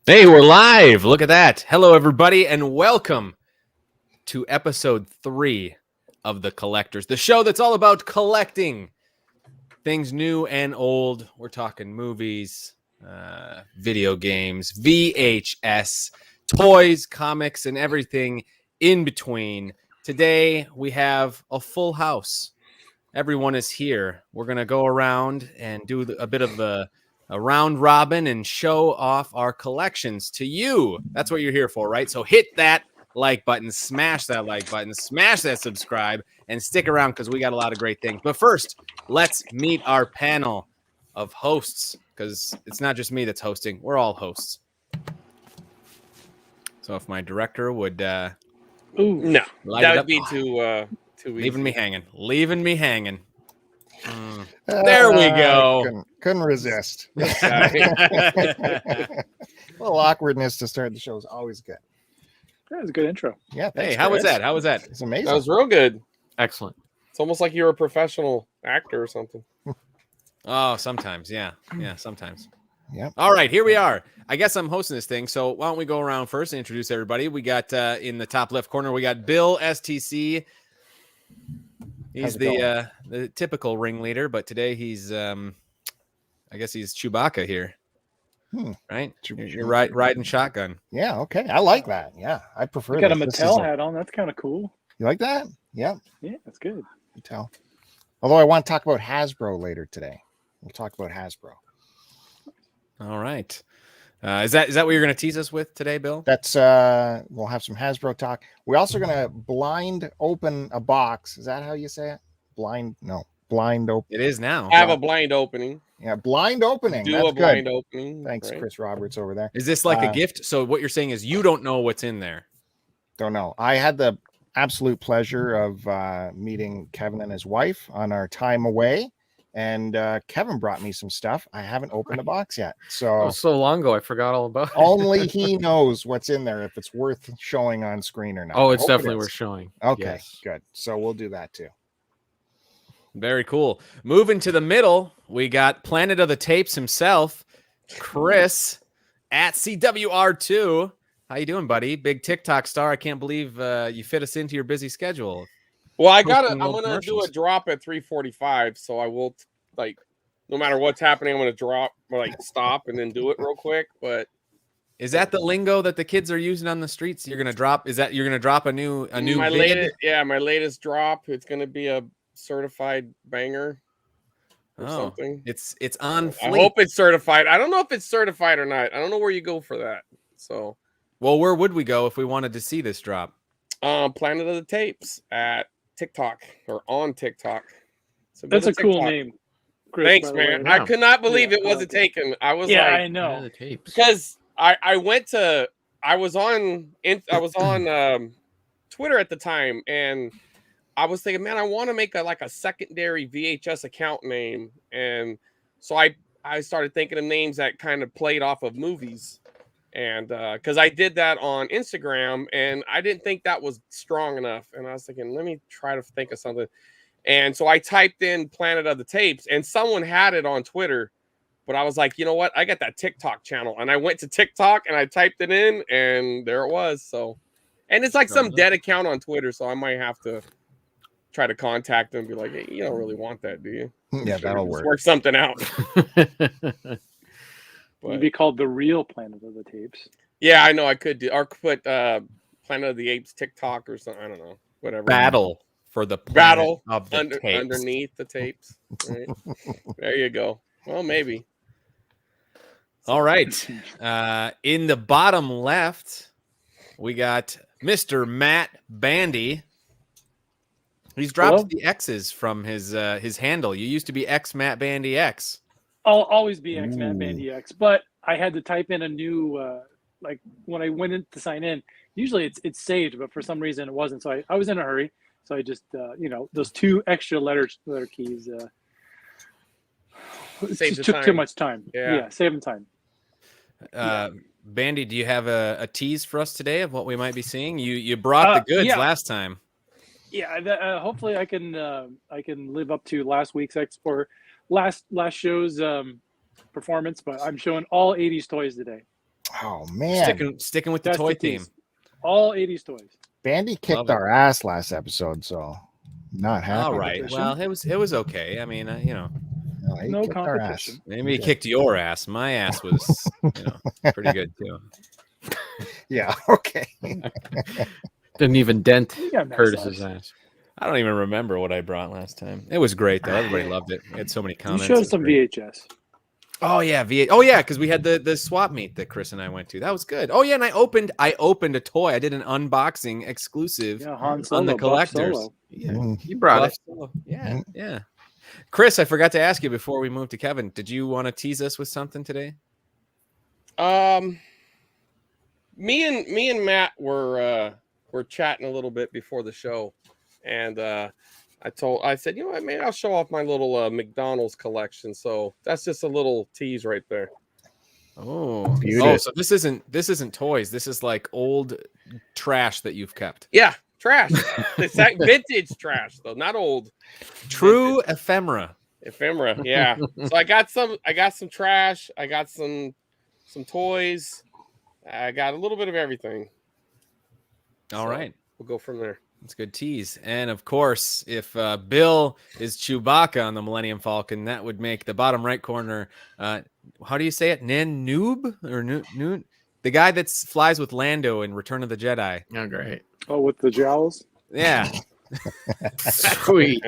Hey, we're live. Look at that. Hello, everybody, and welcome to episode 3 of The Collectors, the show that's all about collecting things new and old. We're talking movies, video games, VHS, toys, comics, and everything in between. Today, we have a full house. Everyone is here. We're going to go around and do a bit of a round robin and show off our collections to you. That's what you're here for, right? So hit that like button, smash that like button, smash that subscribe, and stick around because we got a lot of great things. But first, let's meet our panel of hosts, because it's not just me that's hosting. We're all hosts. So if my director would no, that would be too leaving easy. Leaving me hanging. There we go. Couldn't resist. A little awkwardness to start the show is always good. That was a good intro. Yeah. Hey, how was that? How was that? It's amazing. That was real good. Excellent. It's almost like you're a professional actor or something. Oh, sometimes. Yeah, sometimes. Yep. All right, here we are. I guess I'm hosting this thing, so why don't we go around first and introduce everybody. We got in the top left corner, we got Bill STC. He's the typical ringleader, but today he's I guess he's Chewbacca here. Right? You're riding shotgun. Yeah, okay. I like that. Yeah, I prefer You got a Mattel hat on. That's kind of cool. You like that? Yeah. Yeah, that's good. Mattel. Although I want to talk about Hasbro later today. We'll talk about Hasbro. All right. Is that what you're going to tease us with today, Bill? That's we'll have some Hasbro talk. We're also going to blind open a box. Is that how you say it? Blind open. It is now. Have a blind opening. Yeah, blind opening. Do That's a blind good. opening. Thanks, right? Chris Roberts over there. Is this like a gift? So what you're saying is you don't know what's in there. Don't know. I had the absolute pleasure of meeting Kevin and his wife on our time away. And Kevin brought me some stuff. I haven't opened a box yet. So long ago, I forgot all about it. Only he knows what's in there, if it's worth showing on screen or not. Oh, it's definitely worth showing. Okay, yes. Good. So we'll do that too. Very cool. Moving to the middle, we got Planet of the Tapes himself, Chris at CWR2. How you doing, buddy? Big TikTok star. I can't believe you fit us into your busy schedule. Well, I'm gonna do a drop at 3:45, so I will no matter what's happening, I'm gonna drop, stop and then do it real quick. But is that the lingo that the kids are using on the streets? You're gonna drop a new my vid? my latest drop. It's gonna be a certified banger or something. It's on fleek. I hope it's certified. I don't know if it's certified or not. I don't know where you go for that. So, well, where would we go if we wanted to see this drop? Planet of the Tapes at TikTok or on TikTok. So that's a cool name. Chris, thanks, man. Way. I could not believe it wasn't taken. I was I know. The tapes. Because I was on Twitter at the time, and I was thinking, man, I want to make a secondary VHS account name, and so I started thinking of names that kind of played off of movies. And because I did that on Instagram and I didn't think that was strong enough. And I was thinking, let me try to think of something. And so I typed in Planet of the Tapes and someone had it on Twitter. But I was like, you know what? I got that TikTok channel. And I went to TikTok and I typed it in and there it was. So, and it's like some dead account on Twitter. So I might have to try to contact them and be like, hey, you don't really want that, do you? Yeah, that'll work. Work something out. You'd be called the real Planet of the Tapes. Yeah, I know. I could do, or put Planet of the Apes TikTok or something. I don't know. Whatever. Battle for the battle of the tapes. Underneath the tapes. Right? There you go. Well, maybe. All right. In the bottom left, we got Mr. Matt Bandy. He's dropped the X's from his handle. You used to be X Matt Bandy X. I'll always be X Matt Bandy X, but I had to type in a new when I went in to sign in. Usually it's saved, but for some reason it wasn't. So I was in a hurry. So I just those 2 extra letter keys took too much time. Yeah, saving time. Bandy, do you have a tease for us today of what we might be seeing? You brought the goods last time. Yeah, hopefully I can live up to last week's last show's performance, but I'm showing all 80s toys today. Oh man, Sticking with the That's toy the tease. theme. All 80s toys. Bandy Love kicked it. our ass last episode, so not happy. All right. Competition. Well, it was okay. I mean, No, he No kicked our ass. competition. maybe he did. kicked your ass. My ass was, pretty good too. Yeah. Okay. Didn't even dent You got nice Curtis's abs. ass. I don't even remember what I brought last time. It was great though. Everybody loved it. We had so many You comments. It showed was some great. VHS. Oh yeah, Oh yeah, because we had the swap meet that Chris and I went to. That was good. Oh yeah, and I opened a toy. I did an unboxing exclusive Yeah, Han Solo, on the Buff collectors. Solo. Yeah, Mm. You brought Buff it. Solo. Yeah, yeah. Chris, I forgot to ask you before we moved to Kevin. Did you want to tease us with something today? Me and Matt were chatting a little bit before the show, and I said, you know what, maybe I'll show off my little McDonald's collection. So that's just a little tease right there. Oh, Beauty. so this isn't toys. This is like old trash that you've kept. Yeah, trash. It's that vintage trash though, not old. True ephemera. Ephemera. Yeah. So I got some trash. I got some toys. I got a little bit of everything. All So right. we'll go from there. That's a good tease. And of course, if Bill is Chewbacca on the Millennium Falcon, that would make the bottom right corner. How do you say it? Noob or Noob? The guy that flies with Lando in Return of the Jedi. Oh, great. Oh, with the jowls? Yeah. Sweet.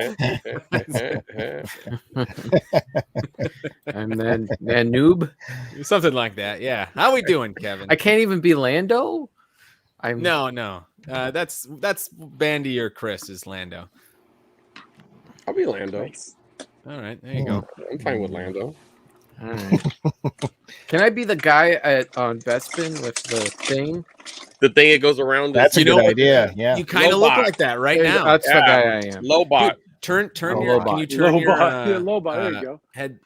And then noob. Something like that. Yeah. How we doing, Kevin? I can't even be Lando. No. That's Bandy or Chris is Lando. I'll be Lando. Nice. All right. There you go. I'm fine with Lando. All right. Can I be the guy on Bespin with the thing? The thing that goes around. That's a You know good what? idea. Yeah. You kind of look Lobot. like that right There you go. now. That's the Yeah. guy I am. Lobot. Turn Oh, your. Lobot. Can you turn your? Yeah, Lobot. There you go. Head.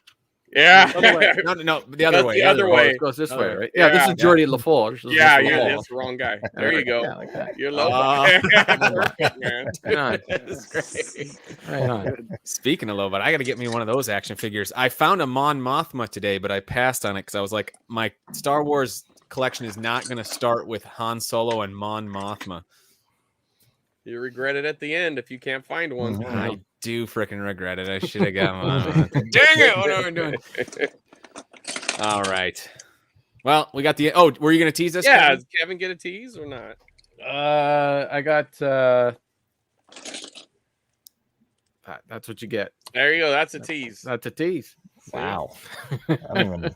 Yeah. Other way. No, the other That's way. the other way. It goes this Other way, way. right? Yeah, this Yeah. is Jordy LaForge. This is Yeah, LaForge. that's the wrong guy. There you go. Yeah, like that. You're Lobot. Oh. Perfect, man. Right on. That's great. Right on. Speaking of Lobot, I got to get me one of those action figures. I found a Mon Mothma today, but I passed on it because I was like, my Star Wars collection is not going to start with Han Solo and Mon Mothma. You regret it at the end if you can't find one. Mhm. I do freaking regret it. I should have got one. Dang it! What am I doing? All right. Well, we got the. Oh, were you going to tease us? Yeah, Kevin? does Kevin get a tease or not? I got. That's what you get. There you go. That's a tease. That's a tease. Wow. I don't even...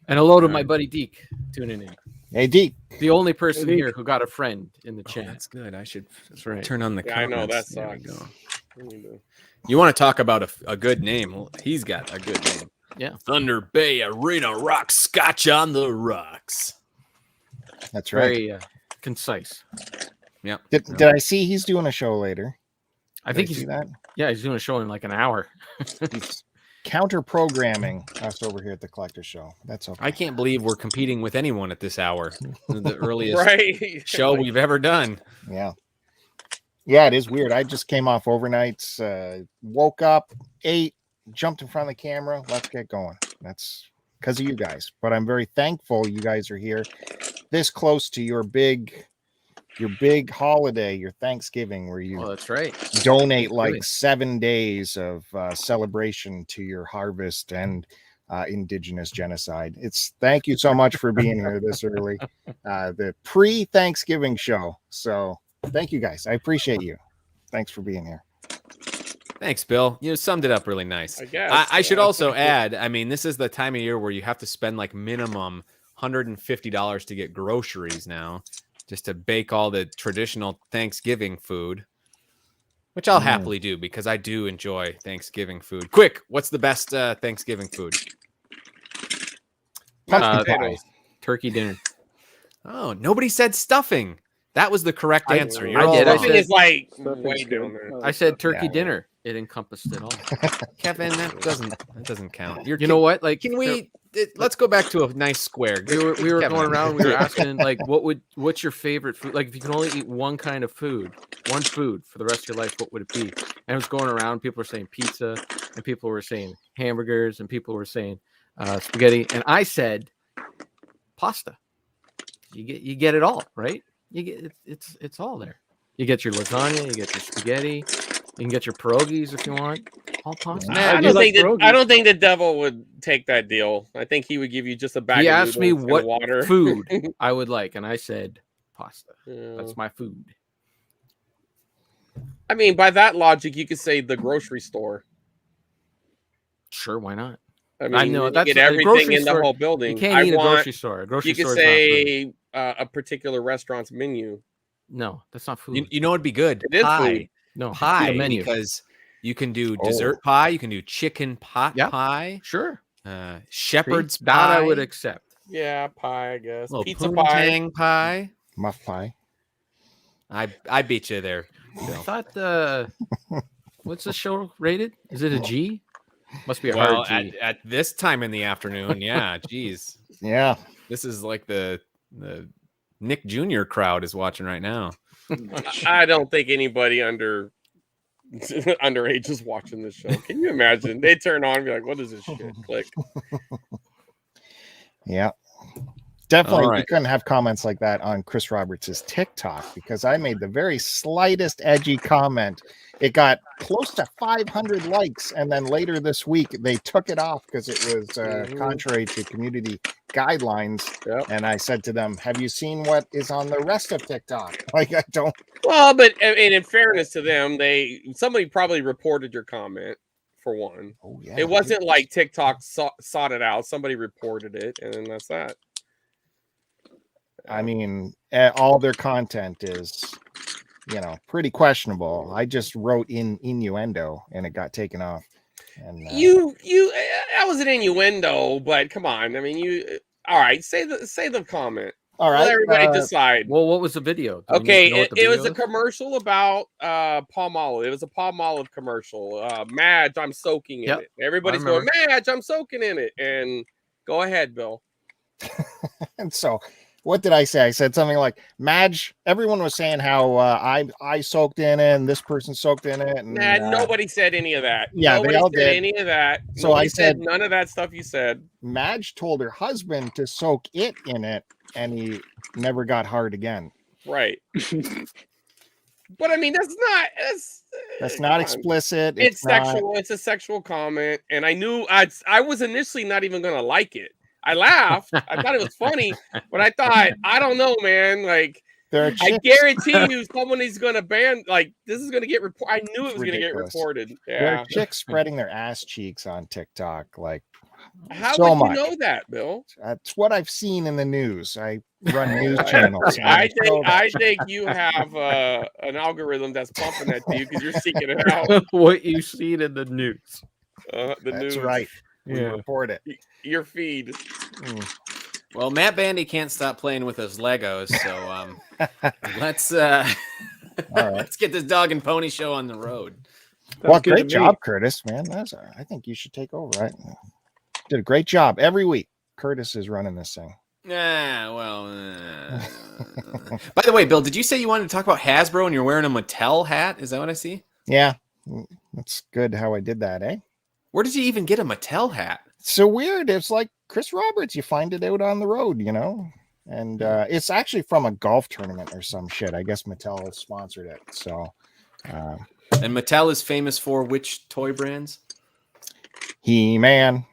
And hello to my buddy Deke tuning in. Hey, Deke. The only person Hey, Deke. here who got a friend in the Oh, chat. that's good. I should That's right. turn on the Yeah, I know, comments. that There we sucks. go. What do you do? You want to talk about a good name? Well, he's got a good name. Yeah. Thunder Bay Arena Rock Scotch on the rocks. That's right. Very concise. Yeah. Did I see he's doing a show later? I think Did he's see that. he's doing a show in like an hour. He's counter programming us over here at the Collector Show. That's okay. I can't believe we're competing with anyone at this hour. The earliest Right. show we've ever done. Yeah. Yeah, it is weird. I just came off overnights, woke up, ate, jumped in front of the camera. Let's get going. That's because of you guys. But I'm very thankful you guys are here this close to your big holiday, your Thanksgiving, where you Oh, that's right. donate like Really? 7 days of celebration to your harvest and indigenous genocide. Thank you so much for being here this early, the pre-Thanksgiving show. So thank you guys. I appreciate you. Thanks for being here. Thanks, Bill. You summed it up really nice. I guess. I should yeah. also add, I mean, this is the time of year where you have to spend like minimum $150 to get groceries now, just to bake all the traditional Thanksgiving food, which I'll happily do because I do enjoy Thanksgiving food. Quick, what's the best Thanksgiving food? Pumpkin pie. Potatoes. Turkey dinner. Oh, nobody said stuffing. That was the correct answer. You're I all did. I wrong. Stuffing is like Stuffing's way good. down there. I said turkey Yeah. dinner. It encompassed it all. Kevin, that doesn't count. You know what? Like, Can we? Let's go back to a nice square. we were Kevin. going around. We were asking like, what's your favorite food? Like, if you can only eat one kind of food, one food for the rest of your life, what would it be? And it was going around. People were saying pizza, and people were saying hamburgers, and people were saying spaghetti. And I said pasta. you get it all, right? You get it's all there. You get your lasagna, you get your spaghetti, you can get your pierogies if you want. All pasta. Nah, I do don't like think pierogies. the devil would take that deal. I think he would give you just a bag He of asked me noodles and what water. food I would like, and I said pasta. Yeah. That's my food. I mean, by that logic, you could say the grocery store. Sure, why not? I mean, I know, you that's get a everything grocery in the store- whole building. You can't eat a grocery store. A grocery You could store is not food. say a particular restaurant's menu. No, that's not food. You know what'd be good? It is Pie. food. No, Pie, the menu. because you can do Oh. dessert pie, you can do chicken pot Yep. pie, Sure. shepherd's See? pie. That I would accept. Yeah, pie, I guess. Little Pizza pie. poontang pie. Muff pie. I beat you there. I Bill. thought what's the show rated? Is it a G? Must be a Well, hard G. at this time in the afternoon, yeah, geez, Yeah. this is like the Nick Jr. crowd is watching right now. I don't think anybody underage is watching this show. Can you imagine? They turn on and be like, what is this shit? Click. Yeah. Definitely, All we right. couldn't have comments like that on Chris Roberts' TikTok because I made the very slightest edgy comment. It got close to 500 likes, and then later this week they took it off because it was contrary to community guidelines. Yep. And I said to them, "Have you seen what is on the rest of TikTok?" Like, I don't. Well, but and in fairness to them, somebody probably reported your comment for one. Oh yeah. It wasn't like TikTok sought it out. Somebody reported it, and then that's that. I mean, all their content is, pretty questionable. I just wrote in innuendo, and it got taken off. And that was an innuendo, but come on. I mean, all right. Say the comment. all right. Let everybody decide. Well, what was the video? Do we need Okay, to know what the it was video a commercial about Palmolive. It was a Palmolive commercial. Madge, I'm soaking in Yep, it. Everybody's going, remember. Madge, I'm soaking in it. And go ahead, Bill. And so, what did I say? I said something like, Madge, everyone was saying how I soaked in it and this person soaked in it. And, Nah, nobody said any of that. Yeah, nobody they all said did. any of that. So Nobody I said- none of that stuff you said. Madge told her husband to soak it in it, and he never got hard again. Right. But I mean, that's That's come not on. explicit. It's not- sexual. It's a sexual comment, and I knew I was initially not even gonna like it. I laughed. I thought it was funny, but I thought, I don't know, man. Like, There are I chicks, guarantee you, someone is gonna ban. Like, this is gonna get reported. I knew it was gonna get ridiculous. reported. there Yeah. are chicks spreading their ass cheeks on TikTok. Like, How so would much. you know that, Bill? That's what I've seen in the news. I run news channels. and I know that. think you have an algorithm that's pumping that to you because you're seeking it out. what you seen in the news. The That's news, right. We Yeah. report it. your feed. Mm. Well, Matt Bandy can't stop playing with those Legos, so let's All right. let's get this dog and pony show on the road. Well, Sounds good great to me. job, Curtis. Man, I think you should take over. Right? Did a great job every week. Curtis is running this thing. By the way, Bill, did you say you wanted to talk about Hasbro and you're wearing a Mattel hat? Is that what I see? Yeah, that's good. How I did that, eh? Where did you even get a Mattel hat? So weird. It's like Chris Roberts. You find it out on the road, and it's actually from a golf tournament or some shit. I guess Mattel sponsored it. So And Mattel is famous for which toy brands? He-Man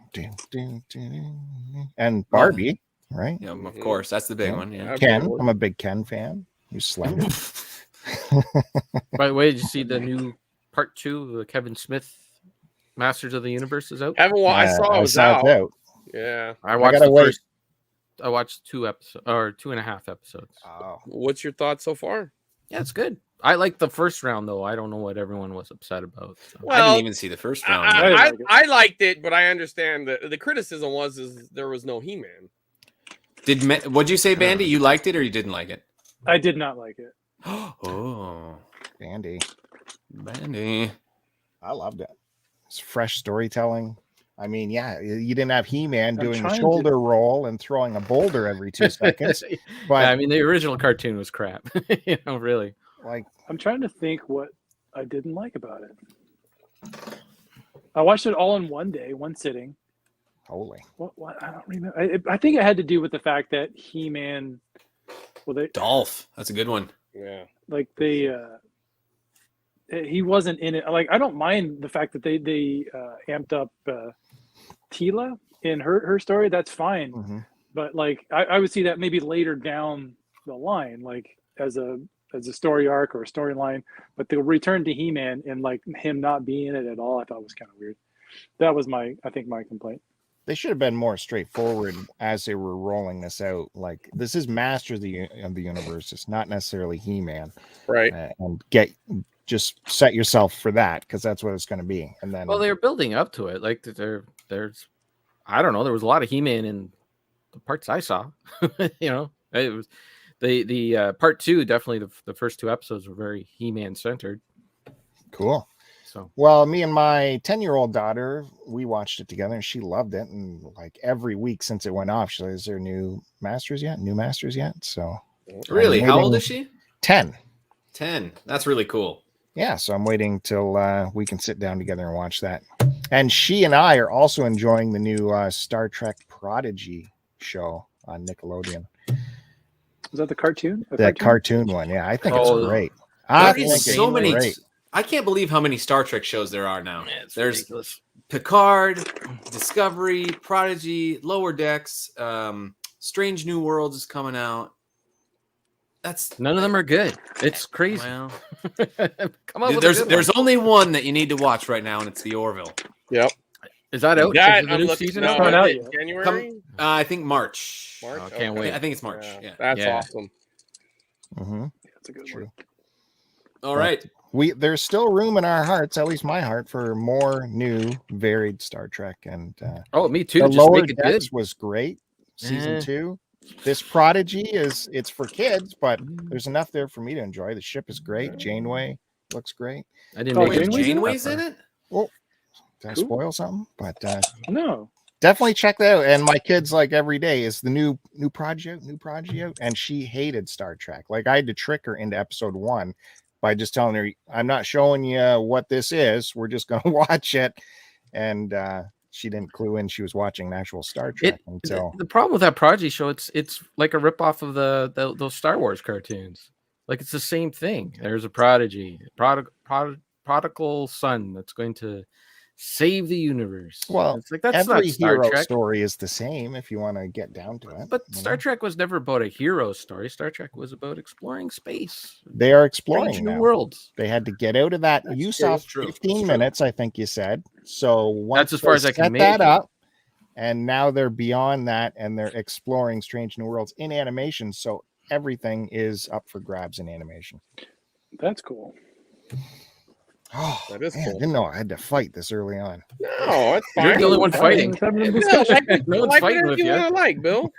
and Barbie, right? Yeah, of course, that's the big Yeah. one. Yeah. Ken. I'm a big Ken fan. Who's slender. By the way, did you see the new part 2 of the Kevin Smith Masters of the Universe is out? I saw it was saw it out. Yeah. I watched gotta the wait. first. I watched 2 episodes or 2.5 episodes. Oh, What's your thoughts so far? Yeah, it's good. I like the first round though. I don't know what everyone was upset about. So. I Well, didn't even see the first round. I I, like it. I liked it, but I understand the criticism is there was no He-Man. What'd you say, Bandy? You liked it or you didn't like it? I did not like it. Oh, Andy. Bandy. I loved it. It's fresh storytelling. I mean, yeah, you didn't have He-Man I'm doing a trying to- shoulder roll and throwing a boulder every 2 seconds. But Yeah, I mean, the original cartoon was crap. Really. like, I'm trying to think what I didn't like about it. I watched it all in one day, one sitting. holy. What I don't remember. I think it had to do with the fact that He-Man Well, they Dolph. That's a good one. Yeah. like they he wasn't in it. Like I don't mind the fact that they amped up Tila in her story. That's fine. Mhm. But like I would see that maybe later down the line, like as a story arc or a storyline. But the return to He-Man and like him not being in it at all, I thought was kind of weird. That was my complaint. They should have been more straightforward as they were rolling this out. Like, this is Masters of the Universe. It's not necessarily He-Man. Right. And just set yourself for that, because that's what it's going to be. And then, Well, they're building up to it. Like there's, I don't know, there was a lot of He-Man in the parts I saw. You know, it was the part 2. Definitely, the first 2 episodes were very He-Man centered. cool. So, Well, me and my 10-year-old daughter, we watched it together, and she loved it. And like every week since it went off, she's like, "Is there new Masters yet? So Really? I'm How old waiting- is she? 10. 10. That's really cool. Yeah, so I'm waiting till we can sit down together and watch that. And she and I are also enjoying the new Star Trek Prodigy show on Nickelodeon. Was that the cartoon? That cartoon one, yeah, I think Oh, it's great. I There think is it's so many. great. I can't believe how many Star Trek shows there are now. man, it's There's ridiculous. Picard, Discovery, Prodigy, Lower Decks, Strange New Worlds is coming out. That's None of them are good. It's crazy. well. Come on, with a good There's one. only one that you need to watch right now, and it's the Orville. Yep. Is that out? Yeah, Is it the I'm new looking. season No, out? not is out it yet. January. I think March. March. Oh, can't Okay. wait. I think it's March. Yeah. That's Yeah. awesome. Mhm. That's a good True. one. All right. There's still room in our hearts, at least my heart, for more new, varied Star Trek. And Oh, me too. the Just Lower make it good. Decks was great. Season Eh. 2. This Prodigy it's for kids, but there's enough there for me to enjoy. The ship is great. Janeway looks great. I didn't Oh, make Wait, it. Janeway's in it? Janeway's in it? Did I Cool. spoil something? But No. definitely check that out. And my kids, like, every day is the new project out, and she hated Star Trek. Like, I had to trick her into episode 1 by just telling her, "I'm not showing you what this is. We're just going to watch it." And she didn't clue in she was watching an actual Star Trek until The problem with that Prodigy show, it's like a ripoff of those Star Wars cartoons. Like, it's the same thing. There's a prodigy, prodigal son that's going to save the universe. Well, it's like that's not every Star hero Trek. story is the same if you want to get down to it. But you Star know? Trek was never about a hero story. Star Trek was about exploring space, They are strange exploring new now. worlds. They had to get out of that. That's You true, saw that's true, 15 that's true. minutes, I think you said. So once That's as far they as I can set make that it. up, and now they're beyond that, and they're exploring Strange New Worlds in animation. So everything is up for grabs in animation. That's cool. Oh, That is man, cool. I didn't know I had to fight this early on. No, it's fine. You're the only one fighting. Let's have a Bill, discussion. No one's like fighting whatever with you you. want to like, Bill.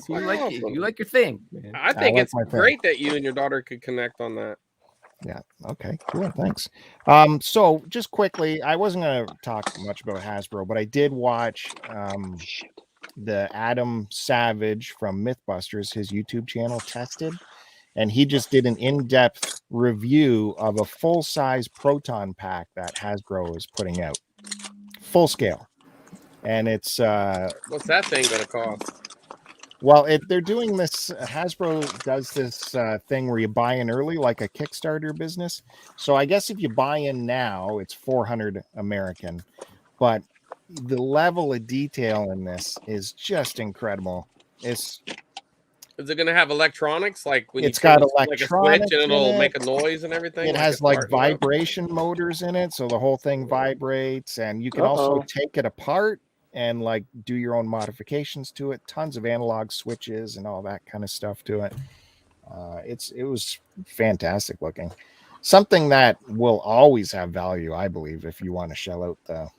You like your thing, man. I think like it's my thing. great that you and your daughter could connect on that. Yeah. Okay. Cool. Thanks. So just quickly, I wasn't going to talk much about Hasbro, but I did watch the Adam Savage from Mythbusters, his YouTube channel, tested, and he just did an in-depth review of a full-size proton pack that Hasbro is putting out, full scale, and it's What's that thing gonna cost? well, they're doing this. Hasbro does this thing where you buy in early, like a Kickstarter business. So I guess if you buy in now, it's 400 American, but the level of detail in this is just incredible. Is it gonna have electronics? Like when It's you turn got like a switch electronics and it'll in it. make a noise and everything? It has it's like starting up? vibration motors in it, so the whole thing vibrates, and you can also Uh-oh. take it apart and like do your own modifications to it. Tons of analog switches and all that kind of stuff to it. It was fantastic looking. Something that will always have value, I believe, if you want to shell out the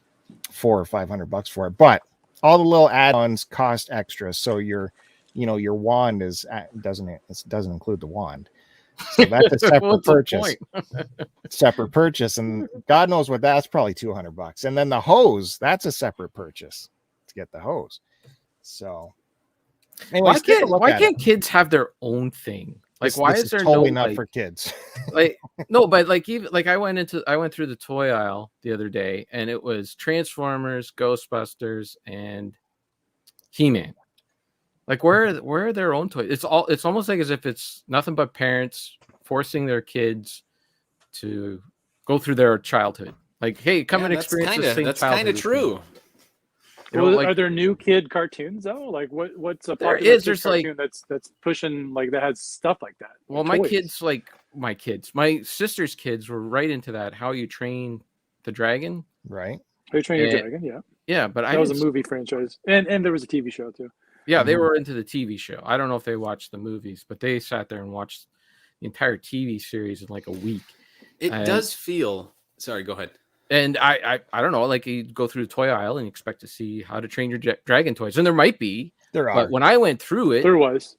$400 or $500 for it. But all the little add-ons cost extra, so your wand doesn't include the wand. So that's a separate What's the purchase. Separate purchase, and God knows what that's probably $200. And then the hose, that's a separate purchase to get the hose. So, anyways, Why can't kids have their own thing? Like, why is there totally no not like, for kids? like no, but like even like I went through the toy aisle the other day, and it was Transformers, Ghostbusters, and He-Man. Like where are their own toys? It's almost like as if it's nothing but parents forcing their kids to go through their childhood. Like, hey, come and experience the same That's childhood. kind of true. Are there new kid cartoons though? Like what's a There popular is, kid there's, like- cartoon that's pushing like that has stuff like that? Well, like my sister's kids were right into that. How you train the dragon. Right. How you Train Your Eh, Dragon, yeah. Yeah, but That was a movie franchise, and there was a TV show too. Yeah, they Mhm. were into the TV show. I don't know if they watched the movies, but they sat there and watched the entire TV series in like a week. It And- does feel. Sorry, go ahead. And I don't know, like you go through the toy aisle and expect to see How to Train Your Dragon toys, and there might be, There are. but when I went through it, There was.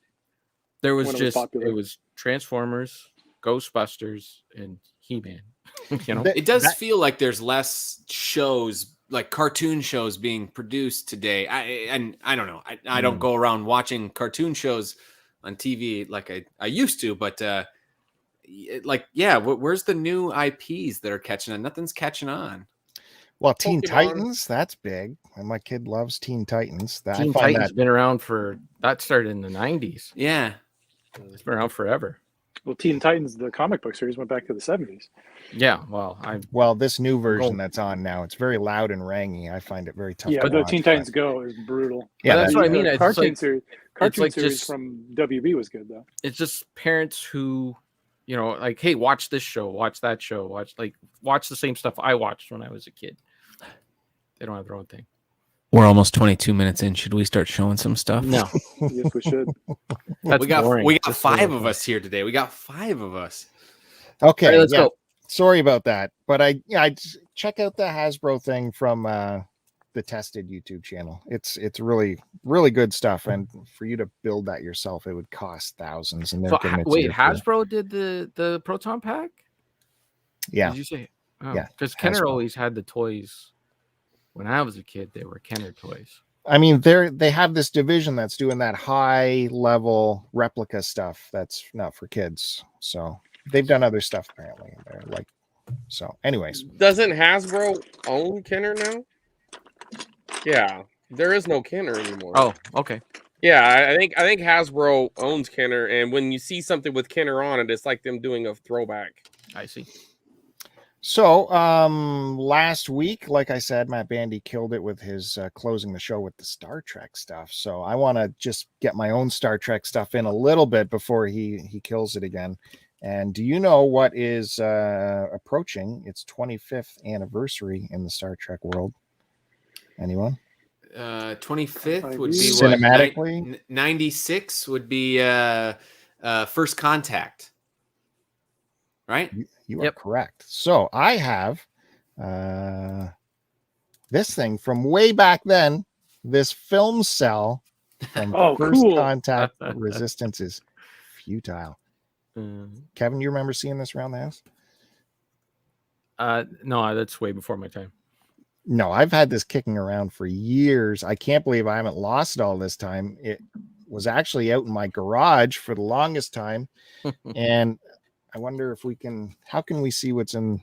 there was when it was just popular. it was Transformers, Ghostbusters, and He-Man. You know, That- It does that- feel like there's less shows, like cartoon shows, being produced today. I don't know. I don't go around watching cartoon shows on TV like I used to, but where's the new IPs that are catching on? Nothing's catching on. Well, Teen Pokemon. Titans, that's big. And my kid loves Teen Titans. I Teen find Titans that been around that started in the 90s. Yeah. It's been around forever. Well, Teen Titans, the comic book series, went back to the 70s. Yeah, well, well, this new version Go. that's on now, it's very loud and rangy. I find it very tough. Yeah, to but the watch, Teen Titans Go is brutal. Yeah, that's that- what I mean. The It's cartoon like- series, like series just- from WB was good though. it's just parents who, you know, like, hey, watch this show, watch that show, watch the same stuff I watched when I was a kid. They don't have their own thing. We're almost 22 minutes in. Should we start showing some stuff? No, Yes, we should. that's we got boring. we got That's 5 boring. of us here today. We got 5 of us. Okay, All right, let's yeah. go. Sorry about that, but I check out the Hasbro thing from the Tested YouTube channel. It's really good stuff, and for you to build that yourself, it would cost thousands. And they're So, giving it to wait, you for- Hasbro did the Proton Pack? yeah, Did you say? Oh, Yeah, because Kenner Hasbro. always had the toys. When I was a kid, they were Kenner toys. I mean, they have this division that's doing that high level replica stuff that's not for kids. So they've done other stuff apparently. They're like, so anyways, Doesn't Hasbro own Kenner now? Yeah, there is no Kenner anymore. Oh, okay. Yeah, I think Hasbro owns Kenner, and when you see something with Kenner on it, it's like them doing a throwback. I see. so last week, like I said, Matt Bandy killed it with his closing the show with the Star Trek stuff. So I want to just get my own Star Trek stuff in a little bit before he kills it again. And do you know what is approaching its 25th anniversary in the Star Trek world? Anyone? 25th would be Cinematically? what? 96 would be First Contact. Right? You are Yep. correct. So I have this thing from way back then, this film cell from Oh, First cool. Contact. Resistance is futile. Mm. Kevin, you remember seeing this around the house? No, that's way before my time. No, I've had this kicking around for years. I can't believe I haven't lost it all this time. It was actually out in my garage for the longest time. And I wonder if how can we see what's in?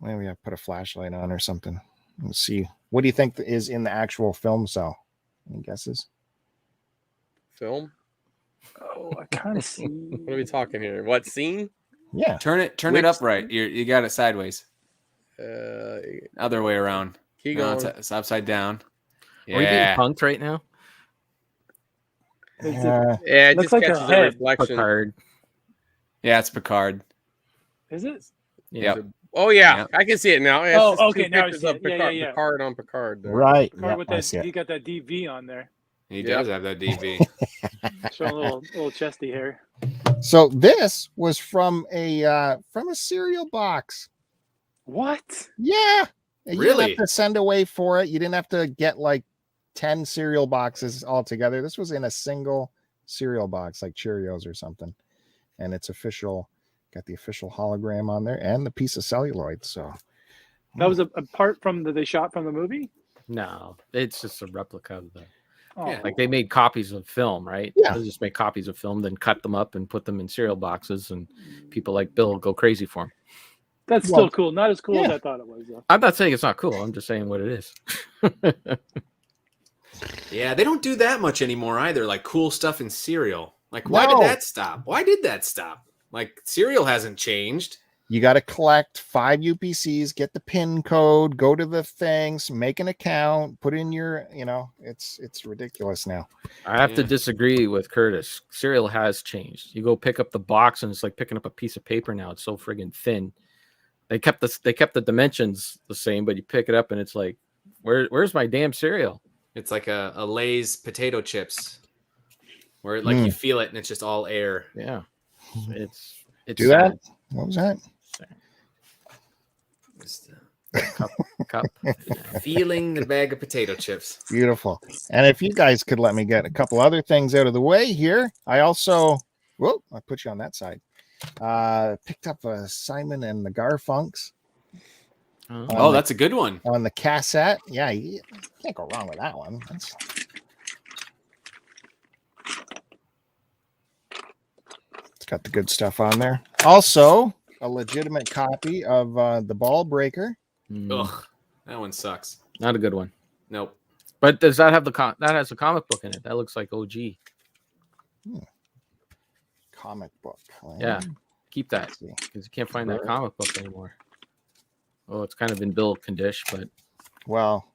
Maybe I put a flashlight on or something. Let's see. What do you think is in the actual film cell? Any guesses? Film? Oh, I kind of see. What are we talking here? What scene? Yeah. Turn it Which- upright. You got it sideways. Uh, Other way around. keep No, going. it's upside down. Are you being Yeah. punked right now? Is it- Yeah, it Looks just like a catches the head. reflection. Picard. Yeah, it's Picard. Is it? Yeah. Yep. Oh yeah, Yep. I can see it now. Yeah, Oh, it's just okay, two now I pictures see of it. Yeah, Picard, yeah. Picard on Picard. There. Right. Picard Yeah, with I that, see it. he got that DV on there, He Yep. does have that DV. showing a little chesty hair. So this was from a cereal box. What? Yeah. You didn't Really? have to send away for it. You didn't have to get like 10 cereal boxes all together. This was in a single cereal box, like Cheerios or something. And it's official, got the official hologram on there and the piece of celluloid. So That was a part from they shot from the movie. No, it's just a replica of the. Oh, Yeah, Like they made copies of film, right? Yeah. They just make copies of film, then cut them up and put them in cereal boxes, and people like Bill go crazy for them. that's Well, still cool. Not as cool as yeah. I thought it was, though. I'm not saying it's not cool. I'm just saying what it is. Yeah, they don't do that much anymore either. Like cool stuff in cereal. Like, why did No. that stop? Why did that stop? Like, cereal hasn't changed. You got to collect 5 UPCs, get the PIN code, go to the things, make an account, put in your, it's ridiculous now. I have to disagree with Curtis. Cereal has changed. You go pick up the box and it's like picking up a piece of paper now. It's so friggin' thin. They kept the dimensions the same, but you pick it up and it's like, where's my damn cereal? It's like a Lay's potato chips, where like you feel it and it's just all air. Yeah, it's Do that. What was that? Cup. Feeling the bag of potato chips. Beautiful. And if you guys could let me get a couple other things out of the way here, I also, I put you on that side. Picked up a Simon and the Garfunks. Oh, that's a good one. On the cassette. Yeah, you can't go wrong with that one. It's got the good stuff on there. Also, a legitimate copy of The Ball Breaker. Ugh, that one sucks. Not a good one. Nope. But does that have that has a comic book in it? That looks like OG. Comic book. Yeah, keep that because you can't find that comic book anymore. Oh, it's kind of in bill condition, but well,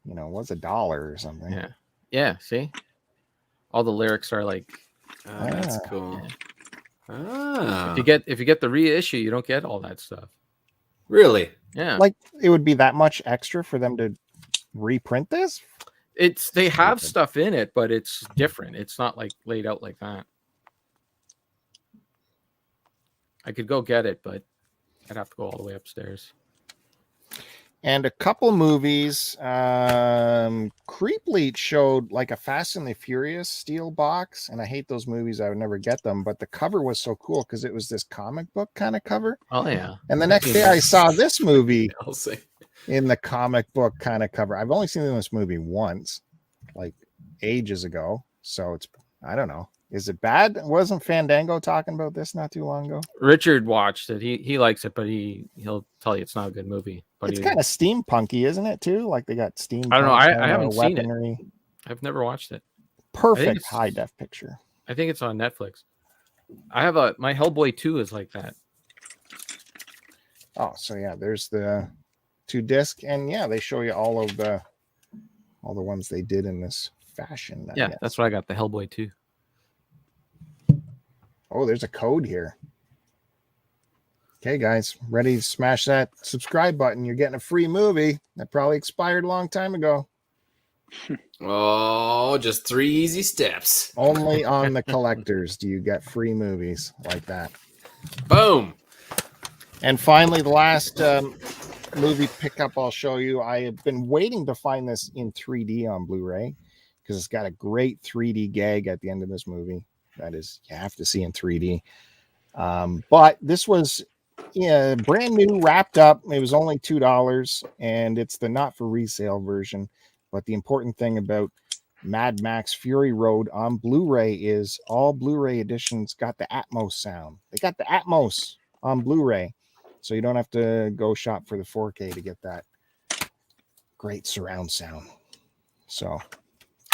it was $1 or something. Yeah. See, all the lyrics are like. That's cool. Yeah. If you get the reissue, you don't get all that stuff. Really? Yeah. Like it would be that much extra for them to reprint this? They have stuff in it, but it's different. It's not like laid out like that. I could go get it, but I'd have to go all the way upstairs. And a couple movies. Creep Leech showed like a Fast and the Furious steel box, and I hate those movies. I would never get them, but the cover was so cool because it was this comic book kind of cover. Oh yeah. And the next day I saw this movie I'll say. in the comic book kind of cover. I've only seen this movie once, like ages ago. So I don't know. Is it bad? Wasn't Fandango talking about this not too long ago? Richard watched it. He likes it, but he'll tell you it's not a good movie. But It's kind of steampunky, isn't it? Too like they got steam. I don't know. I haven't seen it. I've never watched it. Perfect high def picture. I think it's on Netflix. I have my Hellboy 2 is like that. Oh, so yeah, there's the 2 disc, and yeah, they show you all the ones they did in this fashion. Yeah, that's what I got. The Hellboy 2. Oh, there's a code here. Okay, guys, ready to smash that subscribe button. You're getting a free movie that probably expired a long time ago. Oh, just 3 easy steps. Only on the collectors do you get free movies like that. Boom. And finally, the last movie pickup I'll show you. I have been waiting to find this in 3D on Blu-ray because it's got a great 3D gag at the end of this movie. That is, you have to see in 3D. But this was brand new, wrapped up. It was only $2, and it's the not for resale version. But the important thing about Mad Max Fury Road on Blu-ray is all Blu-ray editions got the Atmos sound. They got the Atmos on Blu-ray, so you don't have to go shop for the 4K to get that great surround sound. So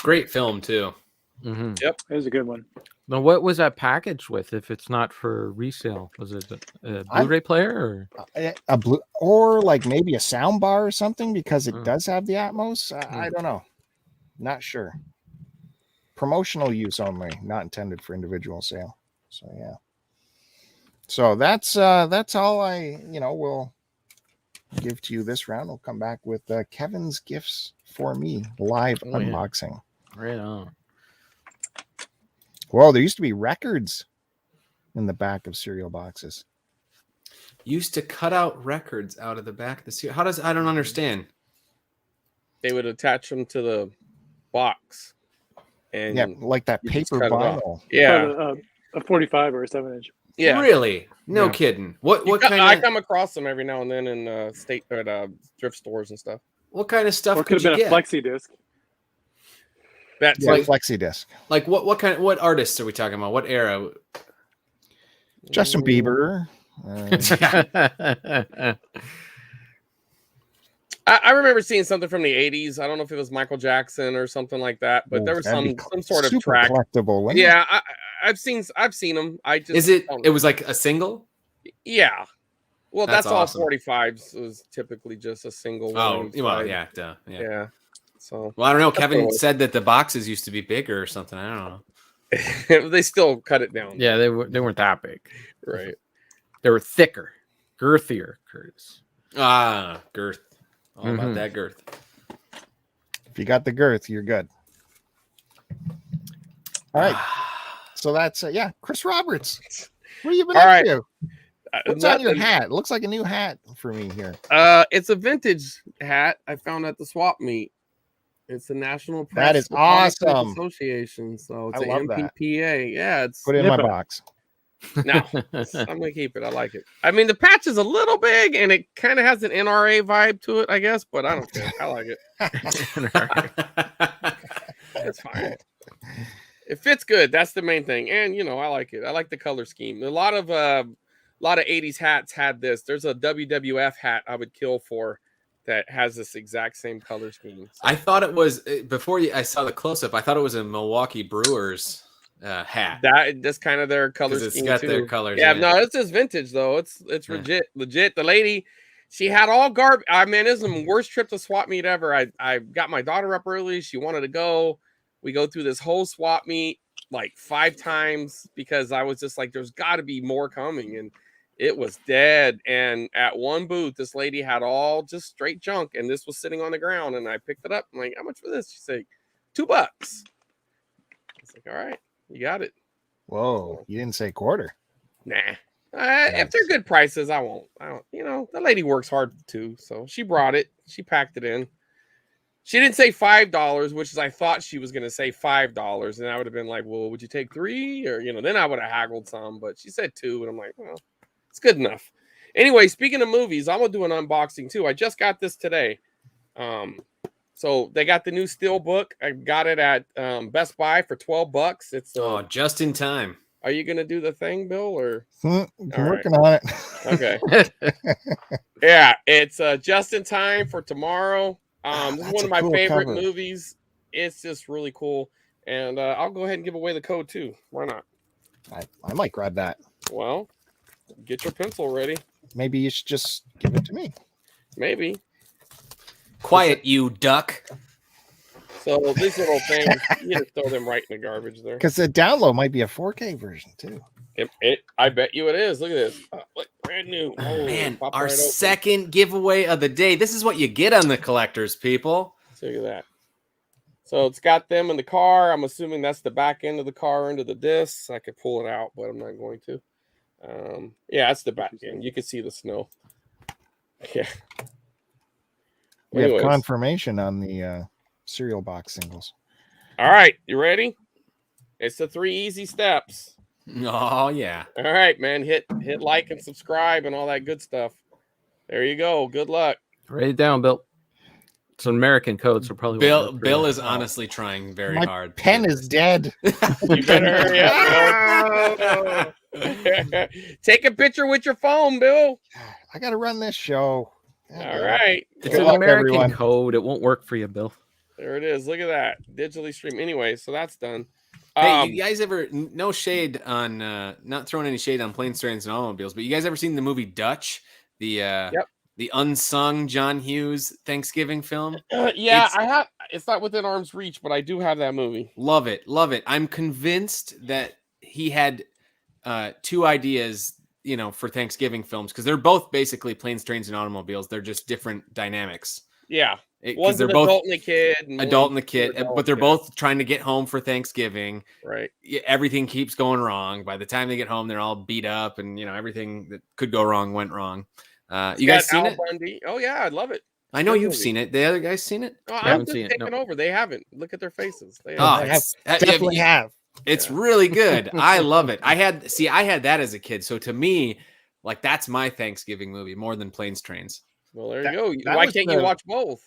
great film too. Mm-hmm. Yep, It was a good one. Now, what was that package with? If it's not for resale, was it a Blu-ray player or a blue, or like maybe a sound bar or something? Because it does have the Atmos. I don't know, not sure. Promotional use only, not intended for individual sale. So yeah. So that's all I will give to you this round. We'll come back with Kevin's gifts for me live unboxing. Yeah. Right on. Well, there used to be records in the back of cereal boxes. Used to cut out records out of the back of the cereal. I don't understand. they would attach them to the box, and Yeah, like that you just paper cut it off. vinyl. Yeah, A 45 or a 7-inch. yeah. Really? No Yeah. kidding. What kind I of come across them every now and then in thrift stores and stuff. what kind of stuff Or it could could have you been a get? flexi disc. That's Yeah, it. flexi disc. Like what artists are we talking about? What era? Justin Bieber. I remember seeing something from the 80s. I don't know if it was Michael Jackson or something like that, but Oh, there was that'd be some sort of super track. collectible, wouldn't it? Yeah, I've seen them. I just Is it? don't It was like a single. Yeah. Well, That's that's all awesome. 45s was typically just a single Oh, one. well, yeah, duh, yeah. Yeah. So Well, I don't know. That's what it Kevin was. said that the boxes used to be bigger or something. I don't know. they still cut it down. Yeah, they weren't that big. Right. They were thicker, girthier, Curtis. Ah, girth. All about Mhm. that girth. If you got the girth, you're good. All right. So that's yeah, Chris Roberts. What have you been All up right. to? What's on your Nothing. hat? It looks like a new hat for me here. It's a vintage hat I found at the swap meet. It's the National Press That is Photography awesome. Association. So it's I an love that. MPPA. Yeah, it's Put it in my Nippa. box. no. I'm gonna keep it. I like it. I mean, the patch is a little big and it kind of has an NRA vibe to it, I guess, but I don't care. I like it. It's fine. It fits good. That's the main thing. And I like it. I like the color scheme. A lot of 80s hats had this. There's a WWF hat I would kill for that has this exact same color scheme. So, I thought it was before I saw the close up. I thought it was a Milwaukee Brewers hat. that's kind of their color 'Cause it's scheme got too. their colors Yeah, in it. no, it's just vintage though. It's Yeah. legit. The lady, she had all garbage. I mean, this is the worst trip to swap meet ever. I got my daughter up early. She wanted to go. We go through this whole swap meet like 5 times because I was just like, there's got to be more coming, and it was dead. And at one booth, this lady had all just straight junk, and this was sitting on the ground. And I picked it up. I'm like, how much for this? She said, $2. It's like, all right, you got it. Whoa, you didn't say quarter. Nah. If they're good prices, I won't. The lady works hard too, so she brought it. She packed it in. She didn't say $5, which is I thought she was going to say $5, and I would have been like, "Well, would you take 3?" Or then I would have haggled some, but she said 2, and I'm like, "Well, it's good enough." Anyway, speaking of movies, I'm gonna do an unboxing too. I just got this today. So they got the new Steel book. I got it at Best Buy for $12. It's just in time. Are you gonna do the thing, Bill, or? I'm All right. working on it. Okay. Yeah, it's just in time for tomorrow. This is That's one a of my cool favorite cover. movies. It's just really cool. And I'll go ahead and give away the code too. Why not? I might grab that. Well, get your pencil ready. Maybe you should just give it to me. Maybe. Quiet, you duck. So these little things, you just throw them right in the garbage there. Because the download might be a 4K version too. I bet you it is. Look at this. Look, brand new. Oh, Man, pop our right open. second giveaway of the day. This is what you get on the collectors, people. Look at that. So it's got them in the car. I'm assuming that's the back end of the car into the discs. I could pull it out, but I'm not going to. Yeah, that's the back end. You can see the snow. Yeah. We have Anyways. confirmation on the cereal box singles. All right, you ready? It's the 3 easy steps. Oh yeah. All right, man. Hit like and subscribe and all that good stuff. There you go. Good luck. Write it down, Bill. It's an American code, so probably won't work for Bill you. is honestly trying very My hard. pen is dead. You better hurry up, Bill. Take a picture with your phone, Bill. I got to run this show. All right. It's Good an luck, American everyone. code. It won't work for you, Bill. There it is. Look at that. Digitally stream. Anyway, so that's done. Hey, you guys ever, no shade on, not throwing any shade on planes, trains, and automobiles, but you guys ever seen the movie Dutch? The unsung John Hughes Thanksgiving film? Yeah, I have. It's not within arm's reach, but I do have that movie. Love it. Love it. I'm convinced that he had 2 ideas, for Thanksgiving films, because they're both basically planes, trains, and automobiles. They're just different dynamics. Yeah. Because One's they're an both adult and a kid. And adult and the one's kid, adult, but they're yeah. both trying to get home for Thanksgiving. Right. Everything keeps going wrong. By the time they get home, they're all beat up, and everything that could go wrong went wrong. You guys seen Al it? Bundy. Oh yeah, I love it. I know Good you've movie. seen it. The other guys seen it? Oh, haven't I'm just seen it, taking no. over. They haven't. Look at their faces. They Oh, haven't. Definitely have. It's really good. I love it. I had that as a kid. So to me, like that's my Thanksgiving movie more than Planes, Trains. Well, there That- you go. that Why was can't the- you watch both?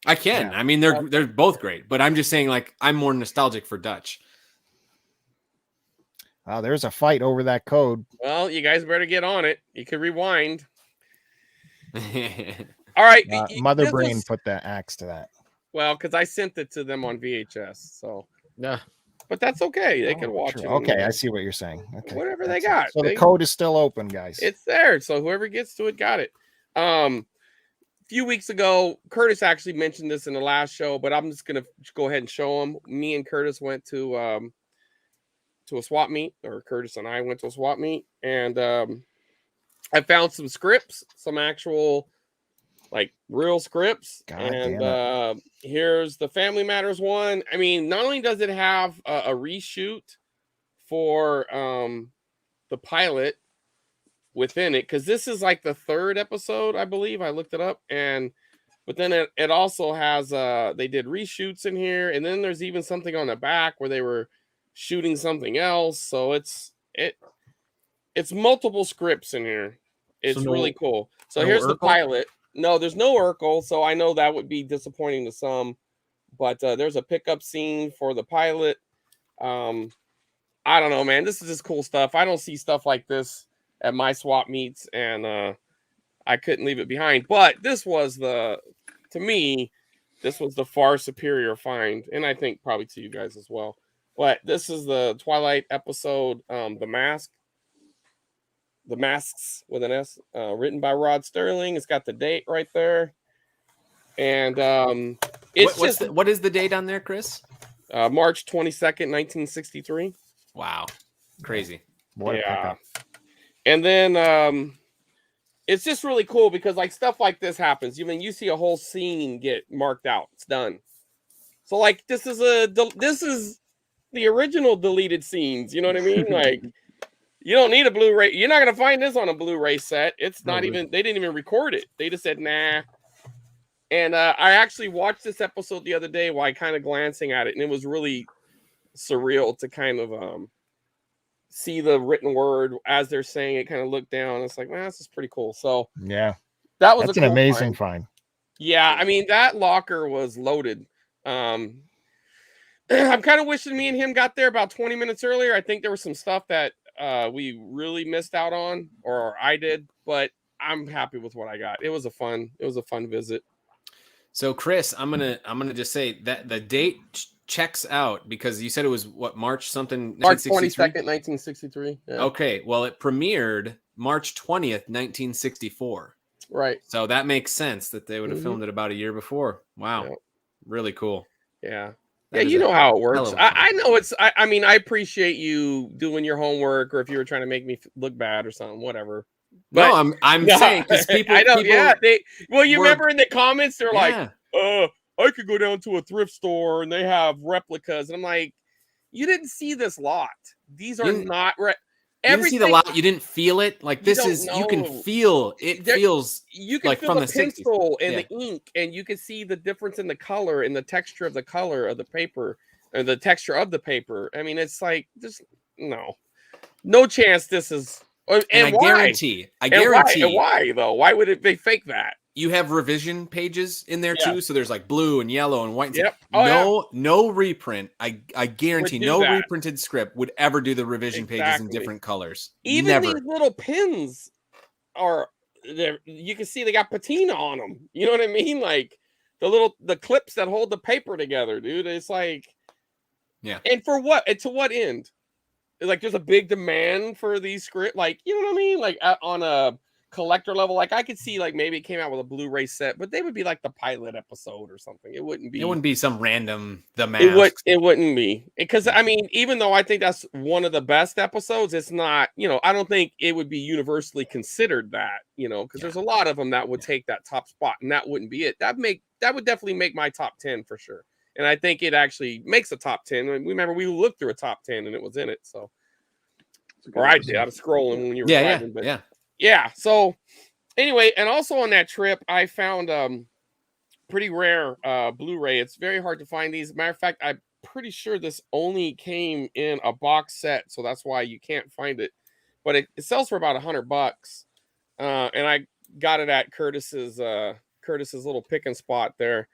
I can. Yeah. I mean, they're both great, but I'm just saying, like, I'm more nostalgic for Dutch. Wow, there's a fight over that code. Well, you guys better get on it. You can rewind. All right. Mother Brain put the axe to that. Well, because I sent it to them on VHS, so Yeah. but that's okay. They can watch it. Okay, I see what you're saying. Okay, whatever they got. So the code is still open, guys. It's there, so whoever gets to it got it. A few weeks ago, Curtis actually mentioned this in the last show, but I'm just gonna go ahead and show him. Me and Curtis went to a swap meet, or Curtis and I went to a swap meet, and I found some scripts, some actual like real scripts. And here's the Family Matters one. I mean, not only does it have a reshoot for the pilot within it, because this is like the 3rd episode, I believe. I looked it up, but then it also has they did reshoots in here, and then there's even something on the back where they were shooting something else. So it's multiple scripts in here. It's really cool. So here's the pilot. No, there's no Urkel, so I know that would be disappointing to some. But there's a pickup scene for the pilot. I don't know, man. This is just cool stuff. I don't see stuff like this at my swap meets, and I couldn't leave it behind. But this was to me, this was the far superior find, and I think probably to you guys as well. But this is the Twilight episode, The Mask. The Masks with an S, written by Rod Sterling. It's got the date right there. And what is the date on there, Chris? March 22nd, 1963. Wow. Crazy. Yeah. And then it's just really cool because like stuff like this happens. I mean, you see a whole scene get marked out. It's done. So like this is the original deleted scenes. You know what I mean? Like you don't need a Blu-ray. You're not gonna find this on a Blu-ray set. It's not even. They didn't even record it. They just said nah. And I actually watched this episode the other day while kind of glancing at it, and it was really surreal to kind of see the written word as they're saying it. Kind of look down. It's like, man, this is pretty cool. So yeah, that's an amazing find. Yeah, I mean that locker was loaded. I'm kind of wishing me and him got there about 20 minutes earlier. I think there was some stuff that we really missed out on, or I did, but I'm happy with what I got. It was a fun visit. So Chris, I'm gonna just say that the date checks out because you said it was what, March something? March 22nd, 1963. Yeah. Okay, well it premiered March 20th, 1964. Right. So that makes sense that they would have filmed it about a year before. Wow, really cool. Yeah. Yeah, you know how it works. I know it's. I mean, I appreciate you doing your homework, or if you were trying to make me look bad or something, whatever. But, no, I'm saying because people. I know. People you remember in the comments they're like, I could go down to a thrift store and they have replicas, and I'm like, you didn't see this lot. These are not. You didn't see the lot. You didn't feel it. Like this is. You can feel it. Feels. You can like feel from the the pencil 60s. and the ink, and you can see the difference in the color and the texture of the color of the paper, and the texture of the paper. I mean, it's like just no chance. This is. And I guarantee. Why though? Why would they fake that? You have revision pages in there too, so there's like blue and yellow and white. Yep. No reprint. I guarantee no reprinted script would ever do the revision pages in different colors. Even these little pins are there. You can see they got patina on them. You know what I mean? Like the clips that hold the paper together, dude. It's like, yeah. And for what? And to what end? Like there's a big demand for these scripts. Like, you know what I mean? Like on a collector level, like I could see like maybe it came out with a Blu-ray set, but they would be like the pilot episode or something. It wouldn't be some random The Mask. It wouldn't be, because I mean, even though I think that's one of the best episodes, it's not, I don't think it would be universally considered that, because there's a lot of them that would take that top spot, and that wouldn't be it. That would definitely make my top 10 for sure. And I think it actually makes a top 10. Remember, we looked through a top 10 and it was in it. So, or I did. I was scrolling when you were driving. Yeah. So, anyway, and also on that trip, I found pretty rare Blu-ray. It's very hard to find these. Matter of fact, I'm pretty sure this only came in a box set, so that's why you can't find it. But it sells for about $100, and I got it at Curtis's little pick and spot there.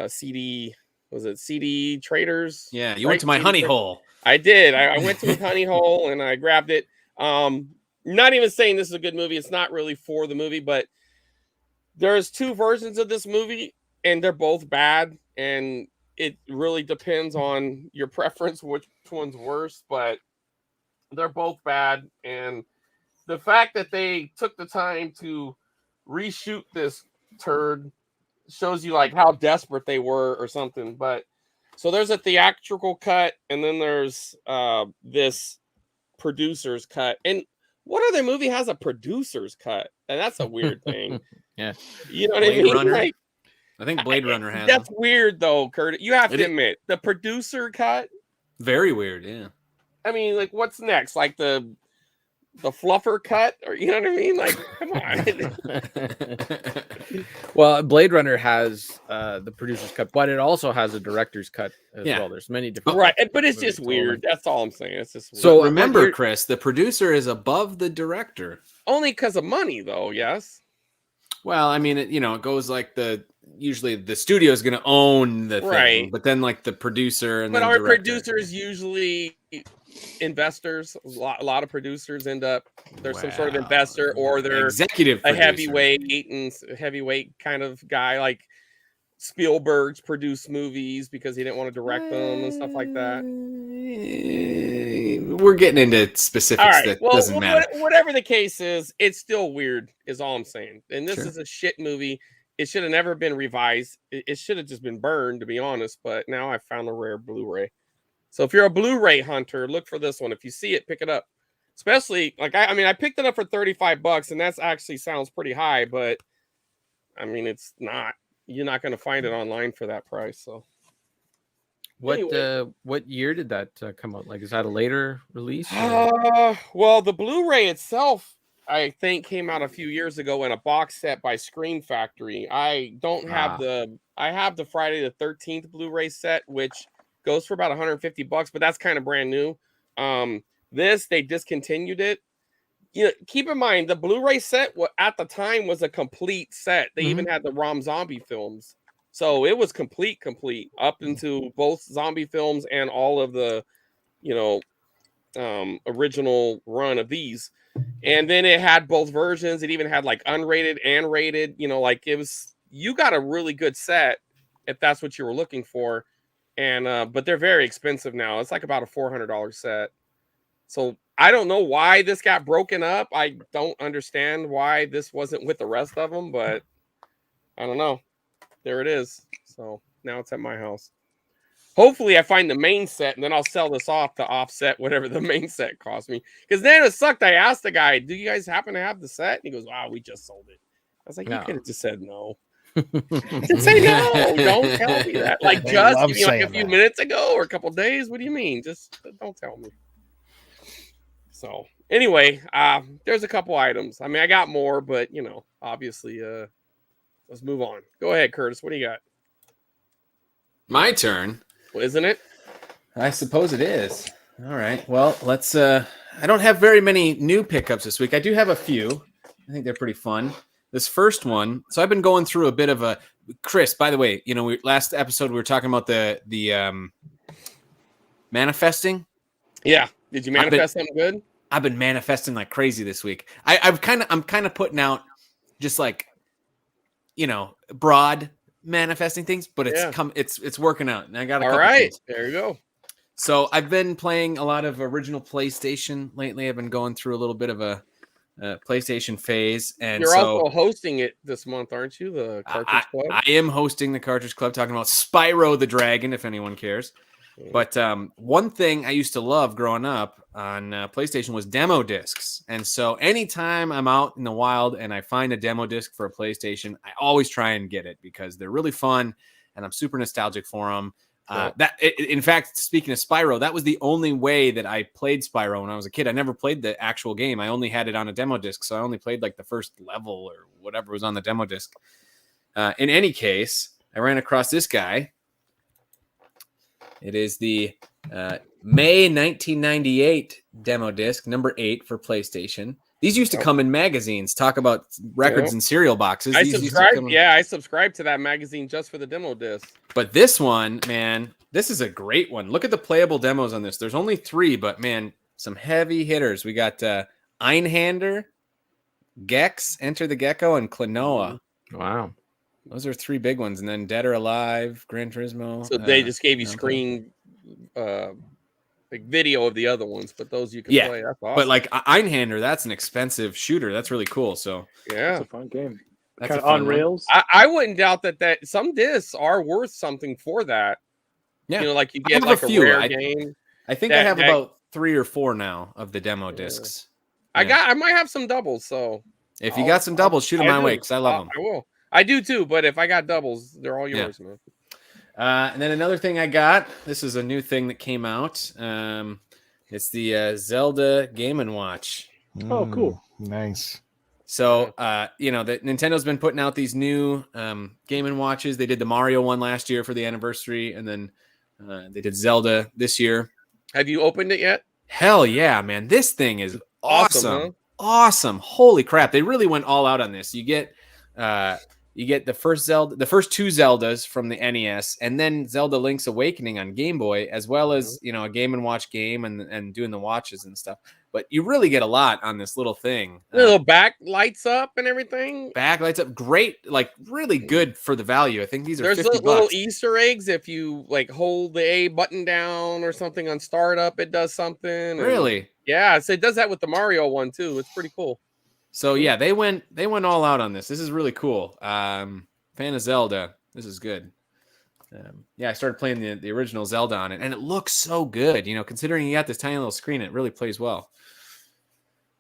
CD. Was it CD Traders? Yeah, you went to my honey hole. I did. I went to his honey hole and I grabbed it. Not even saying this is a good movie. It's not really for the movie, but there's two versions of this movie, and they're both bad, and it really depends on your preference which one's worse, but they're both bad. And the fact that they took the time to reshoot this turd shows you like how desperate they were or something. But so there's a theatrical cut, and then there's this producer's cut. And what other movie has a producer's cut? And that's a weird thing. Yeah. You know what Blade I mean? Runner? Like, I think Blade Runner has that's them. weird though, Kurt. You have It to is- admit, the producer cut. Very weird, yeah. I mean, like, what's next? Like the fluffer cut, or you know what I mean? Like, come on. Well, Blade Runner has the producer's cut, but it also has a director's cut as Yeah. well. There's many different Right, but it's movies just weird. going. That's all I'm saying. It's just weird. So Remember, you're- Chris, the producer is above the director. Only because of money, though. Yes. Well, I mean, it goes like usually the studio is going to own the thing, Right. but then like the producer and But then our director. producers usually investors. A lot of producers end up there's some sort of Wow. investor, or they're executive a producer. heavyweight kind of guy. Like Spielberg's produced movies because he didn't want to direct them and stuff like that. We're getting into specifics All right. that Well, doesn't matter. whatever the case is, it's still weird, is all I'm saying. And this Sure. is a shit movie. It should have never been revised. It should have just been burned, to be honest. But now I found a rare Blu-ray. So if you're a Blu-ray hunter, look for this one. If you see it, pick it up. Especially, like, I picked it up for $35, and that's actually sounds pretty high, but I mean, it's not. You're not going to find it online for that price. So what year did that come out? Like, is that a later release? well, the Blu-ray itself, I think, came out a few years ago in a box set by Screen Factory. I don't have I have the Friday the 13th Blu-ray set, which goes for about $150, but that's kind of brand new. This, they discontinued it. You know, keep in mind the Blu-ray set at the time was a complete set. They even had the Rom Zombie films. So it was complete up into both zombie films and all of the, original run of these. And then it had both versions. It even had like unrated and rated, you got a really good set if that's what you were looking for. And, but they're very expensive now. It's like about a $400 set. So I don't know why this got broken up. I don't understand why this wasn't with the rest of them, but I don't know. There it is. So now it's at my house. Hopefully I find the main set, and then I'll sell this off to offset whatever the main set cost me. Because then it sucked. I asked the guy, do you guys happen to have the set? And he goes, wow, we just sold it. I was like, you could have just said no. Just say no. Don't tell me that. Like, They just love give me like a saying few that. minutes ago or a couple days. What do you mean? Just don't tell me. So anyway, there's a couple items. I mean, I got more, but obviously, let's move on. Go ahead, Curtis. What do you got? My turn. Well, isn't it? I suppose it is. All right. Well, let's. I don't have very many new pickups this week. I do have a few. I think they're pretty fun. This first one. So I've been going through a bit of a. Chris, by the way, last episode we were talking about the manifesting. Yeah. Did you manifest something good? I've been manifesting like crazy this week. I'm kind of putting out just like, broad manifesting things, but it's working out. And I got a couple things. There you go. So I've been playing a lot of original PlayStation lately. I've been going through a little bit of a PlayStation phase, and you're also hosting it this month, aren't you? The Cartridge Club. I am hosting the Cartridge Club, talking about Spyro the Dragon, if anyone cares. But one thing I used to love growing up on PlayStation was demo discs. And so anytime I'm out in the wild and I find a demo disc for a PlayStation, I always try and get it because they're really fun and I'm super nostalgic for them. In fact, speaking of Spyro, that was the only way that I played Spyro when I was a kid. I never played the actual game. I only had it on a demo disc. So I only played like the first level or whatever was on the demo disc. In any case, I ran across this guy. It is the May 1998 demo disc, number 8 for PlayStation. These used to come in magazines, talk about records and cereal boxes. I subscribed to that magazine just for the demo disc. But this one, man, this is a great one. Look at the playable demos on this. There's only 3, but man, some heavy hitters. We got Einhander, Gex, Enter the Gecko, and Klonoa. Wow. Those are 3 big ones, and then Dead or Alive, Gran Turismo. So they just gave you no. screen like video of the other ones, but those you can Yeah, play. That's awesome. But like Einhander, that's an expensive shooter. That's really cool. So yeah, It's a fun game. that's Kind a of fun on one. rails. I wouldn't doubt that some discs are worth something for that. Yeah, You know, like you I get have like a a few. rare game. I think I have that- about 3 or 4 now of the demo discs. I might have some doubles, so If you got some doubles, shoot them my way because I love them. I will. I do too, but if I got doubles, they're all yours, man. And then another thing I got. This is a new thing that came out. It's the Zelda Game & Watch. Oh, cool. Nice. So, you know, that Nintendo's been putting out these new Game & Watches. They did the Mario one last year for the anniversary, and then they did Zelda this year. Have you opened it yet? Hell yeah, man. This thing is awesome. Awesome, huh? Awesome. Holy crap. They really went all out on this. You get the first 2 Zeldas from the NES, and then Zelda Link's Awakening on Game Boy, as well as, you know, a Game & Watch game and doing the watches and stuff. But you really get a lot on this little thing. The little back lights up and everything. Back lights up. Great. Like, really good for the value. I think these are There's $50. little Easter eggs. If you like hold the A button down or something on startup, it does something. And, Really? yeah, so it does that with the Mario one too. It's pretty cool. So yeah, they went all out on this. This is really cool. Fan of Zelda. This is good. Yeah, I started playing the original Zelda on it, and it looks so good. You know, considering you got this tiny little screen, it really plays well.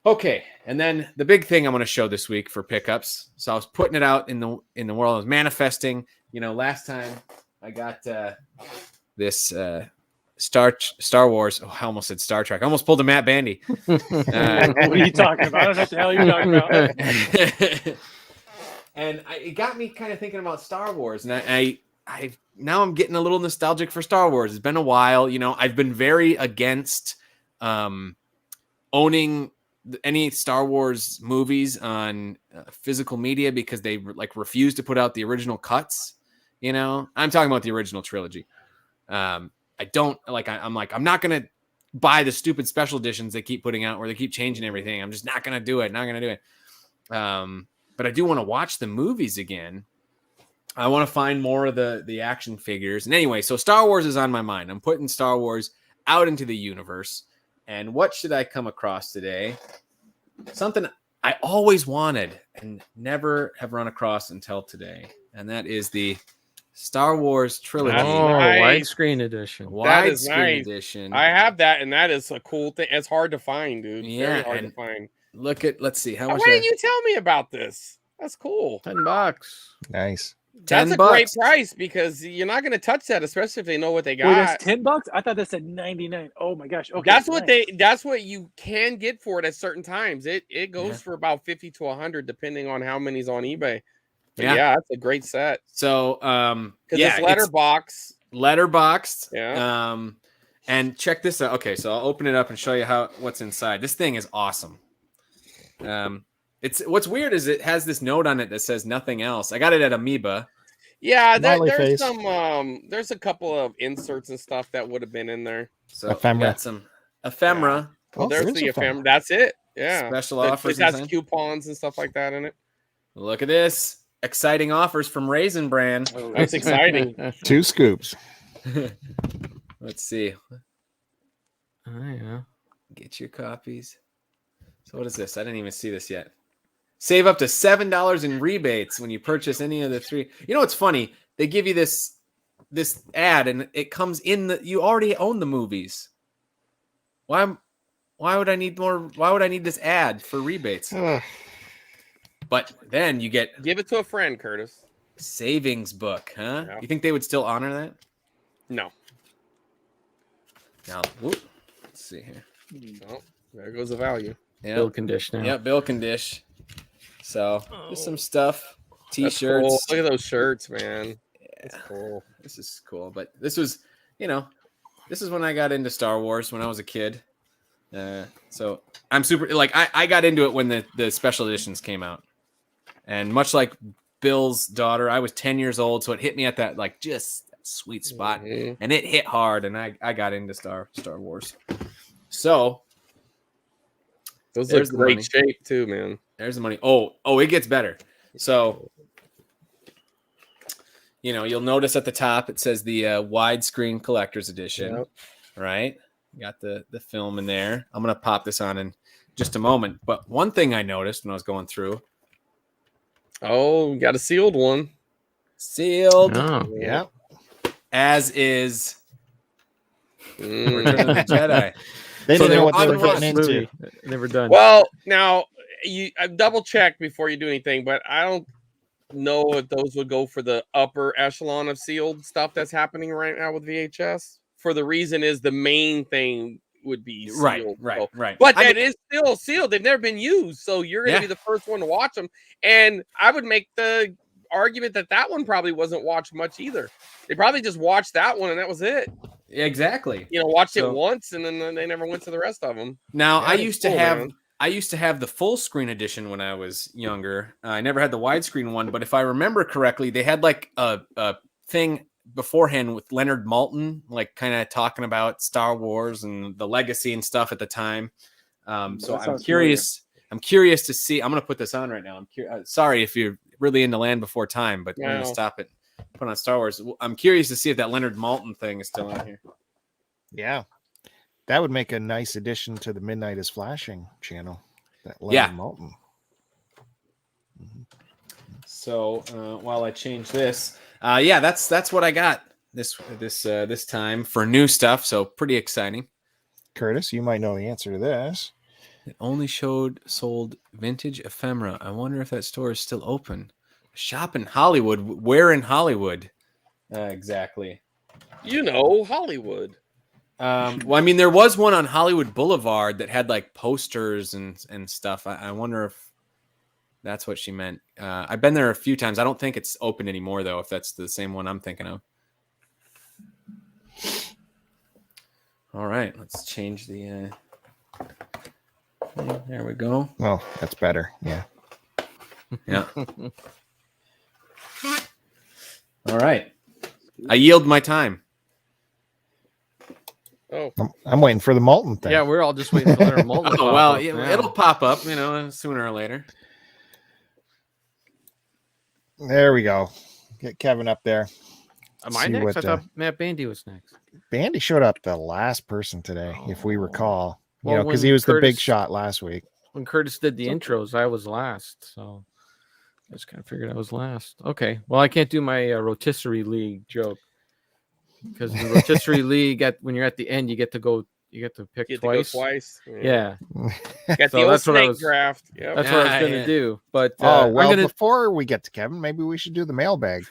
Okay, and then the big thing I'm going to show this week for pickups. So I was putting it out in the world. I was manifesting. You know, last time I got this Star Wars. Oh, I almost said Star Trek. I almost pulled a Matt Bandy. What are you talking about? I don't know what the hell you're talking about. And it got me kind of thinking about Star Wars, and I now I'm getting a little nostalgic for Star Wars. It's been a while. You know, I've been very against owning any Star Wars movies on physical media because they like refuse to put out the original cuts. You know, I'm talking about the original trilogy. I don't like. I'm not gonna buy the stupid special editions they keep putting out where they keep changing everything. I'm just not gonna do it. Not gonna do it. But I do want to watch the movies again. I want to find more of the action figures. And anyway, so Star Wars is on my mind. I'm putting Star Wars out into the universe. And what should I come across today? Something I always wanted and never have run across until today. And that is the Star Wars trilogy. Oh, nice. widescreen edition. That is Widescreen nice. edition. I have that, and that is a cool thing. It's hard to find, dude. Yeah, Very hard to and find. let's see. How Why much? didn't you tell me about this? That's cool. $10. Nice. That's $10 a great price because you're not going to touch that, especially if they know what they Wait, got. that's $10? I thought that said 99. Oh my gosh. Okay. That's what nice. that's what you can get for it at certain times. It goes Yeah. for about 50 to 100 depending on how many's on eBay. But Yeah. yeah, that's a great set. So, Because yeah, it's letterbox. letterboxed. Yeah. And check this out. Okay, so I'll open it up and show you what's inside. This thing is awesome. It's what's weird is it has this note on it that says nothing else. I got it at Amoeba. Yeah, Smiley there's face. some there's a couple of inserts and stuff that would have been in there. So Ephemera. we got some ephemera. Well, Oh, there's there is the a phone. ephemera. That's it. Yeah. Special It offers. has inside. coupons and stuff like that in it. Look at this. Exciting offers from Raisin Bran. That's exciting. 2 scoops. Let's see. Oh, yeah. Get your copies. So what is this? I didn't even see this yet. Save up to $7 in rebates when you purchase any of the 3. You know what's funny? They give you this ad and it comes in you already own the movies. Why would I need more? Why would I need this ad for rebates? But then you get Give it to a friend, Curtis. savings book, huh? Yeah. You think they would still honor that? No. Now, whoop. Let's see here. Oh, there goes the value. Yeah, Bill conditioner. yeah, Bill can dish. So there's some stuff, That's t-shirts. cool. Look at those shirts, man. That's cool. This is cool, but this was, this is when I got into Star Wars when I was a kid. So I'm super I got into it when the special editions came out, and much like Bill's daughter, I was 10 years old, so it hit me at that just that sweet spot, Mhm. and it hit hard, and I got into Star Wars. So Those There's look the great money. shape too, man. there's the money. Oh, it gets better. So you'll notice at the top it says the widescreen collector's edition. Yep. Right? Got the film in there. I'm gonna pop this on in just a moment. But one thing I noticed when I was going through, Oh, got a sealed one. sealed, Oh. Yeah. as is Mm. Return of the Jedi. They So didn't they know were what they were unrushed getting into. Movie. Never done. Well, now I double check before you do anything, but I don't know if those would go for the upper echelon of sealed stuff that's happening right now with VHS. For the reason is the main thing would be sealed. Right. So- Right. But I that mean, is still sealed. They've never been used, so you're going to Yeah. be the first one to watch them. And I would make the argument that one probably wasn't watched much either. They probably just watched that one and that was it. exactly. Watched So- it once and then they never went to the rest of them. Now Yeah, I it's used to cool, have man. I used to have the full screen edition when I was younger. I never had the widescreen one, but if I remember correctly, they had like a thing beforehand with Leonard Maltin, like kind of talking about Star Wars and the legacy and stuff at the time. So That I'm sounds curious. I'm curious to see. I'm going to put this on right now. Sorry if you're really into Land Before Time, but I'm going No. to stop it. Put on Star Wars. I'm curious to see if that Leonard Maltin thing is still on here. Yeah. That would make a nice addition to the Midnight is Flashing channel. That Yeah. Leonard Maltin. So while I change this, that's what I got this time for new stuff. So pretty exciting. Curtis, you might know the answer to this. It only sold vintage ephemera. I wonder if that store is still open. Shop in Hollywood. Where in Hollywood? Exactly. Hollywood. Well, I mean, there was one on Hollywood Boulevard that had like posters and stuff. I wonder if that's what she meant. I've been there a few times. I don't think it's open anymore, though, if that's the same one I'm thinking of. All right, let's change the... there we go. Oh, that's better. Yeah. Yeah. All right. I yield my time. Oh, I'm waiting for the Maltin thing. Yeah, we're all just waiting for Leonard Maltin. to Oh, pop well, up yeah, now. it'll pop up, sooner or later. There we go. Get Kevin up there. Am I see next? what, I thought Matt Bandy was next. Bandy showed up the last person today, if we Oh. recall. Well, Because when he was the big Curtis- shot last week. When Curtis did the intros, I was last, so I just kind of figured I was last. Okay, well, I can't do my rotisserie league joke because the rotisserie league, when you're at the end, you get to pick get twice. to go twice. Yeah, Got So the old that's what I snake was- draft. Yep. that's what I was Yeah, going to yeah. do. But Oh, I'm well, gonna... before we get to Kevin, maybe we should do the mailbag.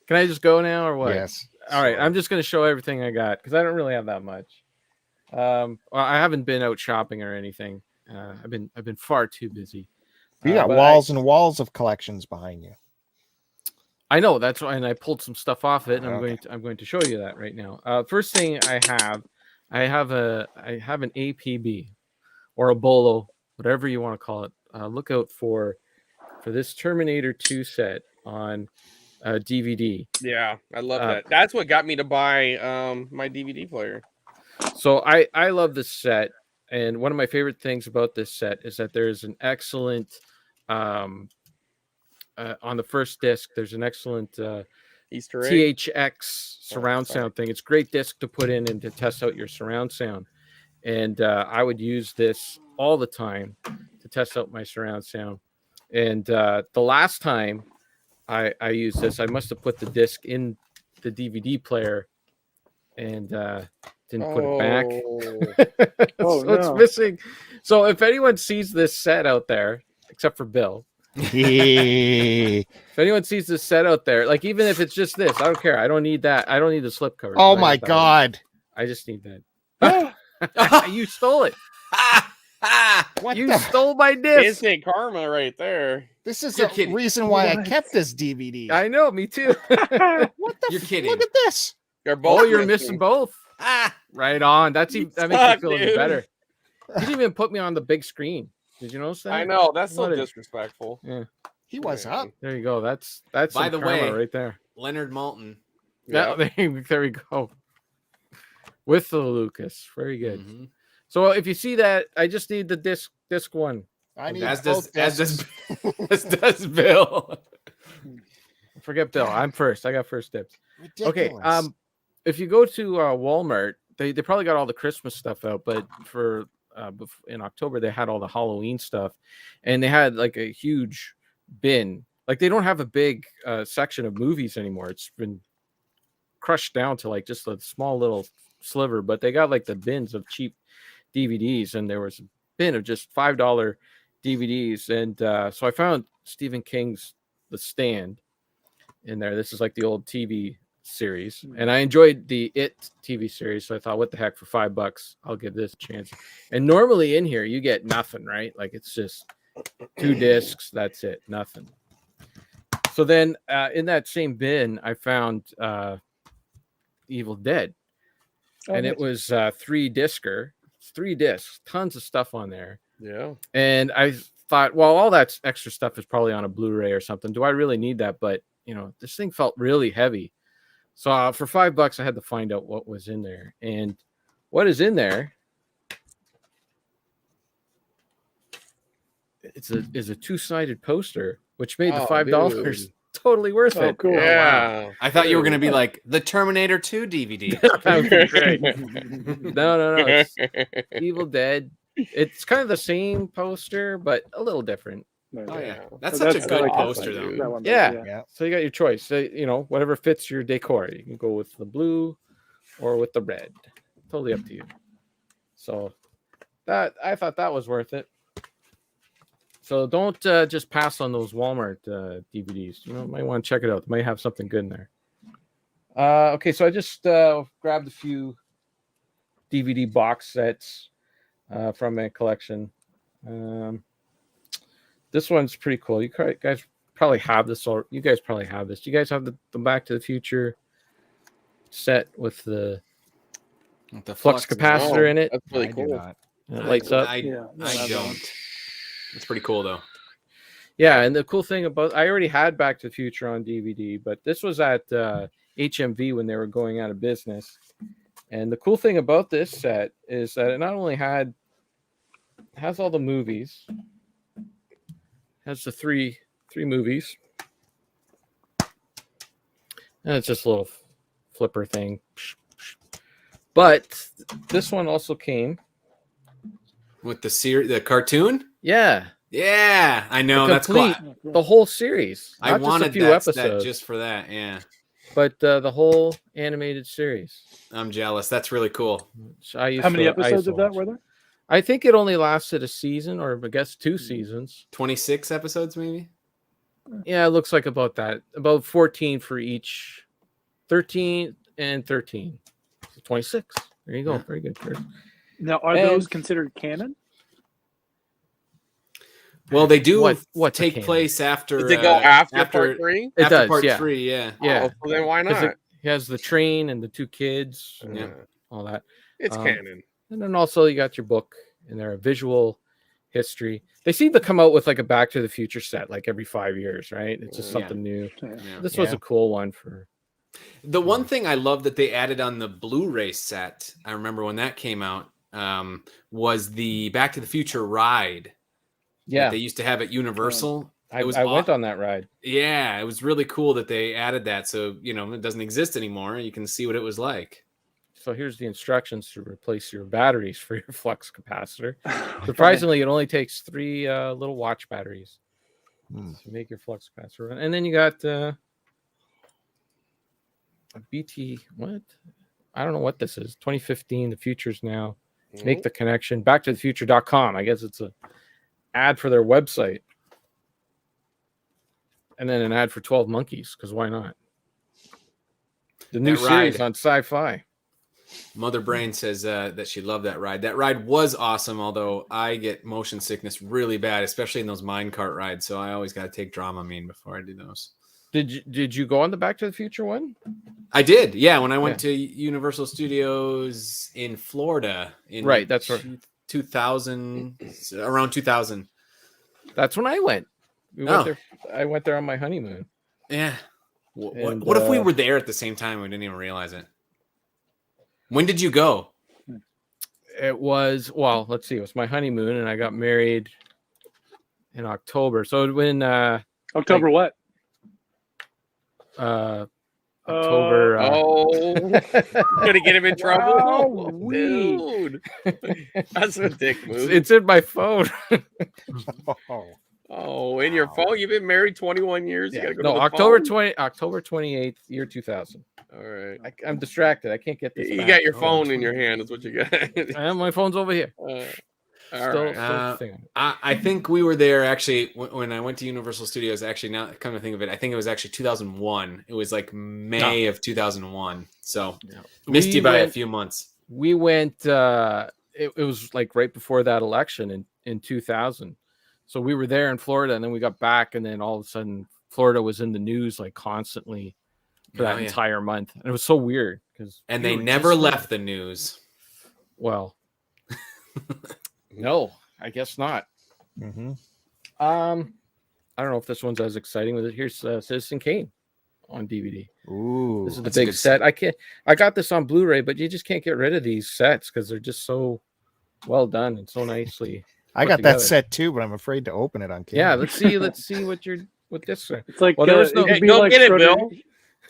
Can I just go now or what? Yes. All right, I'm just going to show everything I got because I don't really have that much. Well, I haven't been out shopping or anything. I've been far too busy. You got But walls and walls of collections behind you. I know that's why, and I pulled some stuff off it, and Okay. I'm going to show you that right now. First thing I have an APB or a Bolo, whatever you want to call it. Look out for this Terminator 2 set on DVD. Yeah, I love that. That's what got me to buy my DVD player. So I love this set, and one of my favorite things about this set is that there's an excellent on the first disc. There's an excellent Easter egg. THX surround sorry. sound thing. It's a great disc to put in and to test out your surround sound. And I would use this all the time to test out my surround sound. And the last time I used this, I must have put the disc in the DVD player and didn't put it back. Oh, So it's no. missing. So if anyone sees this set out there, except for Bill, Hey. if anyone sees this set out there, like even if it's just this, I don't care. I don't need that. I don't need the slip cover. Oh I my got that one. God. I just need that. You stole it. What You the? stole my disc. Instant karma right there. This is You're the kidding. reason why I What? kept this DVD. I know, me too. What the? You're kidding. Look at this. They're both Oh, you're missing both. Right on. That makes suck, me feel even dude. better. You didn't even put me on the big screen. Did you notice that? I know that's so What a- disrespectful. He was Man. up. There you go. That's By some the karma way- right there. Leonard Maltin. Yeah, there we go. With the Lucas. Very good. Mhm. So if you see that, I just need the disc one. I need as both does discs. as does Bill. Forget Bill. I'm first. I got first dibs. Okay. Ridiculous. If you go to Walmart, they probably got all the Christmas stuff out, but for in October they had all the Halloween stuff, and they had like a huge bin. Like they don't have a big section of movies anymore. It's been crushed down to like just a small little sliver, but they got like the bins of cheap DVDs, and there was a bin of just $5 DVDs, and so I found Stephen King's The Stand in there. This is like the old TV series, and I enjoyed the It TV series, so I thought, what the heck, for $5 I'll give this a chance. And normally in here you get nothing, right? Like it's just 2 discs, that's it, nothing. So then in that same bin I found Evil Dead, and it was 3-discer, 3 discs, tons of stuff on there. Yeah. And I thought, well, all that extra stuff is probably on a Blu-ray or something. Do I really need that? But you know, this thing felt really heavy. So for $5, I had to find out what was in there. And what is in there is a 2-sided poster, which made the $5 totally worth it. Cool. Yeah. I thought you were going to be like the Terminator 2 DVD. That would be great. No. It's Evil Dead. It's kind of the same poster, but a little different. Oh yeah, that's such a good I like that poster one. though. That one, Yeah. Yeah. So you got your choice. So, you know, whatever fits your decor. You can go with the blue or with the red. Totally up to you. So that I thought that was worth it. So don't just pass on those Walmart DVDs. You know, might want to check it out. They might have something good in there. Okay, so I just grabbed a few DVD box sets from my collection. This one's pretty cool. You guys probably have this, or you guys probably have this. Do you guys have the Back to the Future set with the flux capacitor in it? That's really I do cool. not. And it lights up. I don't. It's pretty cool though. Yeah, and the cool thing about, I already had Back to the Future on DVD, but this was at HMV when they were going out of business. And the cool thing about this set is that it not only has all the movies, has the three movies, and it's just a little flipper thing. But this one also came With the cartoon? Yeah, I know. That's cool. the whole series. I Not just wanted a few that set episodes, just for that. Yeah, but the whole animated series. I'm jealous. That's really cool. Which I used How many to- I used episodes to of that watch. were there? I think it only lasted a season, or I guess 2 seasons. 26 episodes, maybe. Yeah, it looks like about that. About 14 for each. 13 and 13. So 26. There you go. Yeah. Very good. Now, are And- those considered canon? Well, they do What's a take canon? place after. Does it go after part 3? It after does, part yeah. 3, yeah. Yeah. Oh, so then why 'Cause not? he has the train and the 2 kids and Yeah. all that. It's canon. And then also you got your book and their visual history. They seem to come out with like a Back to the Future set like every 5 years, right? It's just Yeah. something new. Yeah. This was a cool one for. The one thing I love that they added on the Blu-ray set, I remember when that came out, was the Back to the Future ride. Yeah, That they used to have at Universal. I was went on that ride. Yeah, it was really cool that they added that. So, it doesn't exist anymore. You can see what it was like. So here's the instructions to replace your batteries for your flux capacitor. Surprisingly, it only takes 3 little watch batteries to make your flux capacitor run. And then you got a BT, what? I don't know what this is. 2015, the future's now. Make the connection. Backtothefuture.com. I guess it's a ad for their website. And then an ad for 12 Monkeys, because why not? The new That ride. series on Sci-Fi. Mother Brain says that she loved that ride. That ride was awesome, although I get motion sickness really bad, especially in those minecart rides. So I always got to take Dramamine before I do those. Did you go on the Back to the Future one? I did, yeah. When I went to Universal Studios in Florida, in Right, that's right. 2000, around 2000. That's when I went. We Oh. went there. I went there on my honeymoon. Yeah. And, What if we were there at the same time? We didn't even realize it. When did you go? It was, well, let's see. It was my honeymoon, and I got married in October. So when October what? October. Gonna get him in trouble, Wowee. dude. That's a dick move. It's in my phone. Oh, in your phone? You've been married 21 years. You gotta go No, to the October phone? October 28th, year 2000. All right. I'm distracted. I can't get this. You back. got your phone in your hand. Is what you got. My phone's over here. All Still right. thinking. I think we were there actually when I went to Universal Studios. Actually, now come to think of it, I think it was actually 2001. It was like May of 2001. So missed you by a few months. We went. It was like right before that election in 2000. So we were there in Florida, and then we got back, and then all of a sudden, Florida was in the news like constantly for that entire month, and it was so weird because they never left the news. Well, no, I guess not. Mm-hmm. I don't know if this one's as exciting with it. Here's Citizen Kane on DVD. Ooh, This is the big set. I got this on Blu-ray, but you just can't get rid of these sets because they're just so well done and so nicely. I got together. that set too, but I'm afraid to open it on camera. Yeah, let's see what this. It's like Well, there was no. it could be Go like get it, Shredder- Bill.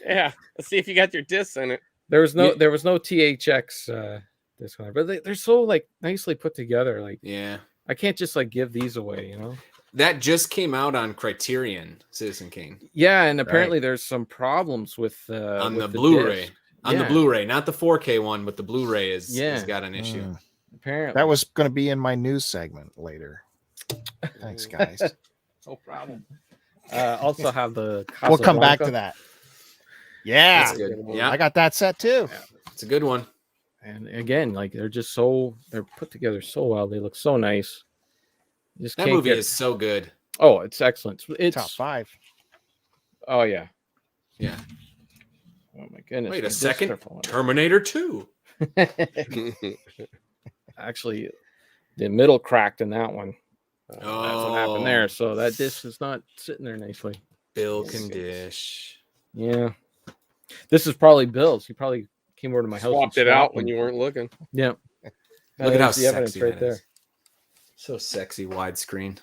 Yeah. Let's see if you got your discs in it. There was no THX this one, but they're so like nicely put together. Like, Yeah, I can't just like give these away, you know. that just came out on Criterion, Citizen Kane, Yeah, and apparently there's some problems with on with the Blu-ray. disc. On the Yeah. Blu-ray, not the 4K one, but the Blu-ray has got an issue. Apparently, That was going to be in my news segment later. Thanks, guys. no problem. Also have the. We'll come back to Casablanca. that. Yeah, That's good. Yeah, I got that set too. it's a good one. And again, like they're put together so well. They look so nice. You just That can't movie get- is so good. Oh, it's excellent. It's Top 5. Oh yeah. Yeah. Oh my goodness. Wait my a discs second. are falling out. Terminator 2. Actually, the middle cracked in that one. That's what Oh. happened there. So that disc is not sitting there nicely. Bill can dish. Yeah. This is probably Bill's. He probably came over to my house. and Swapped it out them. when you weren't looking. Yeah. Look at how There's the evidence sexy right that is. So sexy widescreen.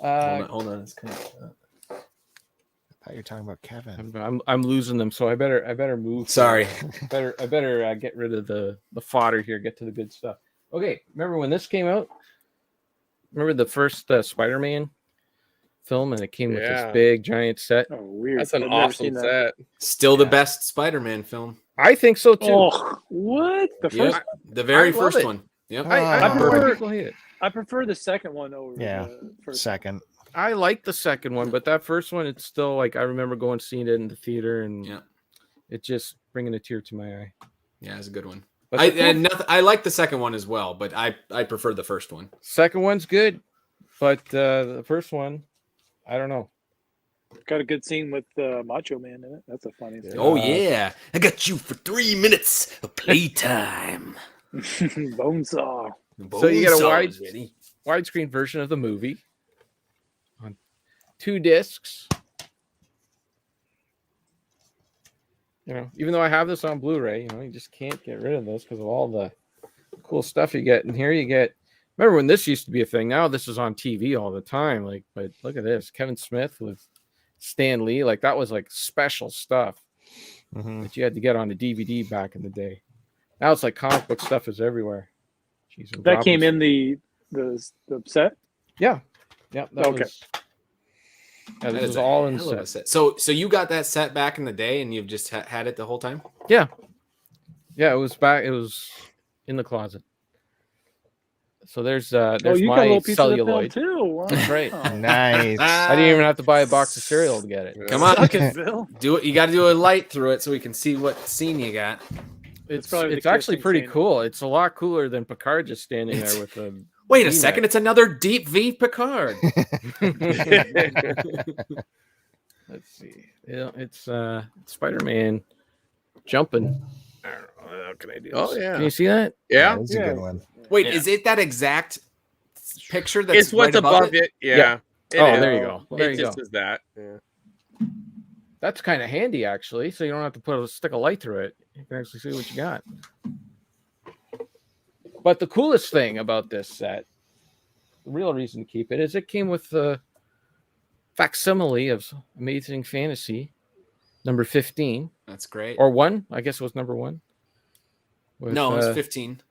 there. Hold on. It's coming up. I thought you were talking about Kevin. I'm losing them, so I better move. Sorry. I better get rid of the fodder here. Get to the good stuff. Okay, remember when this came out? Remember the first Spider-Man film, and it came with Yeah. this big giant set. Oh, weird. That's an I've never awesome seen that. set. Still the best Spider-Man film. I think so too. Oh, what? The first? Yep. The very I love first it. one. Yep. I Ah. don't know why prefer- people hate it. I prefer the second one over Yeah, the first. Second. I like the second one, but that first one, it's still like I remember going seeing it in the theater, and Yeah. it just bringing a tear to my eye. Yeah, it's a good one. But I like the second one as well, but I prefer the first one. second one's good, but the first one, I don't know. Got a good scene with Macho Man in it. That's a funny scene. Oh yeah, I got you for 3 minutes of playtime. Bonesaw. So you get a Bonesaw wide- is ready. Widescreen version of the movie on 2 discs. You know, even though I have this on Blu-ray, you know, you just can't get rid of this because of all the cool stuff you get. And here you get. Remember when this used to be a thing? Now this is on TV all the time. Like, but look at this, Kevin Smith with Stan Lee. Like that was like special stuff Mhm. that you had to get on a DVD back in the day. Now it's like comic book stuff is everywhere. Jeez, and That came Robinson. in the set. Yeah. That Okay. was. Yeah, That this is was a all in hell of a set. set. So you got that set back in the day, and you've just had it the whole time. Yeah, it was back. It was in the closet. So there's Oh, there's you got a my little piece of the film celluloid. too. Wow. That's right. Nice. I didn't even have to buy a box of cereal to get it. Come on, Suck it, Bill. do it. You got to do a light through it so we can see what scene you got. It's probably it's the actually kissing pretty scene. cool. It's a lot cooler than Picard just standing there with a. Wait a V-neck. second, it's another deep V Picard. Let's see. Yeah, it's Spider-Man jumping. I don't know. How can I do this? Oh, yeah. Can you see that? Yeah. That's a good one. Wait, Yeah. is it that exact picture that's It's what's right above it. Yeah. Yeah. It Oh, is. there you go. Well, there It you just go. is that. Yeah. That's kind of handy, actually. So you don't have to put a stick of light through it. You can actually see what you got. But the coolest thing about this set the real reason to keep it is it came with the facsimile of Amazing Fantasy number 15. That's great. Or 1. I guess it was number 1. No, it's 15.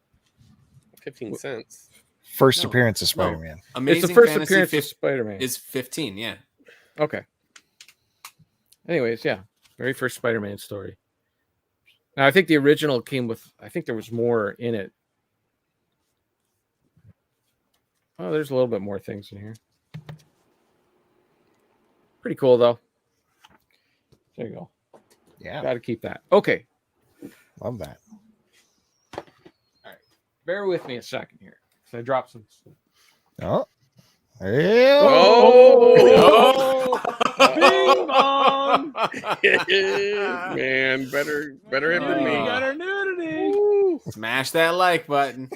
15 cents. First No, appearance of no. Spider-Man. Amazing It's the first Fantasy appearance of Spider-Man. is 15, yeah. Okay. Anyways, yeah. Very first Spider-Man story. Now, I think the original came with, I think there was more in it. Oh, there's a little bit more things in here. Pretty cool, though. There you go. Yeah, Got to keep that. Okay. love that. Bear with me a second here. So I dropped some. Oh, hey, Oh, Bing bong! man, better hit than We me. got our nudity. Woo. Smash that like button.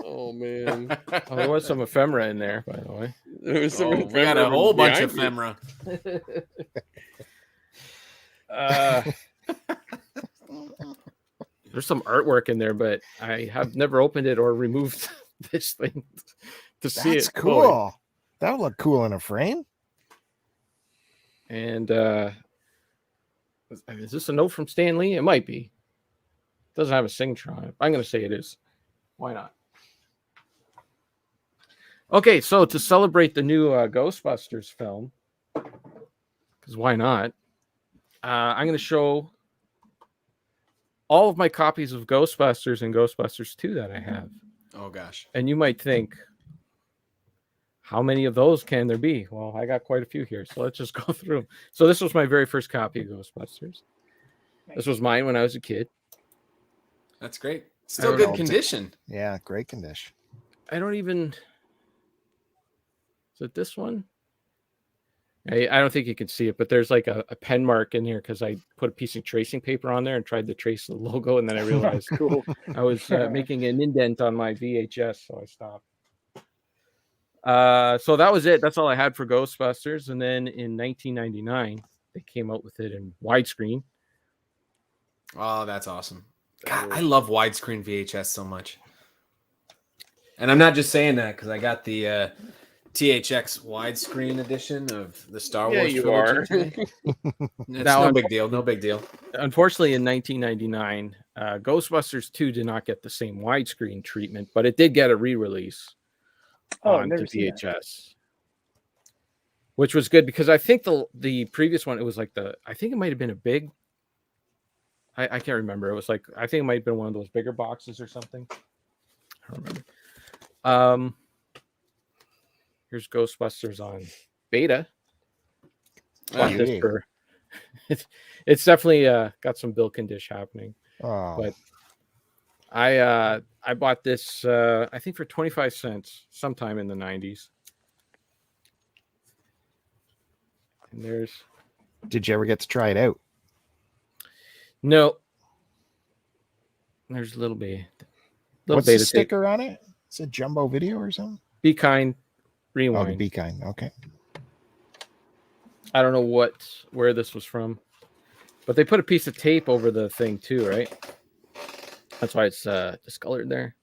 Oh man, Oh, there was some ephemera in there, by the way. there was some Oh, we got a whole bunch of behind ephemera. There's some artwork in there, but I have never opened it or removed this thing to see that's it. cool. fully. That would look cool in a frame. And is this a note from Stan Lee? It might be. It doesn't have a signature on it. I'm going to say it is. Why not? Okay, so to celebrate the new Ghostbusters film, because why not? I'm going to show all of my copies of Ghostbusters and Ghostbusters 2 that I have. Oh, gosh. And you might think, how many of those can there be? Well, I got quite a few here, so let's just go through them. So this was my very first copy of Ghostbusters. This was mine when I was a kid. That's great. Still don't good know. condition. Yeah, great condition. I don't even... Is it this one? I don't think you can see it, but there's like a pen mark in here because I put a piece of tracing paper on there and tried to trace the logo, and then I realized Cool. I was making an indent on my VHS, so I stopped. So that was it. That's all I had for Ghostbusters. And then in 1999, they came out with it in widescreen. Oh, that's awesome. God, I love widescreen VHS so much. And I'm not just saying that because I got the THX widescreen edition of the Star Yeah, Wars you trilogy are. today. It's Now, no big deal. No big deal. Unfortunately, in 1999, Ghostbusters 2 did not get the same widescreen treatment, but it did get a re-release Oh, I've on never the seen that. VHS, which was good because I think the previous one, it was like I think it might have been a big, I can't remember. It was like, I think it might have been one of those bigger boxes or something. I don't remember. Here's Ghostbusters on beta. Bought this for, it's definitely got some Bill Condish happening. Oh, But I bought this I think for 25 cents sometime in the 90s. And there's did you ever get to try it out? no. There's a little bit. What's the sticker on it? It's a Jumbo Video or something? Be kind. Oh, the Rewind. Be Kind. Okay. I don't know where this was from, but they put a piece of tape over the thing too, right? That's why it's discolored there.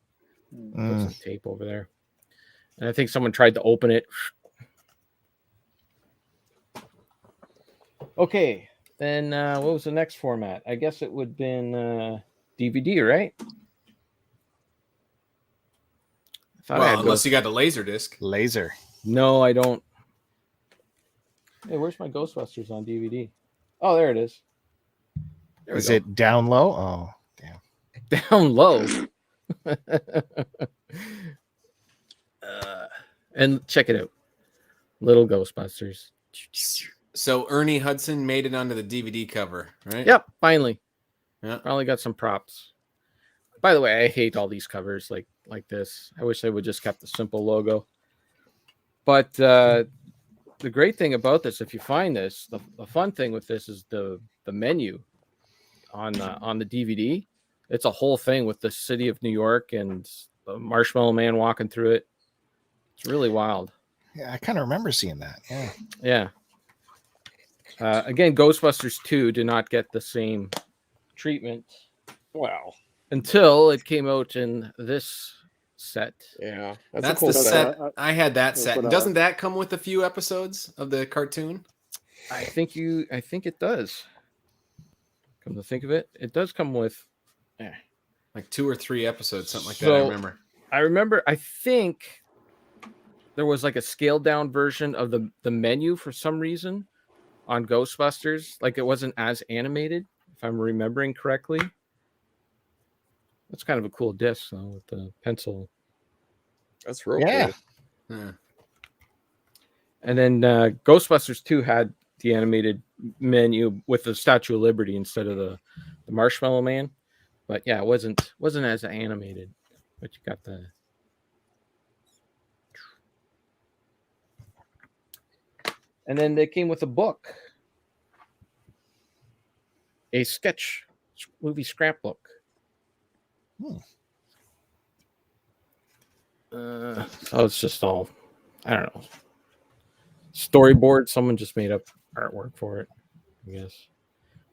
Put some tape over there, and I think someone tried to open it. Okay, then what was the next format? I guess it would have been DVD, right? Well, unless you got the laser disc. Laser. No, I don't. Hey, where's my Ghostbusters on DVD? Oh, there it is. There we Is go. it down low? Oh, damn. Down low. And check it out. Little Ghostbusters. So Ernie Hudson made it onto the DVD cover, right? Yep, finally. Yeah. Finally got some props. By the way, I hate all these covers like this. I wish they would just kept the simple logo. But the great thing about this, if you find this, the fun thing with this is the menu on the DVD. It's a whole thing with the city of New York and the Marshmallow Man walking through it. It's really wild. Yeah, I kind of remember seeing that. Yeah. Yeah. Again, Ghostbusters 2 did not get the same treatment Wow. until it came out in this set. Yeah, That's a cool the set. set. I had that That's set. what I Doesn't that come with a few episodes of the cartoon? I think it does. Come to think of it, it does come with Like 2 or 3 episodes, something like that. I remember. I think there was like a scaled down version of the menu for some reason on Ghostbusters. Like it wasn't as animated, if I'm remembering correctly. That's kind of a cool disc though, with the pencil. That's real Yeah. cool. Yeah. And then Ghostbusters 2 had the animated menu with the Statue of Liberty instead of the Marshmallow Man. But yeah, it wasn't as animated. But you got the and then they came with a book. A sketch movie scrapbook. So it's just all, I don't know, storyboard. Someone just made up artwork for it, I guess.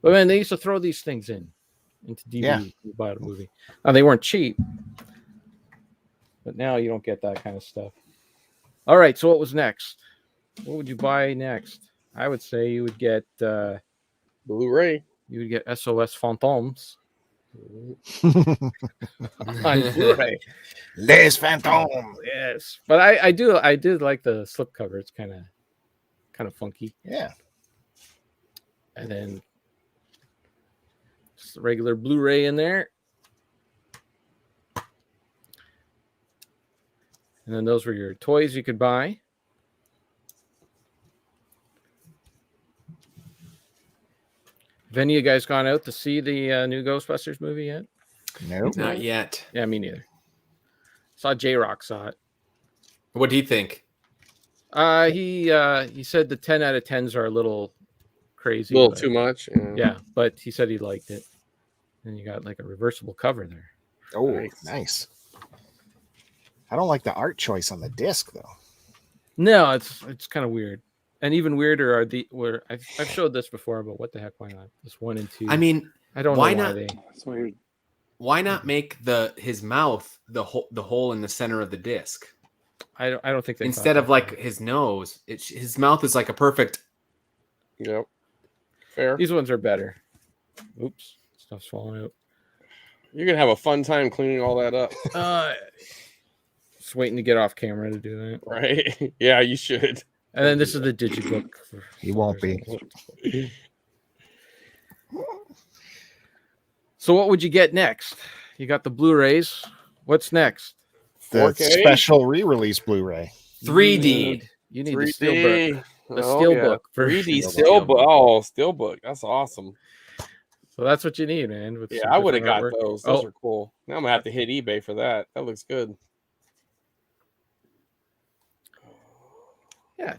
But man, they used to throw these things into DVD Yeah. when you buy a movie. Now they weren't cheap, but now you don't get that kind of stuff. All right, so what was next? What would you buy next? I would say you would get Blu-ray. You would get SOS Phantoms on Blu-ray. Les Phantoms. Yes, but I did like the slipcover. It's kind of funky. Yeah. And then just the regular Blu-ray in there. And then those were your toys you could buy. Have any of you guys gone out to see the new Ghostbusters movie yet? Nope. Not yet. Yeah, me neither. Saw J-Rock saw it. What do you think? He said the 10 out of 10s are a little crazy. A little but- too much. Yeah, but he said he liked it. And you got like a reversible cover there. Oh, Nice. nice. I don't like the art choice on the disc though. No, it's kind of weird. And even weirder are I've showed this before, but what the heck, why not? This 1 and 2. I mean, I don't why know why not? they. That's weird. Why not make his mouth the hole in the center of the disc I don't think they instead thought of that like through. his nose? His mouth is like a perfect. Yep. Fair. These ones are better. Oops, stuff's falling out. You're gonna have a fun time cleaning all that up, Just waiting to get off camera to do that. right? Yeah, you should. And then this is the digibook. He won't be. So what would you get next? You got the Blu-rays. What's next? The 4K? special re-release Blu-ray. 3D. You need the steelbook. The steelbook version. 3D Steelbook. steelbook. Oh, steelbook. That's awesome. So that's what you need, man. with Yeah, some I would have different got artwork. those. Those Oh. are cool. Now I'm gonna have to hit eBay for that. That looks good. Yeah,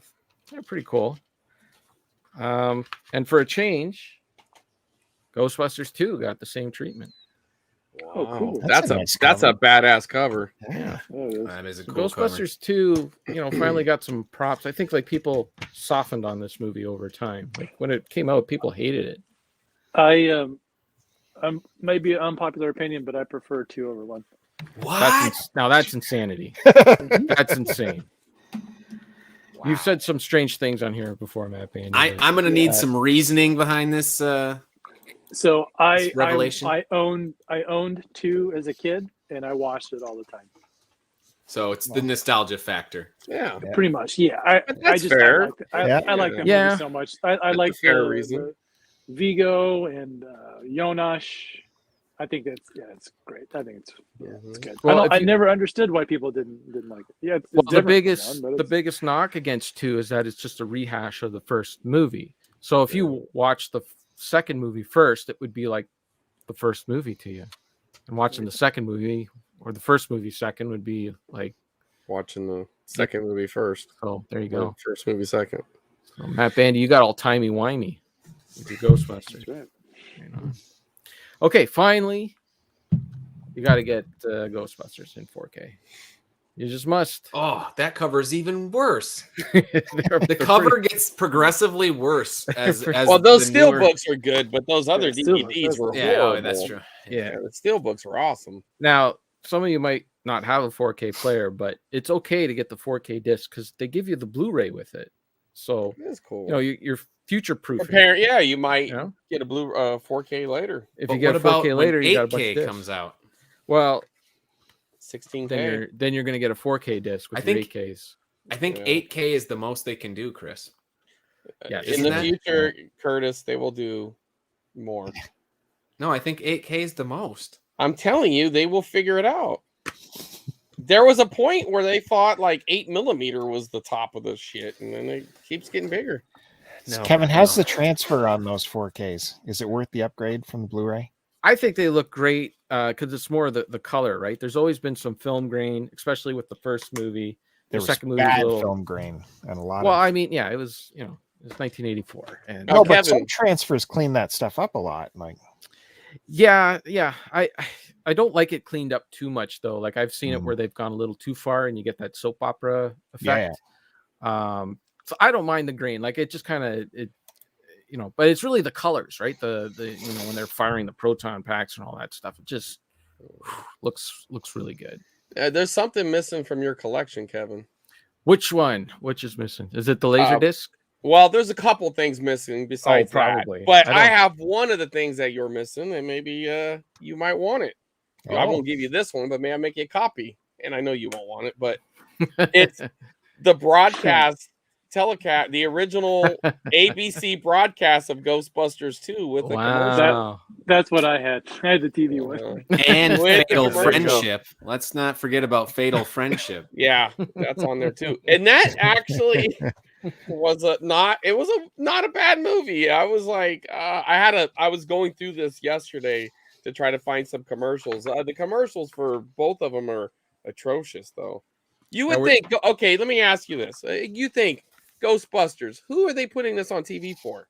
they're pretty cool. And for a change, Ghostbusters 2 got the same treatment. Oh, cool. That's That's a a nice that's a cover. badass cover. Yeah. Oh, it is. That is a So cool cover. Ghostbusters 2, finally got some props. I think like people softened on this movie over time. Like when it came out, people hated it. I'm maybe an unpopular opinion, but I prefer 2 over 1. What? Now that's insanity. That's insane. You've said some strange things on here before, Matt Bandy. I'm gonna need Yeah. some reasoning behind this. So I Revelation? I owned 2 as a kid, and I watched it all the time. So it's the nostalgia factor. Yeah. Yeah. Pretty much, yeah. I That's just fair. Yeah. I like the Yeah. movie so much. I like a fair the reason. Vigo and Jonas. I think it's great. I think it's good. Well, I if you- never understood why people didn't like it. Yeah, it's Well, the different from biggest one, but the it's- biggest knock against 2 is that it's just a rehash of the first movie. So if you watch the second movie first, it would be like the first movie to you. And watching the second movie or the first movie second would be like, Watching the second movie first. oh, there you go. First movie second. So Matt Bandy, you got all timey-wimey with your Ghostbusters. That's right. You know? Okay, finally, you got to get Ghostbusters in 4K. You just must. Oh, that cover is even worse. They're The cover gets progressively worse as Well, those the steel newer- books are good, but those other Yeah, steelbooks, DVDs were Yeah, horrible. oh, that's true. Yeah. The steel books were awesome. Now, some of you might not have a 4K player, but it's okay to get the 4K disc because they give you the Blu-ray with it. So That's cool. you know you're future proofing. Yeah, you might You know? get a 4K later. If But you get what a 4K about later, when you got a bunch 8K of discs. comes out? Well, 16K. then you're gonna get a 4K disc with I think- 8Ks. I think Yeah. 8K is the most they can do, Chris. Yeah, In isn't the that- future, Curtis, they will do more. No, I think 8K is the most. I'm telling you, they will figure it out. There was a point where they thought like 8mm was the top of the shit, and then it keeps getting bigger. So No, Kevin, how's no. the transfer on those 4Ks? Is it worth the upgrade from the Blu-ray? I think they look great because it's more the color, right? There's always been some film grain, especially with the first movie. There The was second movie was bad a little. film grain and a lot Well, of. I mean, yeah, it was it was 1984, and Oh, No, but some Kevin. transfers clean that stuff up a lot. Like, yeah, I don't like it cleaned up too much though. Like I've seen it Mhm. where they've gone a little too far, and you get that soap opera Yeah, effect. So I don't mind the grain. Like it just kind of but it's really the colors, right? The when they're firing the proton packs and all that stuff, it just looks really good. There's something missing from your collection, Kevin. Which one? Which is missing? Is it the laser disc? Well, there's a couple things missing besides probably. that. But I I don't- have one of the things that you're missing, and maybe you might want it. I Oh. won't give you this one, but may I make you a copy? And I know you won't want it, but it's the broadcast telecast, the original ABC broadcast of Ghostbusters 2 with the commercial. Wow. That's what I had. I had the TV one. And With the Fatal commercial. Friendship. Let's not forget about Fatal Friendship. Yeah, that's on there too. And that actually was not a bad movie. I was like, I was going through this yesterday to try to find some commercials. The commercials for both of them are atrocious, though. You would Now we're- think, okay, let me ask you this. You think Ghostbusters, who are they putting this on TV for?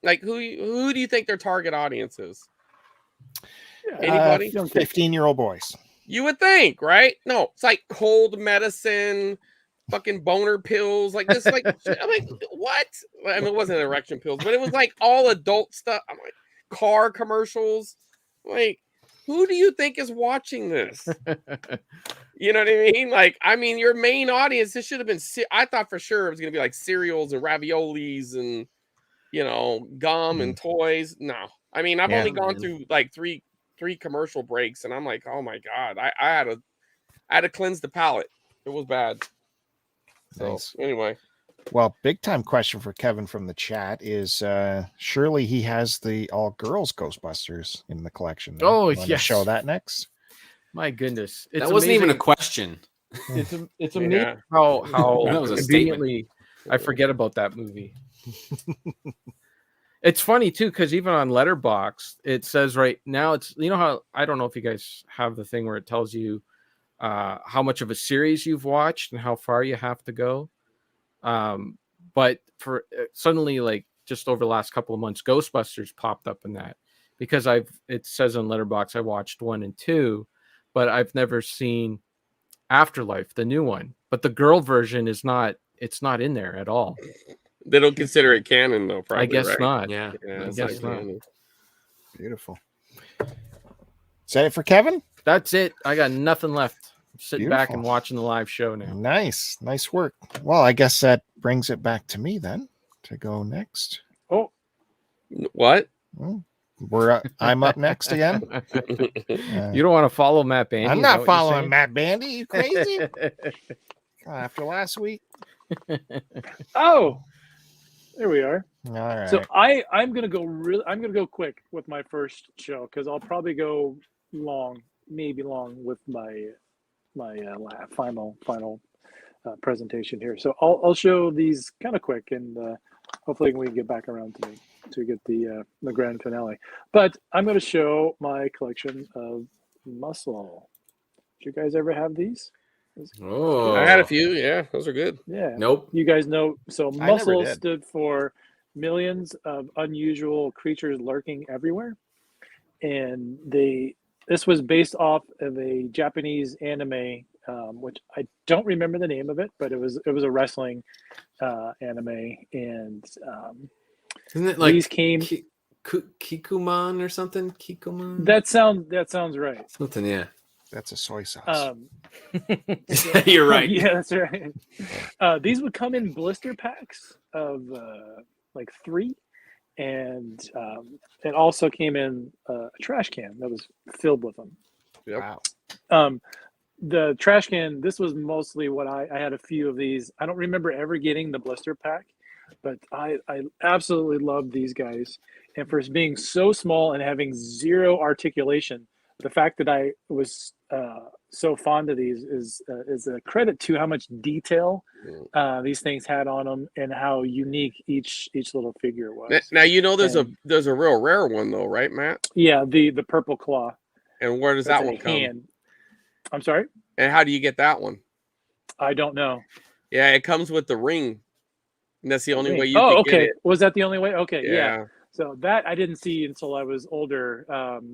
Like, who do you think their target audience is? Anybody? 15-year-old boys. You would think, right? No, it's like cold medicine, fucking boner pills, like this. Like, I'm like, what? I mean, it wasn't erection pills, but it was like all adult stuff. I'm like, car commercials. Like, who do you think is watching this? You know what I mean? Like, I mean, your main audience. This should have been. I thought for sure it was gonna be like cereals and raviolis and gum and toys. No, I mean, I've only gone through like three commercial breaks, and I'm like, oh my god, I had to cleanse the palate. It was bad. So Nice. anyway, Well, big time question for Kevin from the chat is surely he has the all girls Ghostbusters in the collection. then. Oh, Wanna yes. show that next. My goodness. It's That wasn't even a amazing. question. It's Yeah. amazing how That was a conveniently I forget about that movie. It's funny too, because even on Letterboxd, it says right now it's how I don't know if you guys have the thing where it tells you how much of a series you've watched and how far you have to go. But for suddenly, like just over the last couple of months, Ghostbusters popped up in that because it says on Letterboxd I watched 1 and 2, but I've never seen Afterlife, the new one. But the girl version it's not in there at all. they don't consider it canon though. Probably, I guess right? not. Yeah. Yeah, I it's guess not. canon. Beautiful. Is that it for Kevin? That's it. I got nothing left. I'm sitting back and Beautiful. watching the live show now. Nice work. Well, I guess that brings it back to me then to go next. Oh, What? Well, I'm up next again. You don't want to follow Matt Bandy? I'm is that not what you're following saying? Matt Bandy. You crazy? After last week. oh, there we are. All right. So I'm gonna go quick with my first show because I'll probably go maybe long with my final presentation here. So I'll show these kind of quick, and hopefully we can get back around to get the grand finale. But I'm going to show my collection of muscle. Did you guys ever have these? Oh, I had a few. Yeah, those are good. Yeah. Nope. You guys know. So I never muscle did. stood for millions of unusual creatures lurking everywhere, and this was based off of a Japanese anime, which I don't remember the name of it, but it was a wrestling anime, and Isn't it like these came. Kikuman or something? Kikuman? That sounds right. Something, yeah. That's a soy sauce. You're right. Yeah, that's right. These would come in blister packs of like 3, and it also came in a trash can that was filled with them. Yep. Wow. The trash can, this was mostly what I had a few of these. I don't remember ever getting the blister pack, but I absolutely loved these guys. And for being so small and having zero articulation, the fact that I was so fond of these is a credit to how much detail these things had on them and how unique each little figure was. Now there's a real rare one though, right, Matt? Yeah, the purple claw. And where does That's that a one come? hand. I'm sorry? And how do you get that one? I don't know. Yeah, it comes with the ring. And that's the only way you can can get get it. Was that the only way? Okay, Yeah. yeah. So that I didn't see until I was older.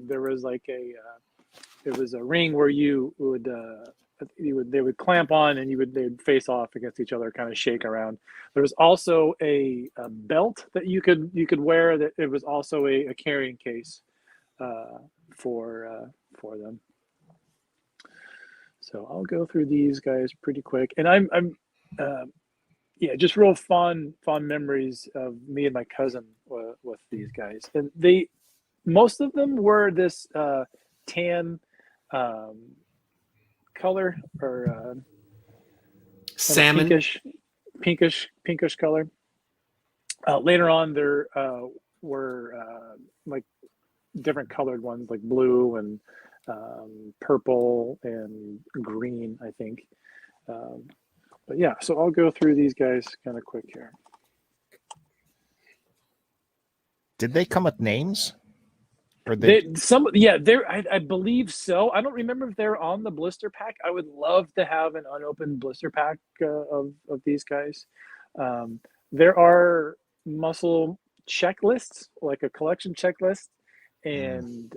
There was like it was a ring where they would clamp on and they'd face off against each other, kind of shake around. There was also a belt that you could wear. That it was also a carrying case for them. So I'll go through these guys pretty quick, and I'm just real fond memories of me and my cousin with these guys, and most of them were this tan color or Salmon. pinkish color. Later on, there were like different colored ones, like blue and purple and green, I think. But yeah, so I'll go through these guys kind of quick here. Did they come with names? Or I believe so. I don't remember if they're on the blister pack. I would love to have an unopened blister pack of these guys. There are muscle checklists, like a collection checklist, and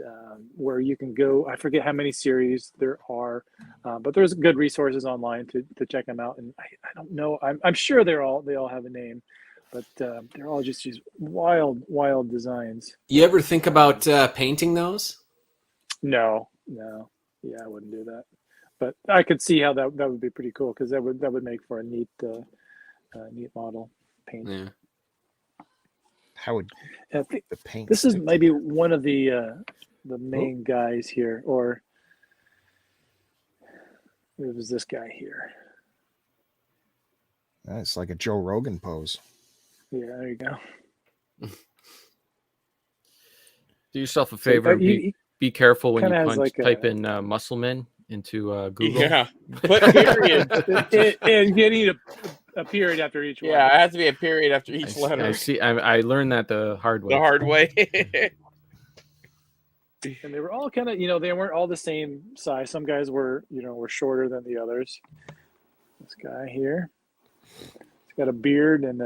where you can go. I forget how many series there are, but there's good resources online to check them out. And I don't know. I'm sure they all have a name, but they're all just these wild designs. You ever think about painting those? No. Yeah, I wouldn't do that. But I could see how that would be pretty cool, because that would make for a neat model paint. Yeah. How would I think the paint? this is maybe one of the main guys here, or it was this guy here. It's like a Joe Rogan pose. Yeah, there you go. Do yourself a favor. Be careful when you type in Muscleman into Google. Yeah, put period. And you need a period after each one. Yeah, it has to be a period after each letter. I see. I learned that the hard way. The hard way. And they were all kind of, they weren't all the same size. Some guys were shorter than the others. This guy here, he's got a beard and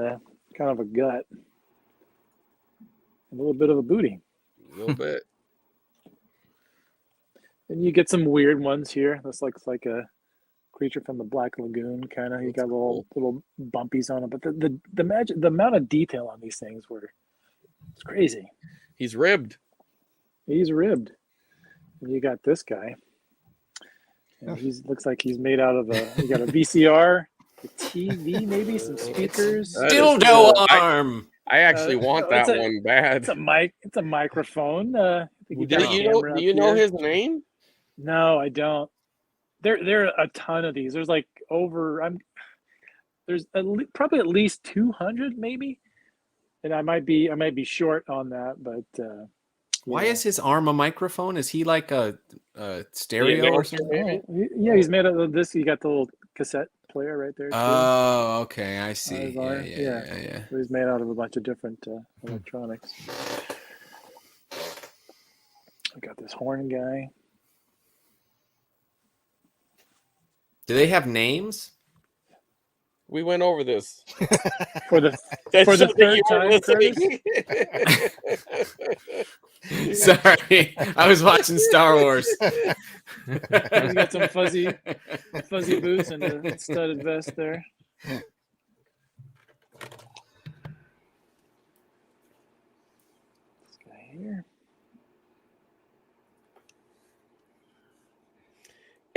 kind of a gut, a little bit of a booty. A little bit. And you get some weird ones here. This looks like a creature from the Black Lagoon, kind of. You got little bumpies on it, but the amount of detail on these things it's crazy. He's ribbed. And you got this guy, and looks like he's made out of you got a VCR, a TV, maybe some speakers. Dildo arm. I actually want that one bad. It's a microphone. Do you know his name? No, I don't. There are a ton of these. There's like probably at least 200, maybe. And I might be short on that, but why is his arm a microphone? Is he like a stereo or something? Yeah, he's made out of this. You got the little cassette player right there too. Oh, okay, I see. Yeah. He's made out of a bunch of different electronics. I got this horn guy. Do they have names? We went over this for the third time. Sorry, I was watching Star Wars. He's got some fuzzy boots and a studded vest there. This guy here.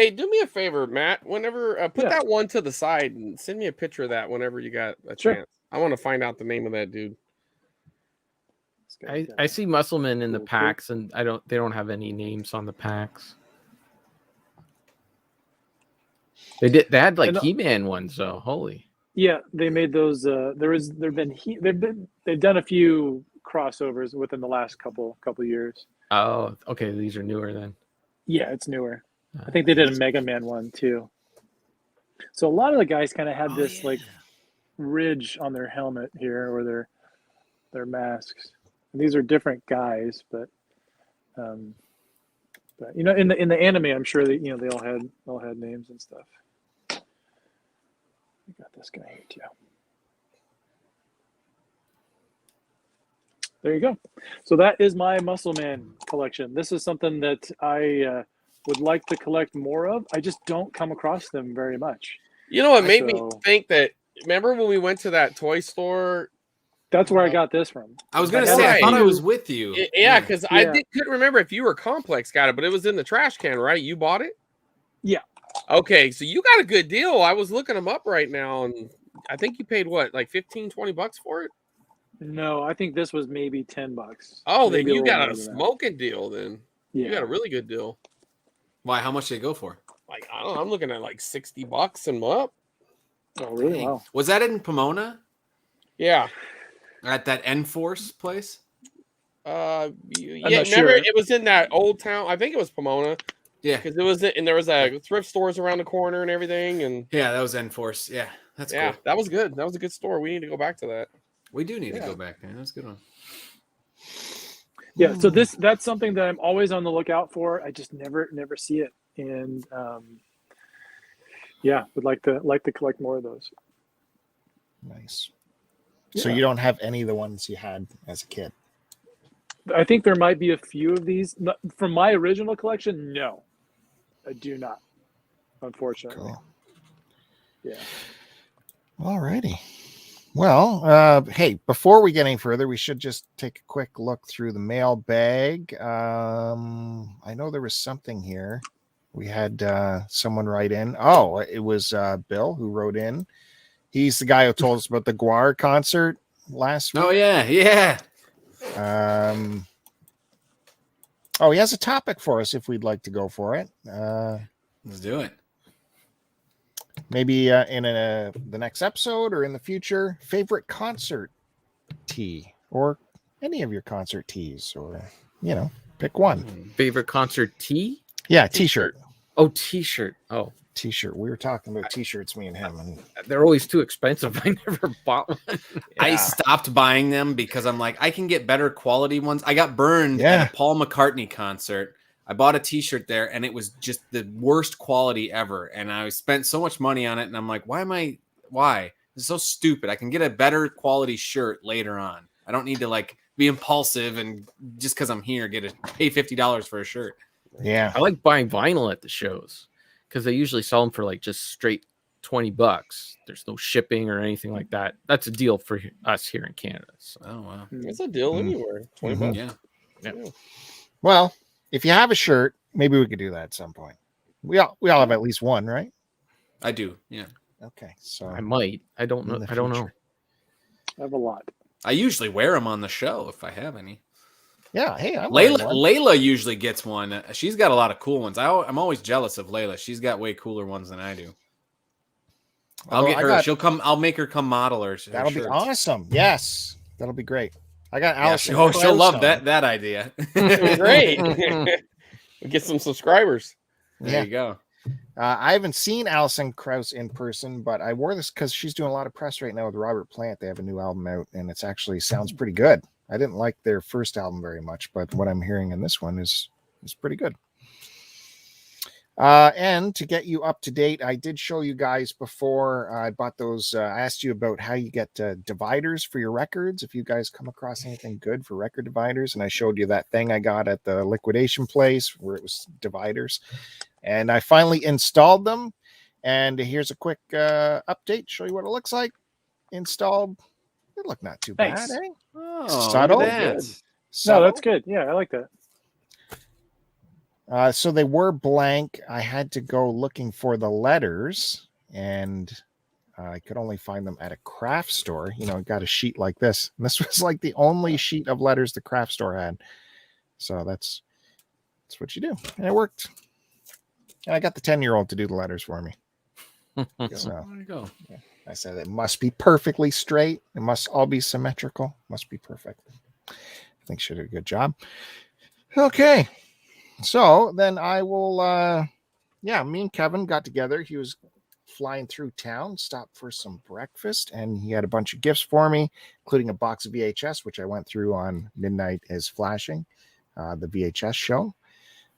Hey, do me a favor, Matt. Whenever put Yeah. that one to the side and send me a picture of that whenever you got a Sure. chance. I want to find out the name of that dude. I see Musclemen in the Cool, cool. packs, and they don't have any names on the packs. They had like And, He-Man ones though. Holy. Yeah, they made those. They've done a few crossovers within the last couple years. Oh, okay. These are newer then. Yeah, it's newer. I think they did a Mega Man one too. So a lot of the guys kind of had this like ridge on their helmet here, or their masks. And these are different guys, but you know, in the anime, I'm sure that they all had names and stuff. We got this guy here too. There you go. So that is my Muscle Man collection. This is something that I would like to collect more of. I just don't come across them very much. You know what made me So- think that? Remember when we went to that toy store? That's where I got this from. I was gonna I say, had I a thought I few- was with you. Yeah, because I Yeah. couldn't remember if you or Complex got it, but it was in the trash can, right? You bought it? Yeah. Okay, so you got a good deal. I was looking them up right now, and I think you paid what, like $15-20 for it? No, I think this was maybe $10. Oh, then Maybe you little got more a than that. smoking deal. Then Yeah. you got a really good deal. Why? How much did it go for? Like I don't know, I'm looking at like $60 and up. Oh, really? Dang. Wow. Was that in Pomona Yeah. at that Enforce place? Yeah. not Remember, sure. it was in that old town. I think it was Pomona Yeah, because it was, and there was a thrift stores around the corner and everything. And yeah, that was Enforce. Yeah, that's yeah, cool. that was good. That was a good store. We need to go back to that. We do need to Yeah. go back there. That's a good one. Yeah. So that's something that I'm always on the lookout for. I just never see it, and yeah, would like to collect more of those. Nice. So Yeah. you don't have any of the ones you had as a kid? I think there might be a few of these from my original collection. No, I do not. Unfortunately. Cool. Yeah. All righty. Well, hey, before we get any further, we should just take a quick look through the mailbag. I know there was something here. We had someone write in. Oh, it was Bill who wrote in. He's the guy who told us about the Guar concert last week. Oh yeah, yeah. He has a topic for us if we'd like to go for it. Let's do it. Maybe in the next episode or in the future. Favorite concert tee or any of your concert tees, or pick one. Favorite concert tee? Yeah, t-shirt. Oh, t-shirt. Oh, T-shirt. We were talking about t-shirts, me and him, and they're always too expensive. I never bought one. I stopped buying them because I'm like, I can get better quality ones. I got burned Yeah. at a Paul McCartney concert. I bought a t-shirt there and it was just the worst quality ever. And I spent so much money on it. And I'm like, why? This is so stupid. I can get a better quality shirt later on. I don't need to like be impulsive and just because I'm here, pay $50 for a shirt. yeah. I like buying vinyl at the shows because they usually sell them for like just straight $20. There's no shipping or anything like that. That's a deal for us here in Canada. So. Oh, wow. It's a deal anywhere. $20. Yeah. Well, if you have a shirt, maybe we could do that at some point. We all have at least one, right? I do. Yeah. Okay, so I might. I don't know. in the I don't know. future. I have a lot. I usually wear them on the show if I have any. Yeah, hey, I'm wearing one. Layla usually gets one. She's got a lot of cool ones. I'm always jealous of Layla. She's got way cooler ones than I do. I'll get her. She'll come. I'll make her come model her. That'll be shirts. awesome. Yes, that'll be great. I got Yeah, Allison. she'll love Krause that idea. Great. Get some subscribers. There Yeah. you go. I haven't seen Allison Krause in person, but I wore this because she's doing a lot of press right now with Robert Plant. They have a new album out, and it's actually sounds pretty good. I didn't like their first album very much, but what I'm hearing in this one is pretty good. And to get you up to date, I did show you guys before I bought those. I asked you about how you get dividers for your records. If you guys come across anything good for record dividers, and I showed you that thing I got at the liquidation place where it was dividers, and I finally installed them. And here's a quick update. Show you what it looks like. Installed. It looked not too bad. Nice. Eh? Oh, Subtle. look at that. No, Subtle. that's good. Yeah, I like that. So they were blank. I had to go looking for the letters, and I could only find them at a craft store. You know, I got a sheet like this. And this was like the only sheet of letters the craft store had. So that's what you do. And it worked. And I got the 10-year-old to do the letters for me. So There you go. I said it must be perfectly straight. It must all be symmetrical. Must be perfect. I think she did a good job. Okay. So then I will, me and Kevin got together. He was flying through town, stopped for some breakfast, and he had a bunch of gifts for me, including a box of VHS, which I went through on Midnight is Flashing, the VHS show.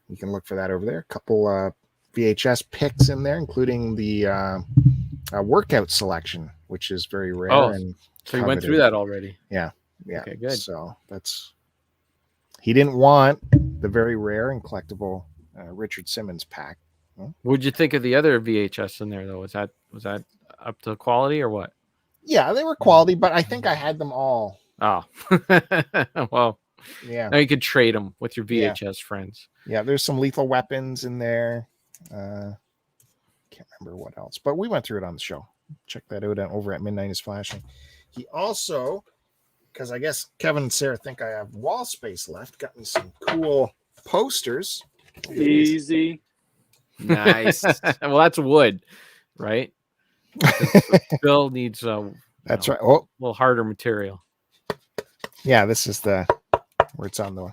You can look for that over there. A couple VHS picks in there, including the workout selection, which is very rare. Oh, and so you went through that already? Yeah. Okay, good. So he didn't want the very rare and collectible Richard Simmons pack. What'd you think of the other VHS in there, though? Was that up to quality or what? Yeah, they were quality, but I think I had them all. Oh, well, Yeah. now you could trade them with your VHS friends. Yeah, there's some Lethal Weapons in there. Can't remember what else, but we went through it on the show. Check that out over at Midnight is Flashing. He also, because I guess Kevin and Sarah think I have wall space left, got me some cool posters. Easy. Nice. Oh. Well, that's wood, right? Still needs That's right. Oh, a little harder material. yeah, this is where it's on the.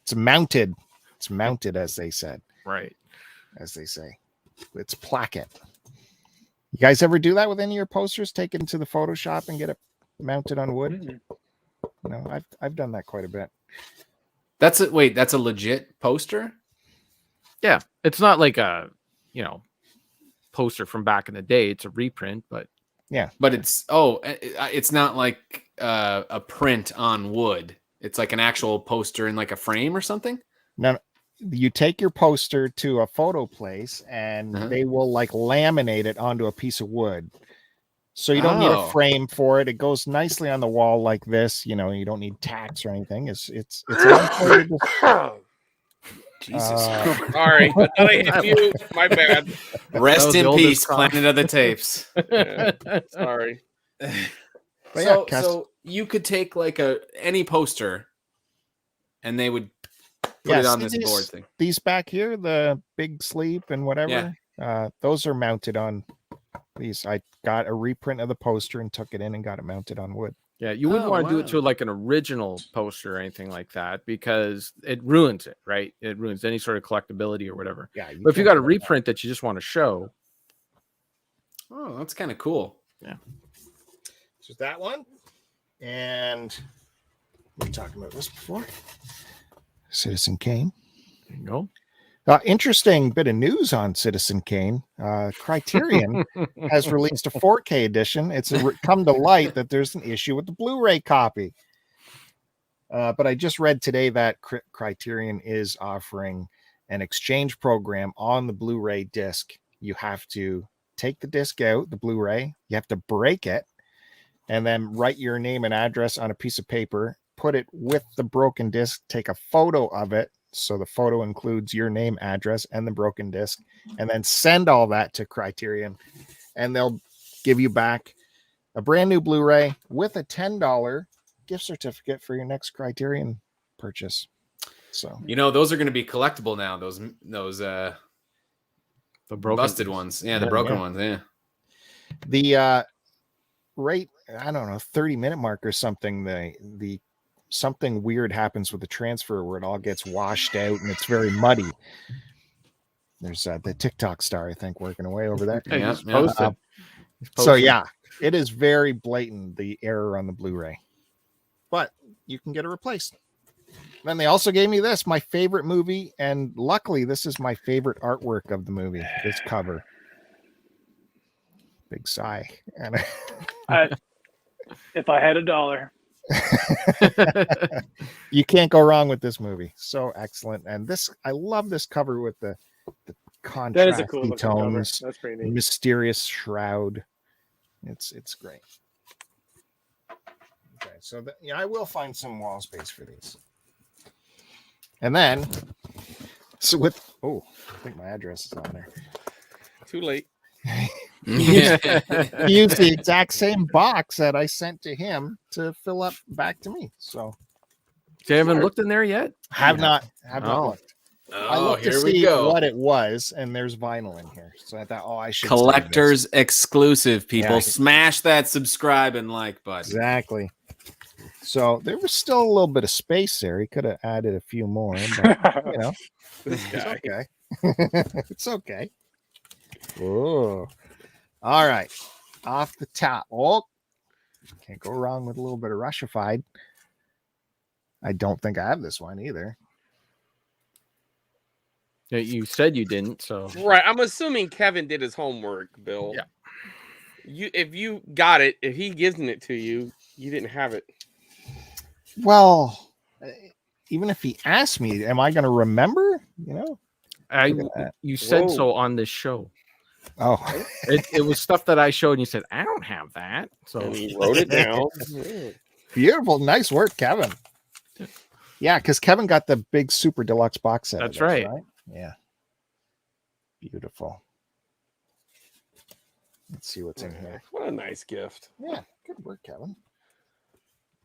It's mounted. It's mounted, as they said. Right. As they say, it's placket. You guys ever do that with any of your posters? Take it into the Photoshop and get it mounted on wood? Mm-hmm. No, I've done that quite a bit. That's a legit poster? Yeah, it's not like a poster from back in the day. It's a reprint, but But it's not like a print on wood. It's like an actual poster in like a frame or something? No, you take your poster to a photo place and they will like laminate it onto a piece of wood. So you don't need a frame for it. It goes nicely on the wall like this. You know, you don't need tacks or anything. It's Jesus. Sorry, I thought I hit mute. My bad. Rest in oldest peace, crop. Planet of the Tapes. Yeah, sorry. So you could take like any poster and they would put it on this board thing. These back here, the big sleep and whatever, those are mounted on these. I got a reprint of the poster and took it in and got it mounted on wood. yeah, you wouldn't want to do it to like an original poster or anything like that because it ruins it, right? It ruins any sort of collectability or whatever. Yeah, But if you got a reprint that you just want to show, Oh, that's kind of cool. yeah. So that one, and we were talking about this before. Citizen Kane. There you go. Interesting bit of news on Citizen Kane. Criterion has released a 4K edition. It's come to light that there's an issue with the Blu-ray copy. But I just read today that Criterion is offering an exchange program on the Blu-ray disc. You have to take the disc out, the Blu-ray, you have to break it, and then write your name and address on a piece of paper, put it with the broken disc, take a photo of it. So the photo includes your name, address, and the broken disc, and then send all that to Criterion, and they'll give you back a brand new Blu-ray with a $10 gift certificate for your next Criterion purchase. So those are going to be collectible now. Those The broken busted ones, the broken ones, the right, I don't know, 30-minute mark or something. The something weird happens with the transfer where it all gets washed out and it's very muddy. There's the TikTok star, I think, working away over there. So yeah, it is very blatant, the error on the Blu-ray, but you can get it replaced. Then they also gave me this, my favorite movie, and luckily this is my favorite artwork of the movie, this cover. Big sigh. And if I had $1. You can't go wrong with this movie. So excellent. And this, I love this cover with the contrasty That is a cool looking cover. tones, That's pretty neat. mysterious shroud. It's great. Okay, so I will find some wall space for these. And then So with I think my address is on there. Too late. He used the exact same box that I sent to him to fill up back to me. So You haven't looked in there yet? have not Oh. looked. I Oh, looked to here we see go. what it was, and there's vinyl in here. So I thought, I should save Collectors exclusive, people. Yeah. Smash that subscribe and like button. this. Exactly. So there was still a little bit of space there. He could have added a few more, but you know, This it's guy. okay. It's okay. Oh, all right. Off the top. Oh, can't go wrong with a little bit of Russified. I don't think I have this one either. Yeah, you said you didn't, so Right. I'm assuming Kevin did his homework, Bill. Yeah. If you got it, if he gives it to you, you didn't have it. Well, even if he asked me, am I going to remember? You know? Look at that. you said Whoa. so on this show. Oh, It was stuff that I showed, and you said I don't have that. So And he wrote it down. beautiful. Nice work, Kevin. Yeah, because Kevin got the big super deluxe box set. of That's this, right. Yeah. Beautiful. Let's see what's in here. What a nice gift. Yeah, good work, Kevin.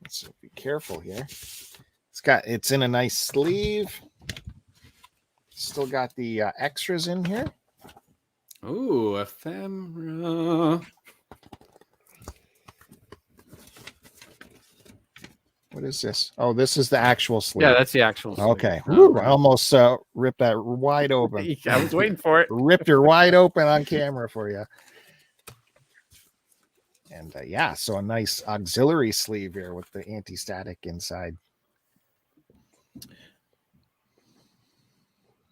Let's be careful here. It's in a nice sleeve. Still got the extras in here. Ooh, ephemera. What is this? Oh, this is the actual sleeve. yeah, that's the actual. sleeve. Okay. Woo, I almost ripped that wide open. I was waiting for it. Ripped her wide open on camera for you. And yeah, so a nice auxiliary sleeve here with the anti-static inside.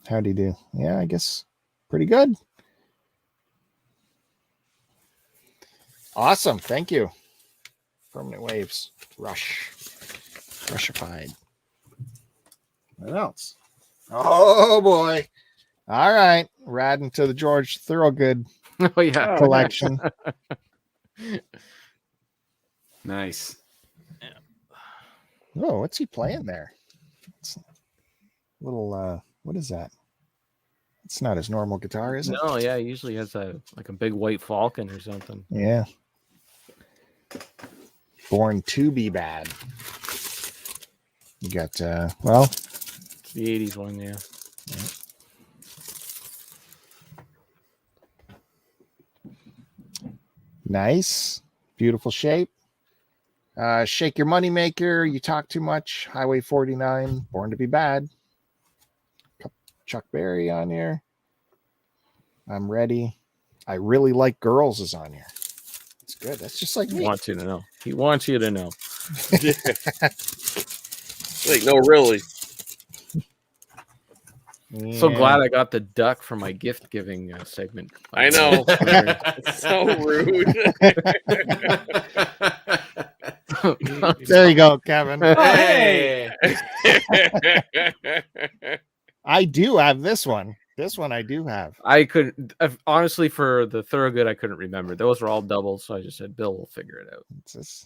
How'd he do? Yeah, I guess pretty good. Awesome. Thank you. Permanent Waves. Rushified. What else? Oh boy. All right. Rad into the George Thorogood Oh yeah. collection. Nice. Oh, what's he playing there? It's a little what is that? It's not his normal guitar, is it? No, yeah, he usually has a big white falcon or something. Yeah. Born to be bad. You got well, It's the 80s one, yeah. nice. Beautiful shape. Shake Your Money Maker. You Talk Too Much. Highway 49. Born to be Bad. Chuck Berry on here. I'm Ready. I Really Like Girls is on here. It's good. That's just like He me. wants you to know. He wants you to know. Like, no, really. So Yeah. glad I got the duck for my gift giving segment. I know. It's so rude. There you go, Kevin. Hey. I do have this one. This one I do have. I couldn't honestly for the Thorogood. I couldn't remember. Those were all doubles, so I just said Bill will figure it out. It's this.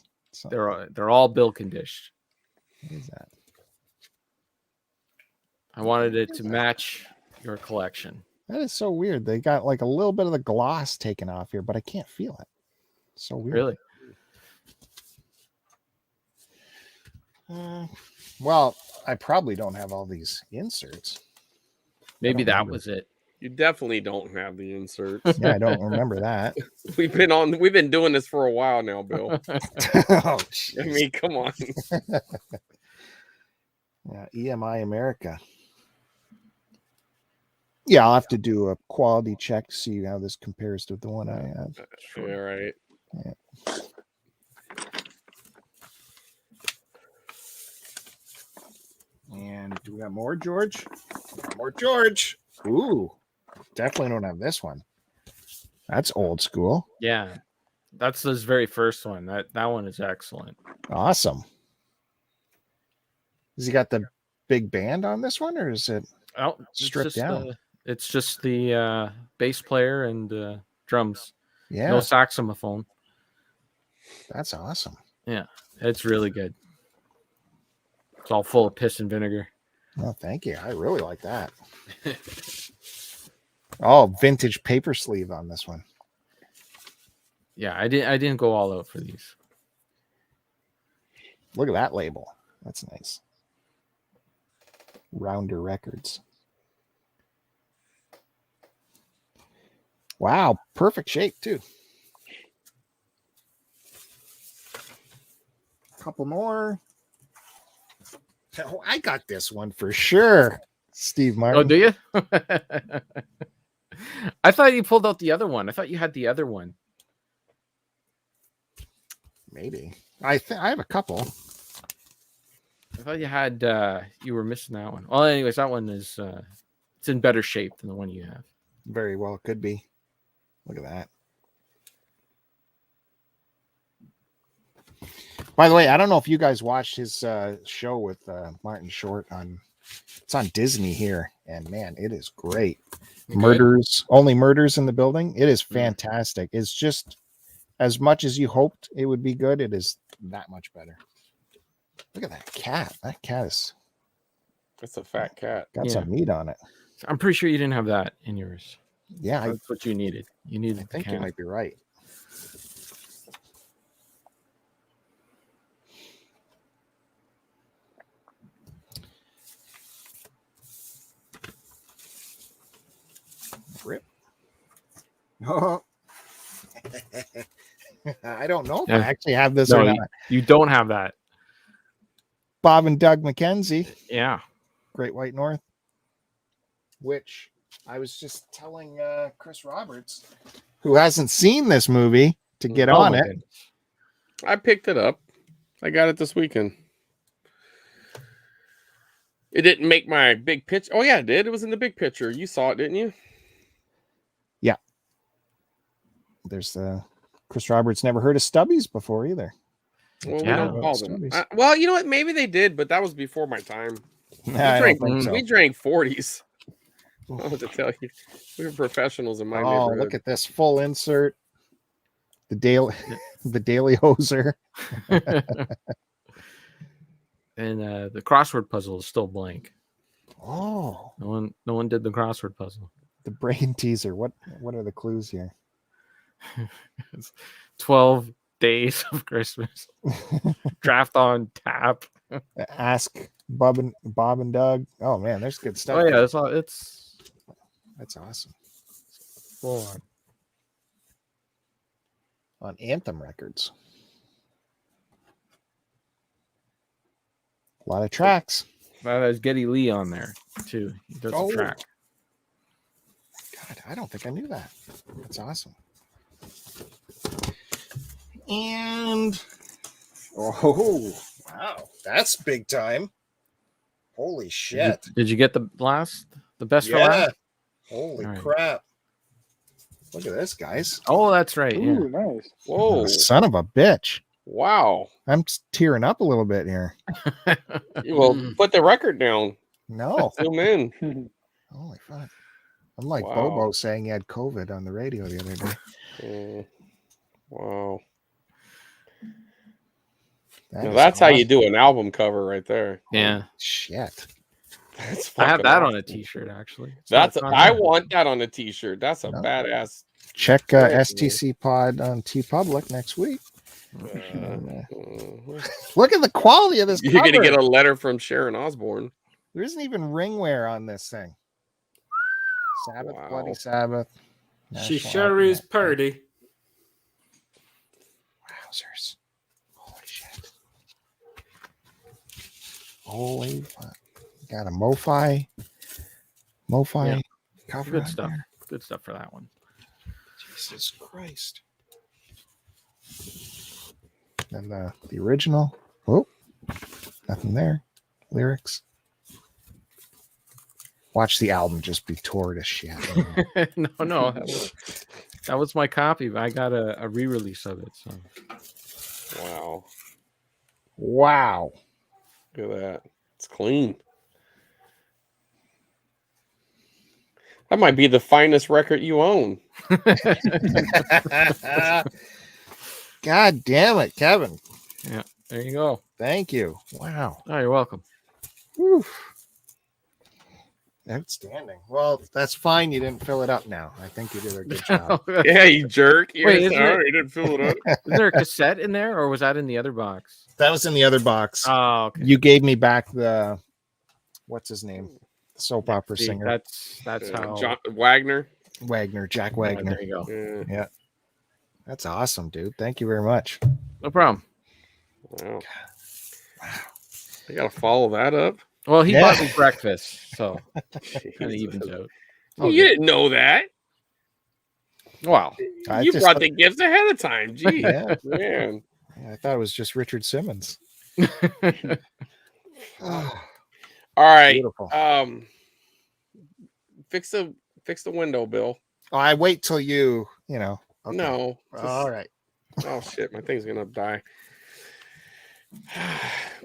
They're all Bill conditioned. What is that? I wanted it to match your collection. That is so weird. They got like a little bit of the gloss taken off here, but I can't feel it. So weird. Really? Well, I probably don't have all these inserts. Maybe don't that remember. was it. You definitely don't have the inserts. Yeah, I don't remember that. We've been doing this for a while now, Bill. Oh, I jeez. mean, come on. Yeah, EMI America. Yeah, I'll have to do a quality check to see how this compares to the one I have. Yeah, right. And do we got more, George? More George. Ooh, definitely don't have this one. That's old school. Yeah. That's his very first one. That one is excellent. Awesome. Has he got the big band on this one, or is it Oh, stripped down? It's just the bass player and drums. Yeah, No saxophone. that's awesome. It's really good. It's all full of piss and vinegar. Oh, thank you. I really like that. Oh, vintage paper sleeve on this one. Yeah, I didn't go all out for these. Look at that label. That's nice. Rounder Records. Wow, perfect shape too. Couple more. Oh, I got this one for sure. Steve Martin. Oh, do you? I thought you pulled out the other one. I thought you had the other one. Maybe. I have a couple. I thought you had you were missing that one. Well, anyways, that one is it's in better shape than the one you have. Very well could be. Look at that. By the way, I don't know if you guys watched his show with Martin Short on. It's on Disney here, and man, it is great. Okay. Only murders in the building. It is fantastic. It's just as much as you hoped it would be good. It is that much better. Look at that cat. That cat is. It's a fat cat. Got some meat on it. I'm pretty sure you didn't have that in yours. Yeah, That's what you needed. You needed. I the think you cat. might be right. Rip. Oh. I don't know if I actually have this or not. You don't have that. Bob and Doug McKenzie, Yeah. Great White North, which I was just telling Chris Roberts, who hasn't seen this movie, to get on my it. goodness. I picked it up. I got it this weekend. It didn't make my big pitch. Oh yeah, it did. It was in the big picture. You saw it, didn't you? Yeah. There's Chris Roberts never heard of Stubbies before either. Well, Yeah. we don't call them. Stubbies. Well, you know what? Maybe they did, but that was before my time. I don't think so. We drank 40s. I don't know what to tell you. We were professionals in my Oh, neighborhood. look at this full insert. The daily hoser. And the crossword puzzle is still blank. Oh, No one did the crossword puzzle. the brain teaser. What are the clues here? It's 12 days of Christmas. Draft on tap. Ask Bob and Doug. Oh man, there's good stuff. Oh yeah, there. it's That's awesome. full on. On Anthem Records. A lot of tracks. That has Geddy Lee on there too. He does Oh. a track. God, I don't think I knew that. That's awesome. And oh wow, that's big time. Holy shit. Did you get the best for last? Holy All right. crap. Look at this, guys. Oh, that's right. Yeah. Ooh, nice. Whoa. Son of a bitch. Wow. I'm tearing up a little bit here. Well, put the record down. No. Zoom in. Holy fuck. I'm like Wow. Bobo saying he had COVID on the radio the other day. Wow. That Now, is that's how you awesome. do an album cover right there. Yeah. Shit. That's I have fucking that on awesome. a t-shirt actually. I want that on a t-shirt. That's a No. badass. Check Great, STC Pod on TeePublic next week. Mhm. Look at the quality of this You're gonna cover. get a letter from Sharon Osbourne. There isn't even ringwear on this thing. Sabbath, Wow. Bloody Sabbath. She National sure is Alphabet. purty. Wowzers. Holy shit. Holy fuck. Got a MoFi. Yeah. Cover Good on stuff. there. Good stuff for that one. Jesus Christ. And the original. Oh, nothing there. Lyrics. Watch the album just be tore to shit. no, that was my copy. But I got a re-release of it. So Wow. Wow. Look at that. It's clean. That might be the finest record you own. God damn it, Kevin. yeah, there you go. Thank you. Wow. Oh, you're welcome. Whew. Outstanding. Well, that's fine. You didn't fill it up now. I think you did a good job. Yeah, you jerk. You're Wait, isn't sorry, you didn't fill it up. Is there a cassette in there, or was that in the other box? That was in the other box. Oh, okay. You gave me back the what's his name? The soap opera See, singer. That's how. John Wagner. Wagner, Jack Yeah, Wagner. there you go. Yeah. That's awesome, dude. Thank you very much. No problem. Wow. I gotta follow that up. Well, he Yeah. bought me breakfast, so kind of evens Jesus. out. You didn't know that. Wow. I You just brought thought- the gifts ahead of time. Gee, Yeah. man. I thought it was just Richard Simmons. All right. Beautiful. Fix the window, Bill. Oh, I wait till you know. Okay. No. All right. Oh shit, my thing's gonna die.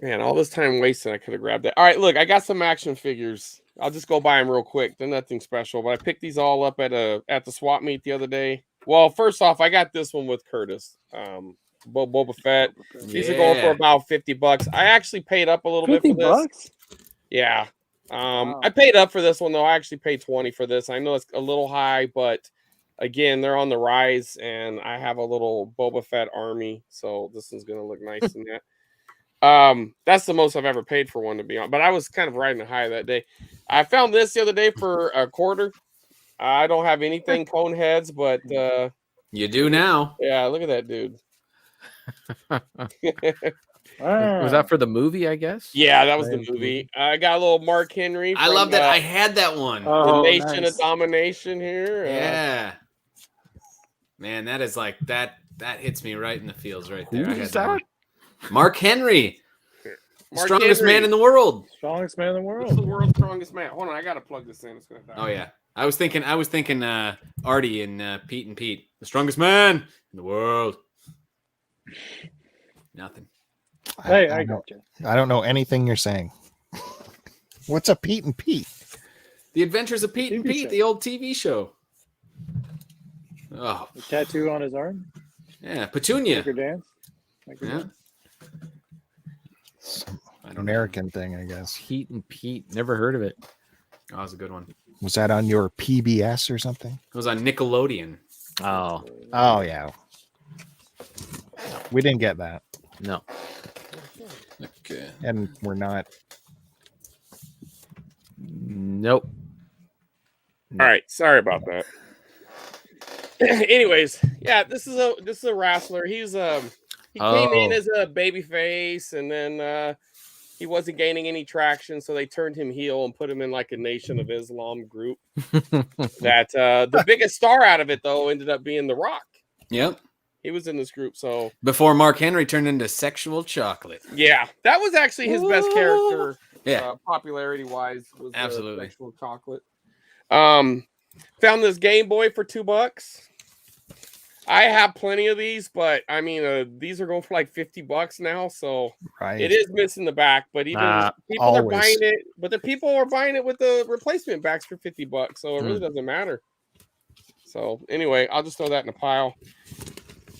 Man, all this time wasted, I could have grabbed that. All right, look, I got some action figures. I'll just go buy them real quick. They're nothing special, but I picked these all up at the swap meet the other day. Well, first off, I got this one with Curtis. Boba Fett. These are going for about $50. I actually paid up a little bit for this. $50? Yeah. Wow. I paid up for this one though. I actually paid 20 for this. I know it's a little high, but again, they're on the rise, and I have a little Boba Fett army, so this is gonna look nice in that. That's the most I've ever paid for one, to be honest. But I was kind of riding a high that day. I found this the other day for a quarter. I don't have anything cone heads, but You do now. yeah, look at that dude. Was that for the movie, I guess? Yeah, that was the movie. I got a little Mark Henry. I love that. I had that one. the Oh, Nation nice. of Domination here. Yeah. Man, that is like that hits me right in the feels right there. I Who had is that? one. Mark Henry. Mark Strongest Henry. man in the world. Strongest man in the What's the world. world's strongest man? Hold on, I gotta plug this in. It's gonna die. Oh yeah. I was thinking Artie and Pete and Pete. The strongest man in the world. Nothing. Hey, I got you. I don't know anything you're saying. What's a Pete and Pete? The Adventures of Pete and TV Pete, show. the old TV show. Oh, The tattoo on his arm. yeah. Petunia. Make her dance. Yeah. I don't know. American thing, I guess. Pete and Pete. Never heard of it. Oh, that was a good one. Was that on your PBS or something? It was on Nickelodeon. Oh, Oh yeah. We didn't get that, no. Okay. and we're not. Nope. All right, sorry about that. Anyways, yeah, this is a wrestler. He came in as a baby face, and then he wasn't gaining any traction, so they turned him heel and put him in like a Nation of Islam group. That the biggest star out of it though ended up being The Rock. Yep. He was in this group, so Before Mark Henry turned into sexual chocolate. yeah, that was actually his best character. Yeah. Popularity wise, was Absolutely. Sexual chocolate. Found this Game Boy for $2. I have plenty of these, but I mean, these are going for like $50 now, so Right. it is missing the back. But even people are always. buying it, but the people are buying it with the replacement backs for $50, so it really doesn't matter. So anyway, I'll just throw that in a pile.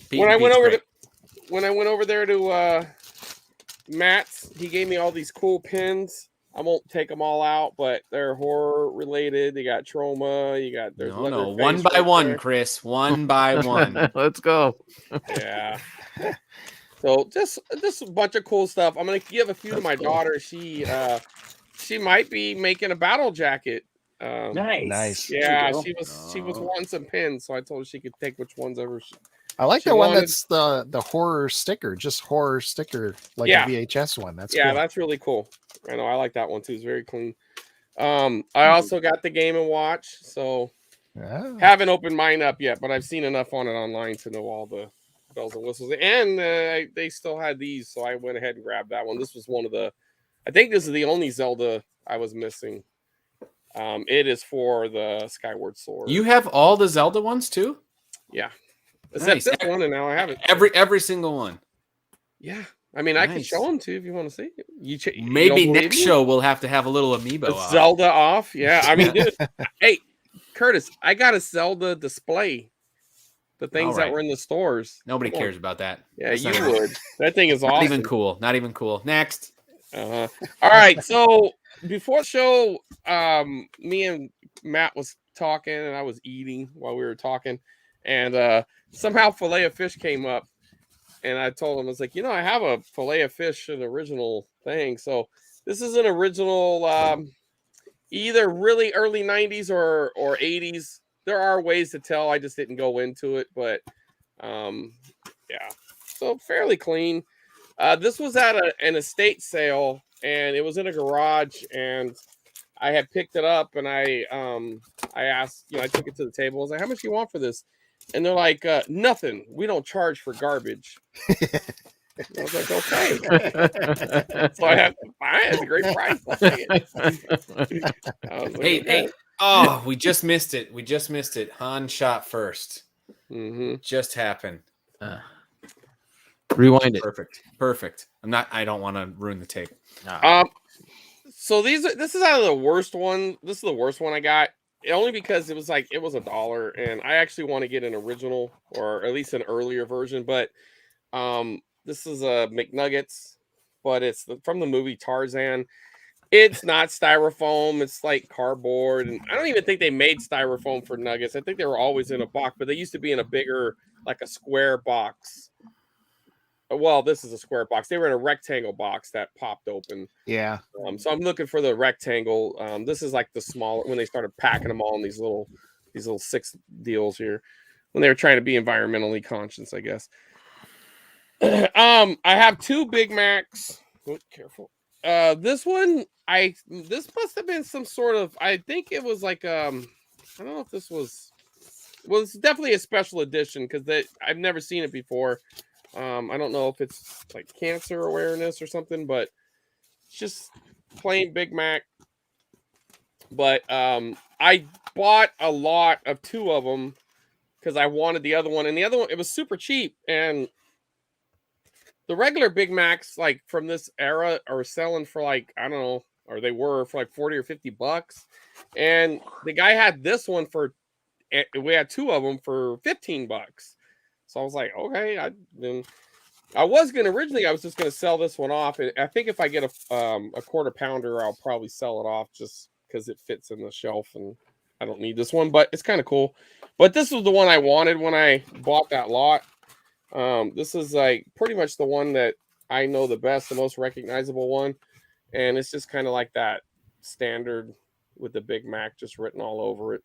Pete When and I went Pete's over there to Matt's, he gave me all these cool pins. I won't take them all out, but they're horror related. They got trauma. You got great. there's No, Leatherface one by right one, there. Chris. One by one. Let's go. Yeah. So just a bunch of cool stuff. I'm gonna give a few to my daughter. She might be making a battle jacket. Nice. Nice. Yeah, There she was wanting some pins, so I told her she could take which ones ever. I like She the one wanted- that's the horror sticker, just horror sticker, like Yeah. a VHS one. That's Yeah, cool. that's really cool. I know, I like that one too. It's very clean. I also got the Game and Watch, so Yeah. haven't opened mine up yet, but I've seen enough on it online to know all the bells and whistles. And they still had these, so I went ahead and grabbed that one. This was one of the, I think this is the only Zelda I was missing. It is for the Skyward Sword. You have all the Zelda ones too? Yeah. Except Nice. this one, and now I haven't. Every single one. Yeah. I mean, I can Nice. show them too if you want to see. You Maybe don't believe next me? show we'll have to have a little amiibo. The off. Zelda off. Yeah. I mean, dude, hey, Curtis, I got a Zelda display. The things All right. that were in the stores. Nobody Come on. cares about that. Yeah, That's you not- would. That thing is Not awesome. even cool. Not even cool. Next. All right. So before the show, me and Matt was talking, and I was eating while we were talking, and somehow fillet of fish came up, and I told him, I was like, I have a fillet of fish, an original thing. So this is an original, either really early 90s or 80s. There are ways to tell. I just didn't go into it, but yeah, so fairly clean. This was at an estate sale, and it was in a garage, and I had picked it up, and I asked, I took it to the table. I was like, how much do you want for this? And they're like, nothing. We don't charge for garbage. I was like, okay. So I had to buy it. It's a great price. I'll take it. Hey. Oh, we just missed it. Han shot first. Mm-hmm. Just happened. Rewind it. Perfect. I don't want to ruin the tape. So this is out of the worst one. This is the worst one I got. Only because it was $1, and I actually want to get an original or at least an earlier version. But this is a McNuggets, but it's from the movie Tarzan. It's not styrofoam. It's like cardboard, and I don't even think they made styrofoam for nuggets. I think they were always in a box, but they used to be in a bigger, like a square box. Well, this is a square box. They were in a rectangle box that popped open. Yeah. So I'm looking for the rectangle. This is like the smaller when they started packing them all in these little 6 deals here when they were trying to be environmentally conscious, I guess. I have 2 Big Macs. Oh, careful. This one, this must have been some sort of. I think it was like I don't know if this was. Well, it's definitely a special edition because I've never seen it before. I don't know if it's like cancer awareness or something, but it's just plain Big Mac. But I bought a lot of 2 of them because I wanted the other one, and the other one it was super cheap. And the regular Big Macs, like from this era, are selling for like I don't know, or they were for like $40 or $50. And the guy had this one for. We had 2 of them for $15. So I was like, okay. I was just gonna sell this one off. And I think if I get a quarter pounder, I'll probably sell it off just because it fits in the shelf and I don't need this one, but it's kind of cool. But this was the one I wanted when I bought that lot. This is like pretty much the one that I know the best, the most recognizable one. And it's just kind of like that standard with the Big Mac just written all over it.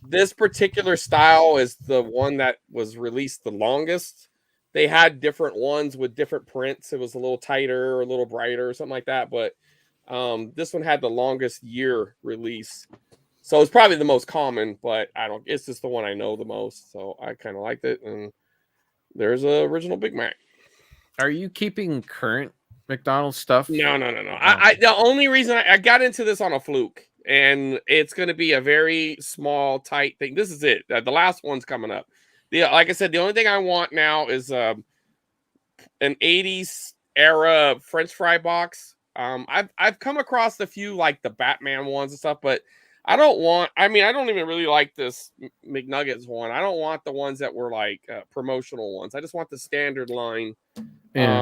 This particular style is the one that was released the longest. They had different ones with different prints. It was a little tighter or a little brighter or something like that. But this one had the longest year release. So it's probably the most common, but it's just the one I know the most. So I kind of liked it. And there's an original Big Mac. Are you keeping current McDonald's stuff? No. The only reason I got into this on a fluke. And it's going to be a very small, tight thing. This is it. The last one's coming up. Like I said, the only thing I want now is an 80s era French fry box. I've come across a few like the Batman ones and stuff, but I don't even really like this McNuggets one. I don't want the ones that were like promotional ones. I just want the standard line. Yeah.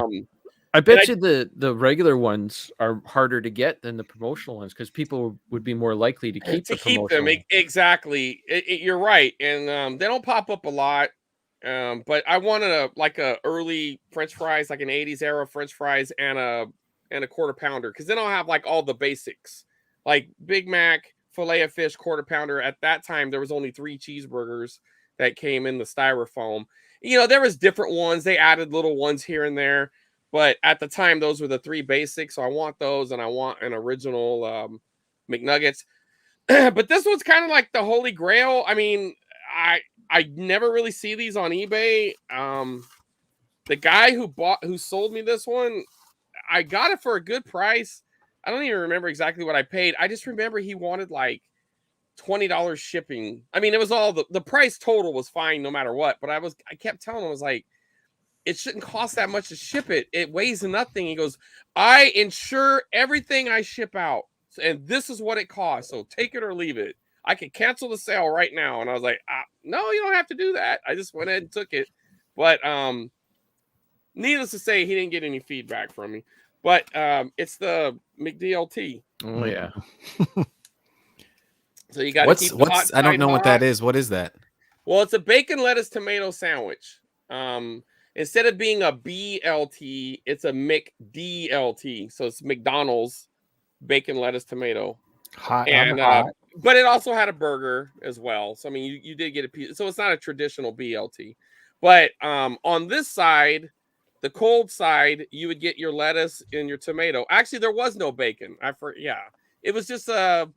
I bet you the regular ones are harder to get than the promotional ones because people would be more likely to keep them. Exactly. You're right. And they don't pop up a lot. But I wanted a early French fries, like an 80s era French fries and a quarter pounder. Because then I'll have like all the basics like Big Mac, filet of fish, quarter pounder. At that time, there was only 3 cheeseburgers that came in the styrofoam. There was different ones. They added little ones here and there. But at the time, those were the 3 basics. So I want those, and I want an original McNuggets. But this one's kind of like the Holy Grail. I mean, I never really see these on eBay. The guy who sold me this one, I got it for a good price. I don't even remember exactly what I paid. I just remember he wanted like $20 shipping. I mean, it was all the price total was fine no matter what. But I kept telling him, I was like, it shouldn't cost that much to ship it. It weighs nothing. He goes, I insure everything I ship out. And this is what it costs. So take it or leave it. I can cancel the sale right now. And I was like, no, you don't have to do that. I just went ahead and took it. But needless to say, he didn't get any feedback from me. But it's the McDLT. Oh yeah. So you got to keep the hot what's I don't side know what hot. that is. What is that? Well, it's a bacon, lettuce, tomato sandwich. Instead of being a BLT, it's a McDLT. So it's McDonald's bacon, lettuce, tomato. Hot And hot. but it also had a burger as well. So I mean, you did get a piece. So it's not a traditional BLT. But on this side, the cold side, you would get your lettuce and your tomato. Actually, there was no bacon. It was just the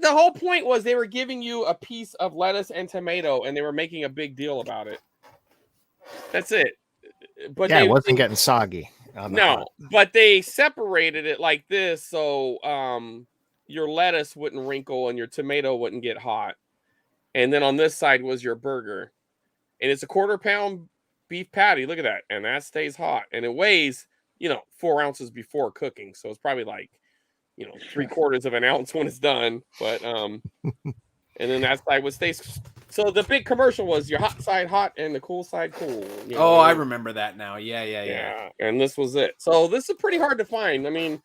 whole point was they were giving you a piece of lettuce and tomato, and they were making a big deal about it. That's it. But Yeah, it wasn't getting soggy. No, but they separated it like this so your lettuce wouldn't wrinkle and your tomato wouldn't get hot. And then on this side was your burger. And it's a 1/4 pound beef patty. Look at that. And that stays hot. And it weighs, 4 ounces before cooking. So it's probably like, 3/4 of an ounce when it's done. But and then that side would stay. So the big commercial was your hot side hot and the cool side cool. I remember that now. Yeah. And this was it. So this is pretty hard to find. I mean,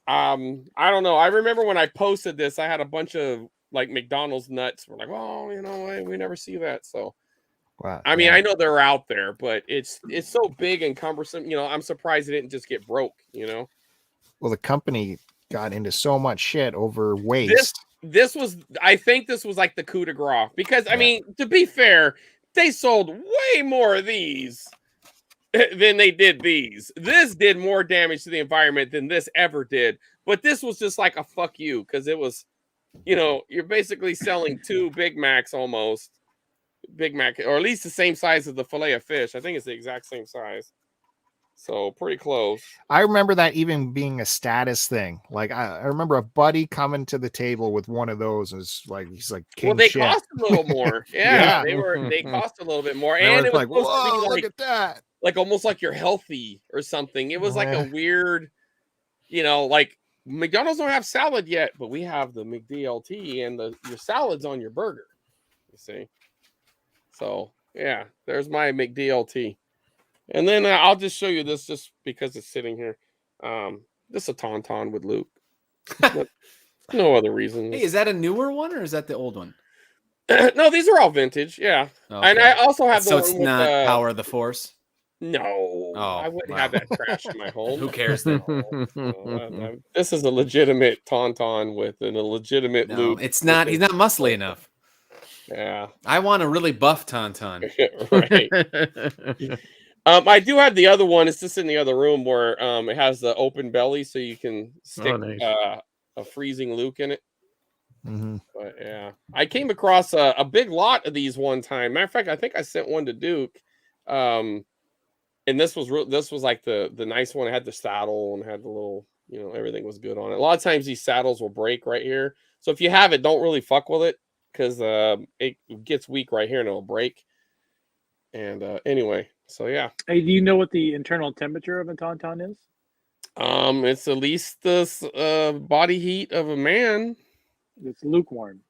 I don't know. I remember when I posted this, I had a bunch of like McDonald's nuts. We're like, well, we never see that. So, wow. I mean, I know they're out there, but it's so big and cumbersome. I'm surprised it didn't just get broke. Well, the company got into so much shit over waste. I think this was like the coup de grace because I mean, to be fair, they sold way more of these than they did these. This did more damage to the environment than this ever did. But this was just like a fuck you because it was, you're basically selling 2 Big Macs almost. Big Mac, or at least the same size as the fillet of fish. I think it's the exact same size. So pretty close. I remember that even being a status thing. Like I remember a buddy coming to the table with one of those, and he's like, king well, they shit. cost a little more. Yeah, they cost a little bit more, and it was like, supposed whoa, to be like, look at that, like almost like you're healthy or something. It was like a weird, like McDonald's don't have salad yet, but we have the McDLT and your salad's on your burger. You see, so yeah, there's my McDLT. And then I'll just show you this just because it's sitting here. This is a Tauntaun with Luke. No other reason. Hey, is that a newer one or is that the old one? No, these are all vintage. Yeah. Okay. And I also have the so one it's with not Power of the Force? No. I wouldn't have that trash in my home. Who cares then? This is a legitimate Tauntaun with a legitimate Luke. It's not. He's not muscly enough. Yeah. I want a really buff Tauntaun. Right. I do have the other one. It's just in the other room where it has the open belly, so you can stick a freezing Luke in it. Mm-hmm. But yeah, I came across a big lot of these one time. Matter of fact, I think I sent one to Duke, and this was like the nice one. It had the saddle and had the little, everything was good on it. A lot of times these saddles will break right here, so if you have it, don't really fuck with it because it gets weak right here and it'll break. And anyway. So yeah. Hey, do you know what the internal temperature of a Tauntaun is? It's at least the body heat of a man. It's lukewarm.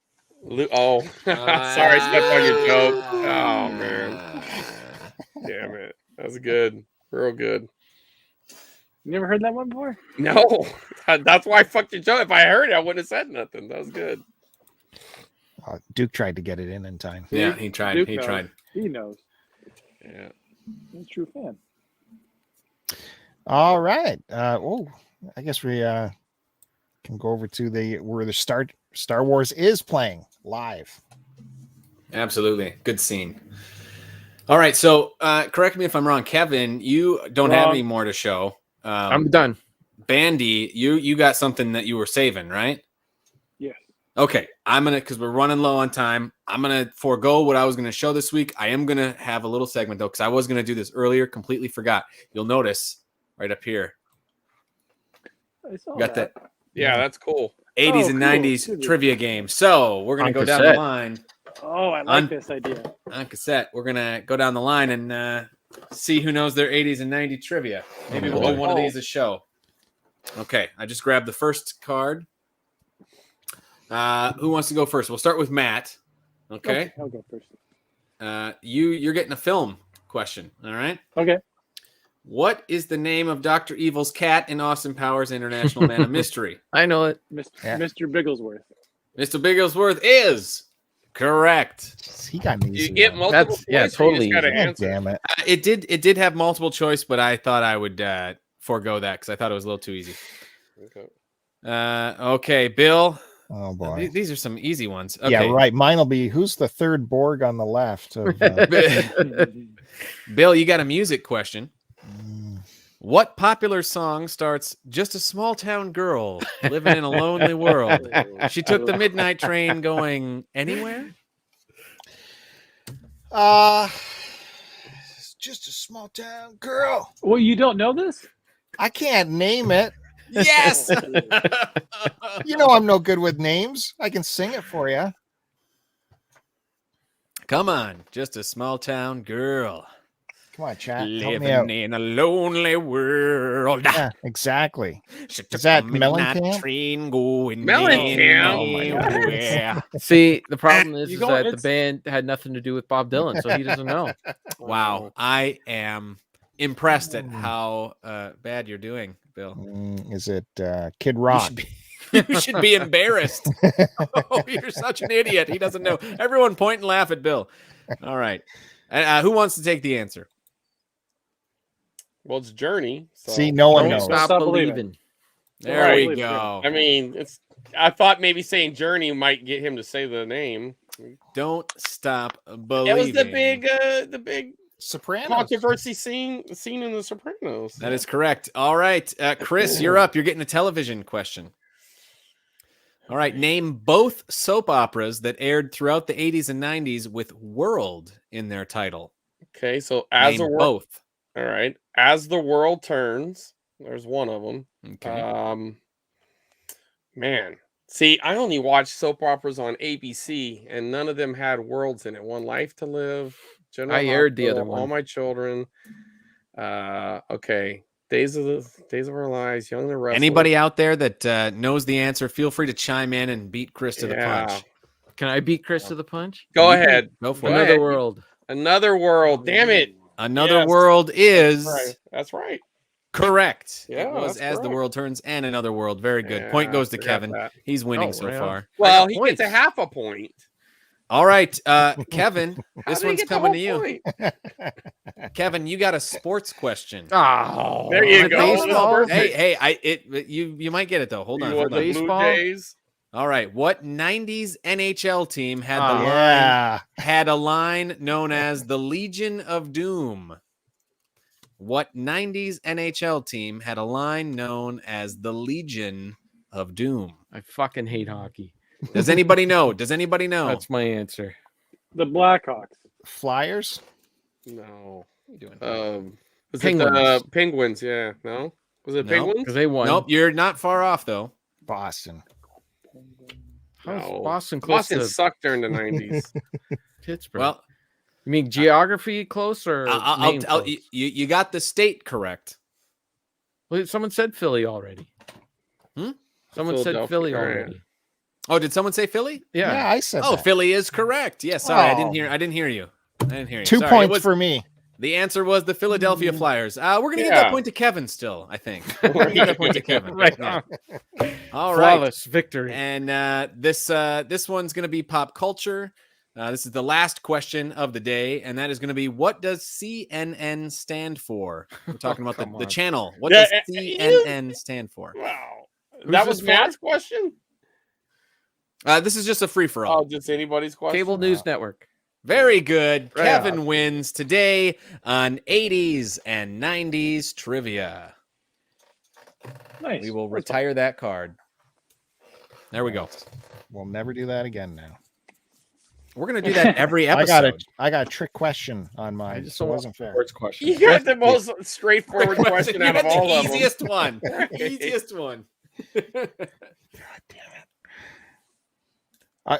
Sorry, I stepped on your joke. Oh man, damn it, that's good, real good. You never heard that one before? No, that's why I fucked your joke. If I heard it, I wouldn't have said nothing. That was good. Duke tried to get it in time. Yeah, he tried. Duke he knows. tried. He knows. Yeah. He's a true fan. All right. I guess we can go over to where the Star Wars is playing live. Absolutely. Good scene. All right. So correct me if I'm wrong. Kevin, you don't have any more to show. I'm done. Bandy, you got something that you were saving, right? Yes. Okay. Because we're running low on time, I'm going to forego what I was going to show this week. I am going to have a little segment, though, because I was going to do this earlier, completely forgot. You'll notice right up here. I saw Got that. Yeah, that's cool. 80s and cool. 90s trivia game. So we're going to go down the line. Oh, I like this idea. On cassette. We're going to go down the line and see who knows their 80s and 90s trivia. Maybe we'll do one of these a show. Okay. I just grabbed the first card. Who wants to go first? We'll start with Matt. Okay. I'll go first. You're getting a film question. All right. Okay. What is the name of Dr. Evil's cat in Austin Powers International Man of Mystery? I know it. Mr. Bigglesworth. Mr. Bigglesworth is correct. He got an You easy get one. multiple That's- yeah, choice, or you totally just gotta easy. God answer. damn it. It did have multiple choice, but I thought I would forego that because I thought it was a little too easy. Okay. Okay, Bill. Oh boy. These are some easy ones. Okay. Yeah, right. Mine will be who's the third Borg on the left of Bill, you got a music question. mm, What popular song starts just a small town girl living in a lonely world? She took the midnight train going anywhere? it's just a small town girl. Well, you don't know this? I can't name it. Yes. You know I'm no good with names. I can sing it for you. Come on, just a small town girl Come on, chat. Help me out. living in a lonely world. Yeah, exactly. She took Is that the midnight Mellencamp? train going Mellencamp? Oh my God. anywhere. See, the problem is You that go- the it's- band had nothing to do with Bob Dylan, so he doesn't know. Wow, I am impressed at how bad you're doing, Bill. Is it Kid You Rock? should be, you should be embarrassed. Oh, you're such an idiot. He doesn't know. Everyone point and laugh at Bill. All right. Who wants to take the answer? Well, it's Journey. So. See, no one Don't knows. stop Stop believing. believing. There Right. we go. I mean, I thought maybe saying Journey might get him to say the name. Don't stop believing. That was the big Sopranos. controversy scene in The Sopranos. That is correct. All right, Chris, you're up. You're getting a television question. All right, name both soap operas that aired throughout the 80s and 90s with "world" in their title. Okay. So as Name a world, both. all right. As the World Turns, there's one of them. Okay. Man, see, I only watched soap operas on ABC, and none of them had worlds in it. One Life to Live, General I aired the Hospital, other one. All My Children. Okay, Days of Our Lives, Young and the Restless. Anybody out there that knows the answer, feel free to chime in and beat Chris to the Yeah. punch. Can I beat Chris to the punch? Go You can- ahead. Go for Go it. Another ahead. world. Another World. Damn it. Another Yes. world is Right. That's right. correct. Yeah, it was that's As the correct. World Turns and Another World. Very good. Yeah, Point goes I to forgot Kevin. that. He's winning Oh, so right on. far. Well, got he gets a points. half a point. All right, Kevin, How this did he one's get the coming to whole you. point? Kevin, you got a sports question. Oh, There you is it go. baseball? Hey, you might get it though. Hold on, You hold want on. the Blue Baseball? Jays? All right, what 90s NHL team had Ah. the line Yeah. had a line known as the Legion of Doom? What 90s NHL team had a line known as the Legion of Doom? I fucking hate hockey. Does anybody know? Does anybody know? That's my answer. The Blackhawks. Flyers. No. What are you doing? Was Penguins. it the Penguins? Yeah. No. Was it No. Penguins? Because they won. Nope, you're not far off though. Boston. How's No. Boston close Boston to sucked during the 90s. Pittsburgh? Well, you mean geography close or name close? you got the state correct. Well, someone said Philly already. Hmm? Someone said Philadelphia, Philly right. already. Oh, did someone say Philly? Yeah. I said Oh, that. Philly is correct. Yes, sorry, I didn't Oh. hear. I didn't hear you. I didn't hear you. 2 Sorry, it points was- for me. The answer was the Philadelphia Flyers. We're gonna give Yeah. that point to Kevin still. I think. We're gonna give that point to Kevin. Right Yeah. on. All right. Flawless victory. And this one's gonna be pop culture. This is the last question of the day, and that is going to be, what does CNN stand for? We're talking about Come the on. channel. What Yeah, does CNN stand for? Wow. Who's That this was Matt's question? This is just a free for all. Oh, just anybody's question? Cable News Network. Very good. Right Kevin on. wins today on 80s and 90s trivia. Nice. We will That's retire that card. There we go. We'll never do that again now. We're going to do that every I episode. got a trick question on I mine. just So it don't wasn't fair. Sports question. You got the most straightforward question You out of had all the of them. easiest one. Easiest one.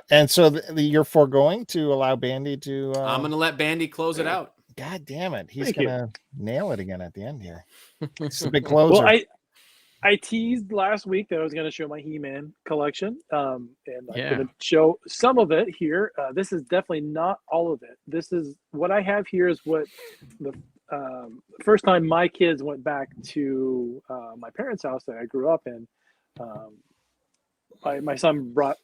And so you're foregoing to allow Bandy to. I'm going to let Bandy close it out. God damn it! He's Thank you. gonna nail it again at the end here. It's the big closer. Well, I teased last week that I was going to show my He-Man collection, and I'm Yeah. going to show some of it here. This is definitely not all of it. This is what I have here is what the first time my kids went back to my parents' house that I grew up in, my son brought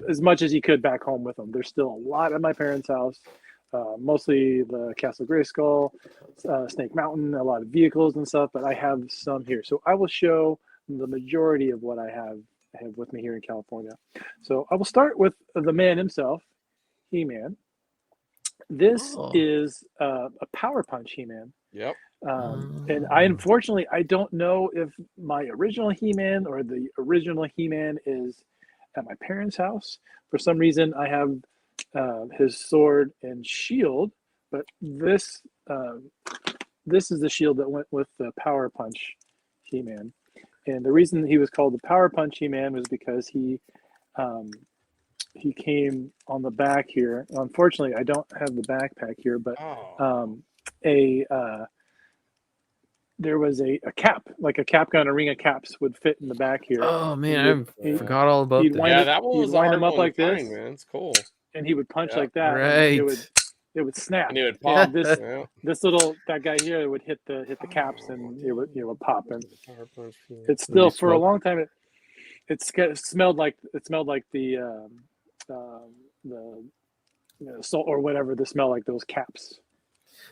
as much as he could back home with him. There's still a lot at my parents' house, mostly the Castle Grayskull, Snake Mountain, a lot of vehicles and stuff, but I have some here. So I will show the majority of what I have with me here in California. So I will start with the man himself, He-Man. This is a Power Punch He-Man. Yep. And unfortunately, I don't know if my original He-Man or the original He-Man is at my parents' house. For some reason, I have his sword and shield, but this is the shield that went with the Power Punch He-Man. And the reason he was called the Power Punch He-Man was because he came on the back here. Unfortunately, I don't have the backpack here, but there was a cap, like a cap gun, a ring of caps would fit in the back here. Oh man, I forgot all about that. Yeah, that one was wind hard him up one like to this, find, man. It's cool. and he would punch like that. Right. And it would snap. And it would Yeah, pop. this little that guy here would hit the caps, and it would pop. And it's still for a long time. It smelled like the salt or whatever. The smell like those caps.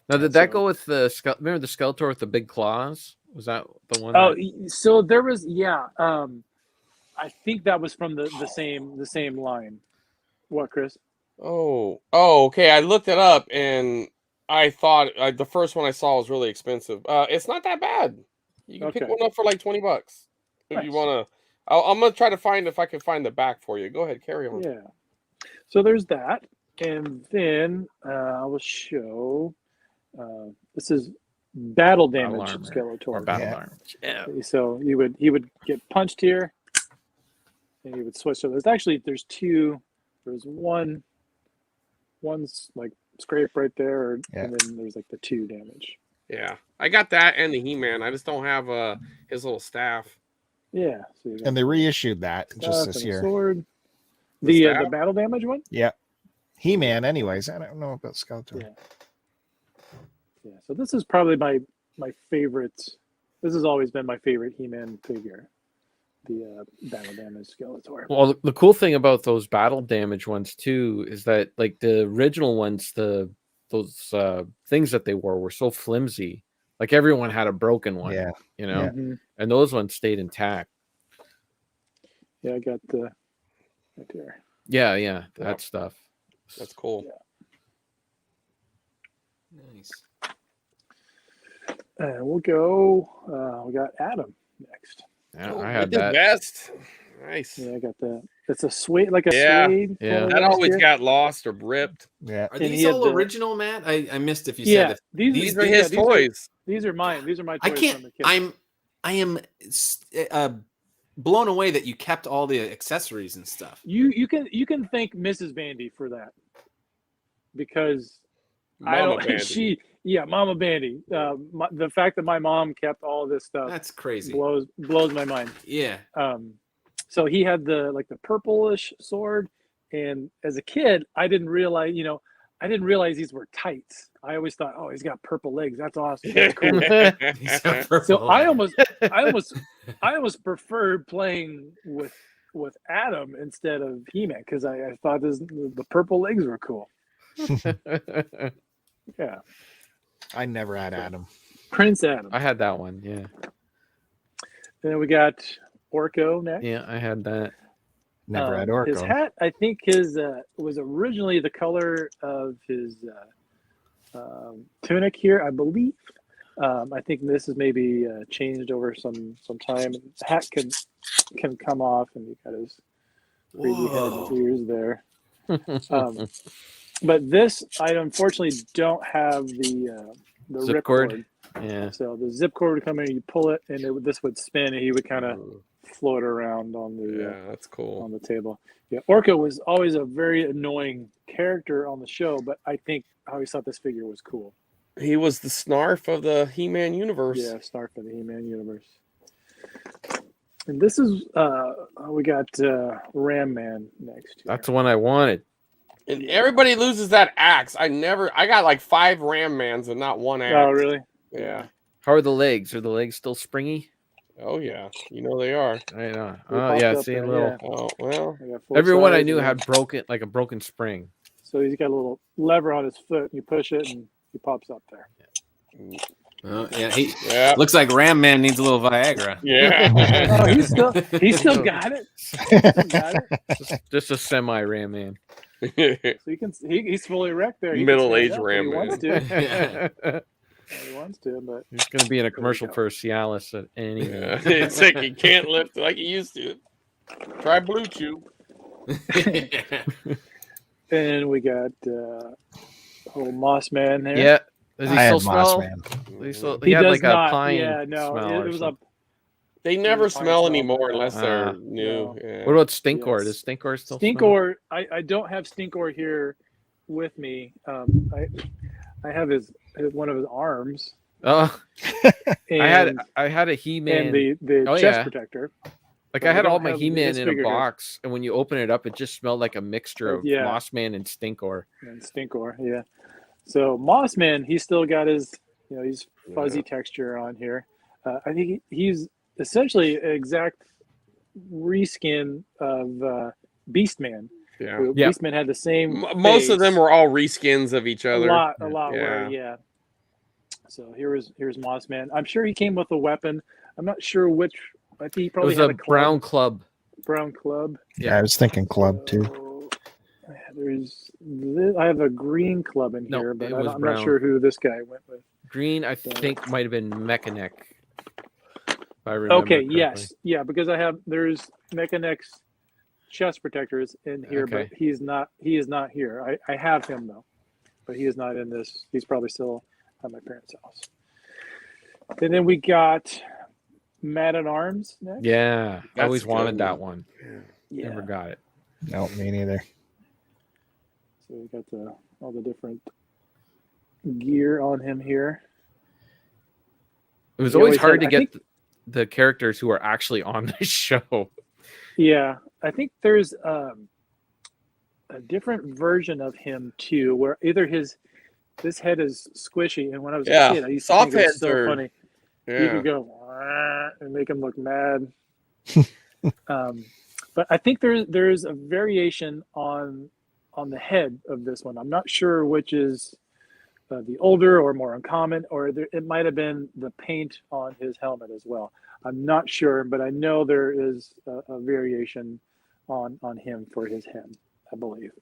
Now, did that go with the remember the Skeletor with the big claws? Was that the one? Oh, so there was I think that was from the same line. What, Chris? Oh, okay. I looked it up and I thought the first one I saw was really expensive. It's not that bad. You can pick one up for like $20 if you want to. I'm gonna try to find if I can find the back for you. Go ahead, carry on. Yeah. So there's that, and then I will show. This is battle damage Skeletor. Or battle armor. Yeah. So he would get punched here, and he would switch. So there's two. There's one's like scrape right there, and then there's like the 2 damage. Yeah, I got that and the He-Man. I just don't have his little staff. Yeah. So and they reissued that just this year. Sword. The battle damage one. Yeah. He-Man. Anyways, I don't know about Skeletor. Yeah. Yeah. So this is probably my favorite. This has always been my favorite He-Man figure. The battle damage Skeletor. Well, the cool thing about those battle damage ones too is that like the original ones, those things that they wore were so flimsy. Like everyone had a broken one. Yeah. You know, Mm-hmm. and those ones stayed intact. Yeah, I got the right there. Yeah, that stuff. That's cool. Yeah. Nice. And we'll go. We got Adam next. Yeah, Oh, I had the that. best. Nice. Yeah, I got that. It's a suede, like a Yeah. suede. Yeah. That always got lost or ripped. Yeah. Are And these he had all the- original, Matt? I missed if you Yeah, said it. these These are his toys. These are mine. These are my I toys can't. from the kids. I am blown away that you kept all the accessories and stuff. You can thank Mrs. Bandy for that, because I Mama don't. Bandy. Mama Bandy. The fact that my mom kept all this stuff That's crazy. blows my mind. Yeah. So he had the purplish sword, and as a kid, I didn't realize these were tights. I always thought, oh, he's got purple legs. That's awesome. That's cool. So I almost preferred playing with Adam instead of He-Man, because I thought the purple legs were cool. Yeah, I never had Adam. Prince Adam. I had that one. Yeah. And then we got Orko next. Yeah, I had that. Never had Orko. His hat, I think his was originally the color of his tunic here, I believe. I think this is maybe changed over some time. The hat can come off, and he got his crazy head and ears there. But this, I unfortunately don't have the Zip rip cord. Yeah. So the zip cord would come in, you pull it, and this would spin, and he would kind of float around on the Yeah, that's cool. on the table. Yeah, Orko was always a very annoying character on the show, but I think I always thought this figure was cool. He was the Snarf of the He-Man universe. Yeah, Snarf of the He-Man universe. And this is we got Ram Man next. Here. That's the one I wanted. And everybody loses that axe. I got like 5 Ram Mans and not one axe. Oh, really? Yeah. How are the legs? Are the legs still springy? Oh yeah. You know they are. I know. They Oh popped yeah, up see there, a little. yeah. Oh well. They got full Everyone I size, knew and had then- a broken spring. So he's got a little lever on his foot, and you push it, and he pops up there. Yeah, he Yeah. looks like Ram Man needs a little Viagra. Yeah. Oh, he's still got it. Still got it. Just a semi Ram Man. So he's fully erect there. He can Middle-aged stand up if Ram he wants Man. to. Yeah. He wants to, but He's going to be in a we commercial go. for Cialis at any Yeah. minute. It's like you can't lift like you used to. Try Blue Chew. and we got old Moss Man there. Yeah. Does he I still had Moss smell? Man. He had does like not. a pine Yeah, no, smell. it or was a something. They never Fine smell smell, anymore but- unless they're Ah. new. No. Yeah. What about Stinkor? Yes. Does Stinkor still smell? Stinkor. I don't have Stinkor here with me. I have one of his arms. Oh, And, I had a He-Man. and the Oh, chest yeah. protector. Like but I I had all don't my have He-Man his in a figure here. box, and when you open it up, it just smelled like a mixture of Yeah. Mossman and Stinkor. And Stinkor, yeah. So Mossman, he's still got his, he's fuzzy texture on here. I think he's essentially an exact reskin of Beastman. Yeah. Yeah. Beastman had the same. Most of them face. were all reskins of each a other. lot Yeah. were, yeah. So here's Mossman. I'm sure he came with a weapon. I'm not sure which. I think he It probably was had a a club, brown club. brown club. Yeah, I was thinking club too. So, I have a green club in No, here, but it was I'm brown. not sure who this guy went with. Green, I So- think, might have been Mechanic. If I remember Okay, correctly. yes, yeah, because there's Mechanec's chest protectors in here, Okay. but he is not here. I have him though, but he is not in this. He's probably still at my parents' house. And then we got Man at Arms next. Yeah, I That's always a wanted good that one. one. Yeah. Never got it. No, me neither. So we got all the different gear on him here. It was He always always hard had- to I get the characters who are actually on the show. Yeah, I think there's a different version of him too, where either this head is squishy, and when I was Yeah, a kid, I used to soft think it was heads so are- funny. You Yeah. could go "Wah," and make him look mad. But I think there's a variation on the head of this one. I'm not sure which is the older or more uncommon, or it might have been the paint on his helmet as well. I'm not sure, but I know there is a variation on him for his head, I believe.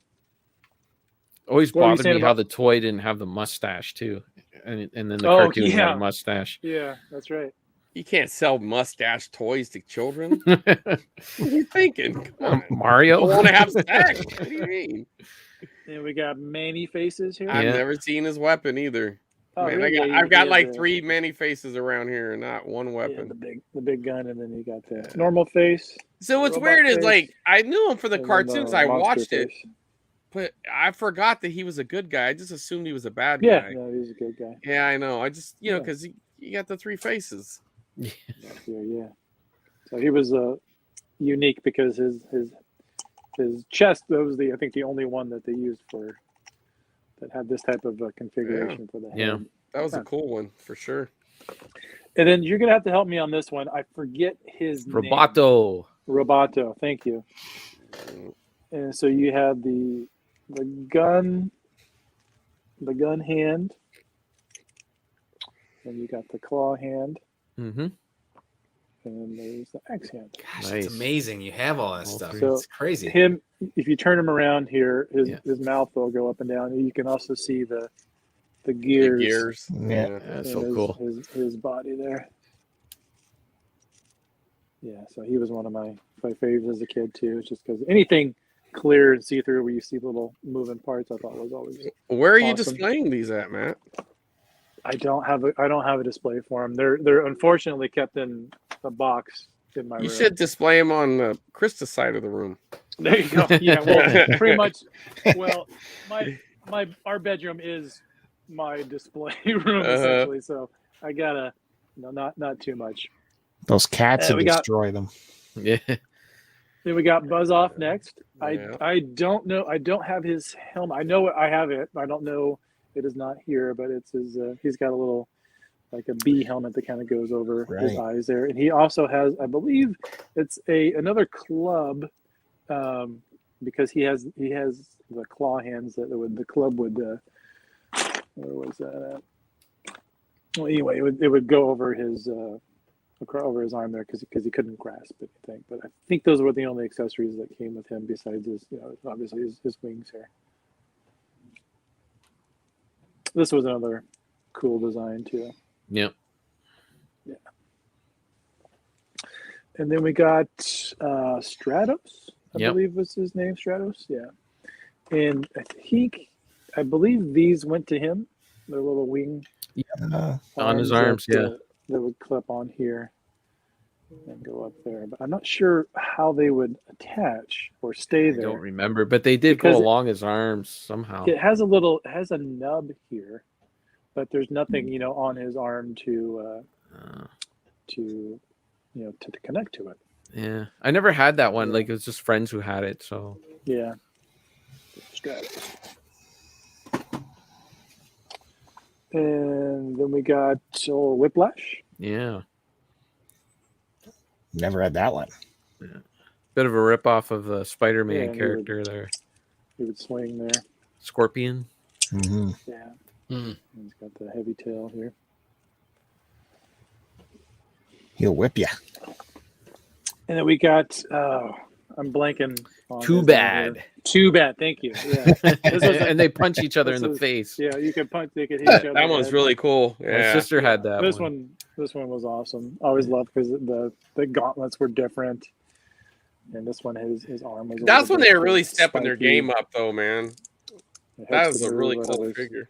Always What were you bothered saying me how about- the toy didn't have the mustache too, and then the Oh, cartoon had yeah. a mustache. Yeah, that's right. You can't sell mustache toys to children. What are you thinking? Come on. Mario. I want to have sex. What do you mean? And we got many faces here. Yeah. I've never seen his weapon either. Oh, Man, really? I've got He like has 3 many faces around here and not one Yeah, weapon. the big gun, and then you got the normal face. So what's robot weird is face, like I knew him for the and then cartoons. I monster watched it, face. but I forgot that he was a good guy. I just assumed he was a bad Yeah, guy. no, he's a good guy. Yeah, I know. I just Yeah. because you got the 3 faces. Yeah. So he was unique because his chest, that was I think the only one that they used that had this type of configuration for the head. Yeah. That was a Huh. cool one for sure. And then you're gonna have to help me on this one. I forget his name. Roboto. Roboto. Thank you. And so you had the gun hand, and you got the claw hand, Mm-hmm. and there's the axe hand. Gosh, Nice. it's amazing. You have all that All stuff. three. So It's crazy. him, if you turn him around here, Yeah. his mouth will go up and down. You can also see the The gears. gears. Yeah. That's in so cool. His body there. Yeah, so he was one of my favorites as a kid too. It's just because anything clear and see through where you see little moving parts, I thought was always. Where are you Awesome. displaying these at, Matt? I don't have a display for them. They're unfortunately kept in a box in my You room. should display them on Krista's side of the room. There you go. Yeah, well, pretty much. Well, our bedroom is my display room essentially, so I gotta, not too much. Those cats would we got- destroy them. Yeah. Then we got Buzz Off next. Yeah. I don't know. I don't have his helmet. I know I have it. I don't know. It is not here, but it's his. He's got a little like a bee helmet that kind of goes over his Right. eyes there. And he also has, I believe, it's another club, because he has the claw hands that the club would. Where was that at? Well, anyway, it would go over his arm there because he couldn't grasp anything. But I think those were the only accessories that came with him besides his, obviously his wings here. This was another cool design too. Yep. Yeah. And then we got Stratos, I believe was his name, Stratos. Yeah. And I believe these went to him, their little wing On his arms, that would clip on here and go up there. But I'm not sure how they would attach or stay I there. don't remember, but they did go along his arms somehow. It has a nub here, but there's nothing, on his arm to connect to it. Yeah, I never had that one. Like, it was just friends who had it. So yeah. Stratus. And then we got Whiplash. Yeah. Never had that one. Yeah. Bit of a ripoff of the Spider-Man character there. He would swing there. Scorpion. Mm-hmm. Yeah. Mm. He's got the heavy tail here. He'll whip you. And then we got, I'm blanking. On Too bad. Too bad. Thank you. Yeah. And they punch each other in the face. Yeah, you could punch. They could hit each other. That one's really cool. Yeah. My sister had that. This one was awesome. I always loved because the gauntlets were different, and this one his arm was. That's when they're really stepping spiky. their game up, though, man. That was a really cool figure.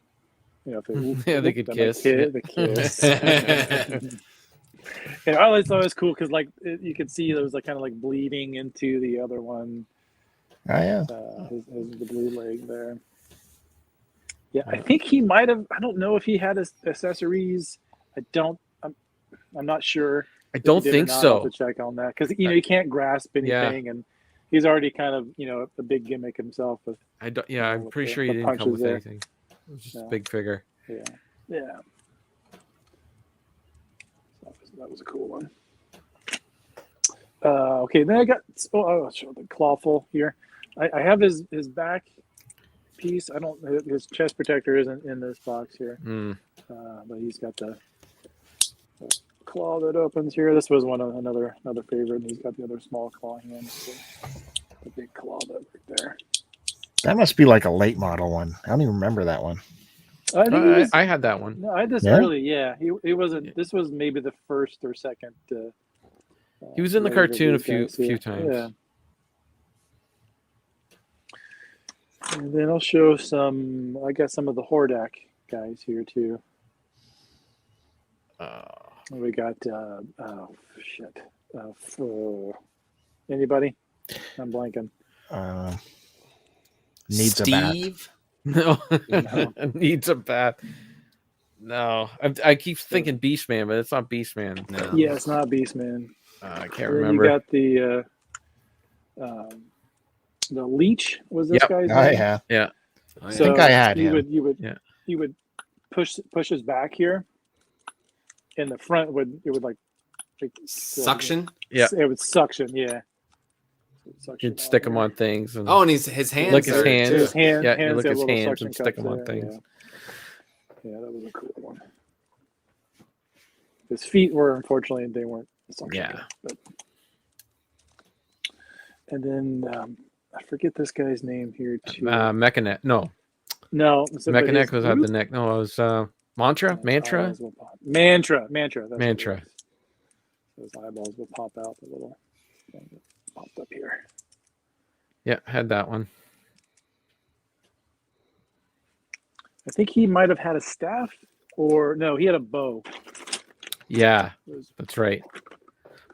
They could kiss. The kiss. And I always thought it was cool because you could see there was kind of bleeding into the other one. Oh yeah. The blue leg there. Yeah, I think he might have. I don't know if he had his accessories. I'm not sure. I don't think so. I'll have to check on that because he can't grasp anything, and he's already kind of a big gimmick himself. With I'm pretty sure he didn't come with anything. It was just a big figure. Yeah. That was a cool one. Okay, then I got I'll show the clawful here. I have his back piece. I don't. His chest protector isn't in this box here, but he's got the claw that opens here. This was another favorite. And he's got the other small claw hand, the big claw that right there. That must be like a late model one. I don't even remember that one. I had that one. No, I had this early. Yeah, he wasn't. This was maybe the first or second. He was in the cartoon a few times. Yeah. And then I'll show some. I got some of the Hordak guys here too. We got anybody? I'm blanking. Needs Steve? No. Needs a bath. No, I keep thinking Beastman, but it's not Beastman. No. Yeah, it's not Beastman. I can't remember. You got the Leech. Was this guy's name? Yeah. I think I had him. You would push his back here, and the front would suction. Yeah, it would suction. Yeah. You'd stick him on things. And and his hands. Look his hands. His hands. Yeah, hands you look have his little hands suction and stick cups them on there, things. Yeah, that was a cool one. His feet were, unfortunately, they weren't suction cups, but... And then I forget this guy's name here too. Mechaneck. No. Mechaneck was had the neck. No, it was Mantra. Mantra. That's Mantra. Those eyeballs will pop out the little thing that popped up here. Yeah, had that one. I think he might have had a staff, or no, he had a bow. Yeah, that's right.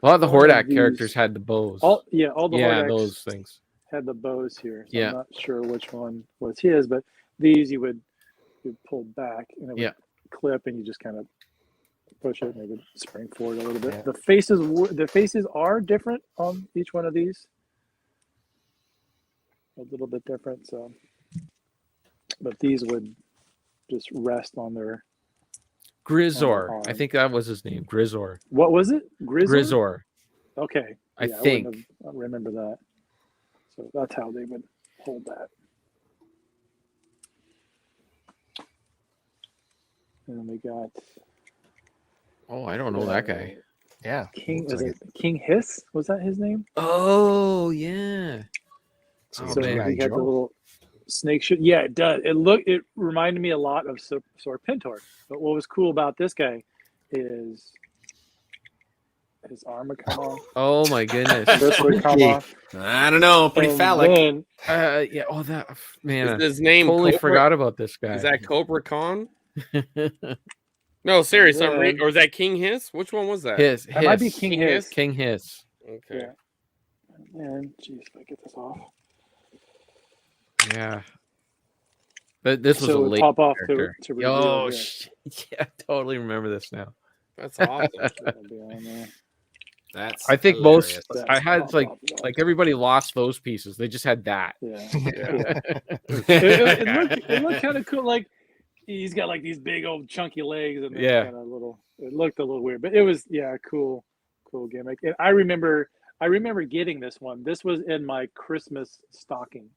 A lot of the Hordak characters had the bows. All the Hordaks those things had the bows here. So yeah, I'm not sure which one was his, but these you would pull back and it would clip, and you just kind of push it, and it would spring forward a little bit. Yeah. The faces are different on each one of these. A little bit different, but these would just rest on their Grizzor. I think that was his name. Grizzor. What was it? Grizzor. Okay. I wouldn't think. I remember that. So that's how they would hold that. And then we got. Oh, I don't know that guy. Yeah. King. looks Is like it King Hiss? Was that his name? Oh yeah. So Oh, So man. we had the little snake shit. Yeah, it does. It reminded me a lot of Serpentor. But what was cool about this guy is his arm would come off. Oh my goodness. This would come Spooky. off. I don't know. Pretty and phallic. then- Yeah. Oh, that man. Is his name Totally Cobra? forgot about this guy. Is that Cobra Khan? No, seriously, then- or is that King Hiss? Which one was that? Hiss? That might be Hiss. King Hiss. King Hiss. Okay. Yeah. And jeez, if I get this off. Yeah. But this was So a it would late pop off character. to reveal, Oh, yeah. yeah, I totally remember this now. That's awesome. That'll be on there. That's I think hilarious. most I had That's like pop off. everybody lost those pieces. They just had that. Yeah. Yeah. It looked kind of cool. Like he's got like these big old chunky legs and Yeah. kind of little. It looked a little weird, but it was cool gimmick. And I remember getting this one. This was in my Christmas stocking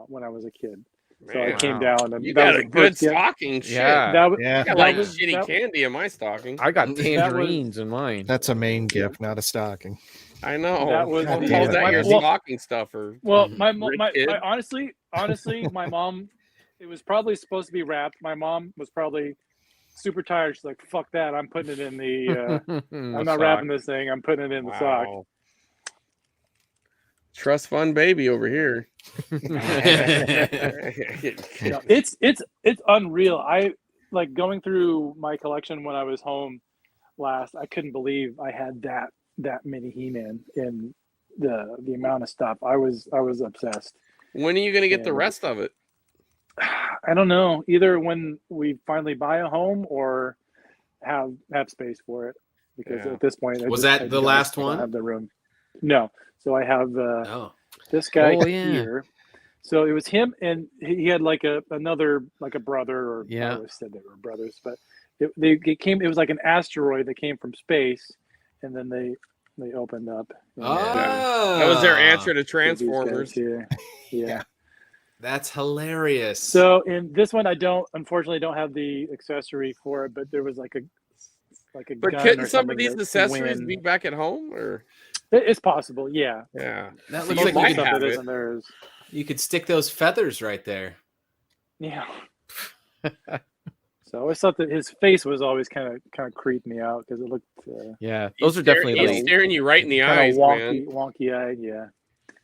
when I was a kid. So I Man, came wow. down and you that got was a the good first gift. stocking. Shit. Yeah. That was, Yeah. I got that like was- shitty that- candy in my stocking. I got was- tangerines in mine. That's a main gift, not a stocking. I know. That was- How's God damn that it, your man. stocking stuffer? Well, Mhm. my Kid. honestly, my mom, it was probably supposed to be wrapped. My mom was probably super tired. She's like, "Fuck that! I'm putting it in the. I'm not sock. wrapping this thing. I'm putting it in the sock." Wow. Trust fund baby over here. No, it's unreal. I like going through my collection when I was home last. I couldn't believe I had that many He-Man in the amount of stuff. I was obsessed. When are you gonna get the Yeah. rest of it? I don't know. Either when we finally buy a home or have space for it, because Yeah. at this point, Was that the last I don't one? have the room. No. So I have Oh. this guy Oh, yeah. here. So it was him, and he had like another brother, or Yeah. I always said they were brothers, but it came. It was like an asteroid that came from space, and then they opened up. and, Oh. That was their answer to these guys Transformers. here. Yeah. That's hilarious. So in this one, unfortunately don't have the accessory for it, but there was like a But gun couldn't or some of something these to accessories win. be back at home? Or It's possible, yeah. yeah, that So looks you like might you Stuff have that it. isn't there is, you could stick those feathers right there. yeah. So I always thought that his face was always kind of creeped me out because it looked Yeah, He's those are definitely he's like staring you right in the kind eyes, of man. wonky eyed, yeah.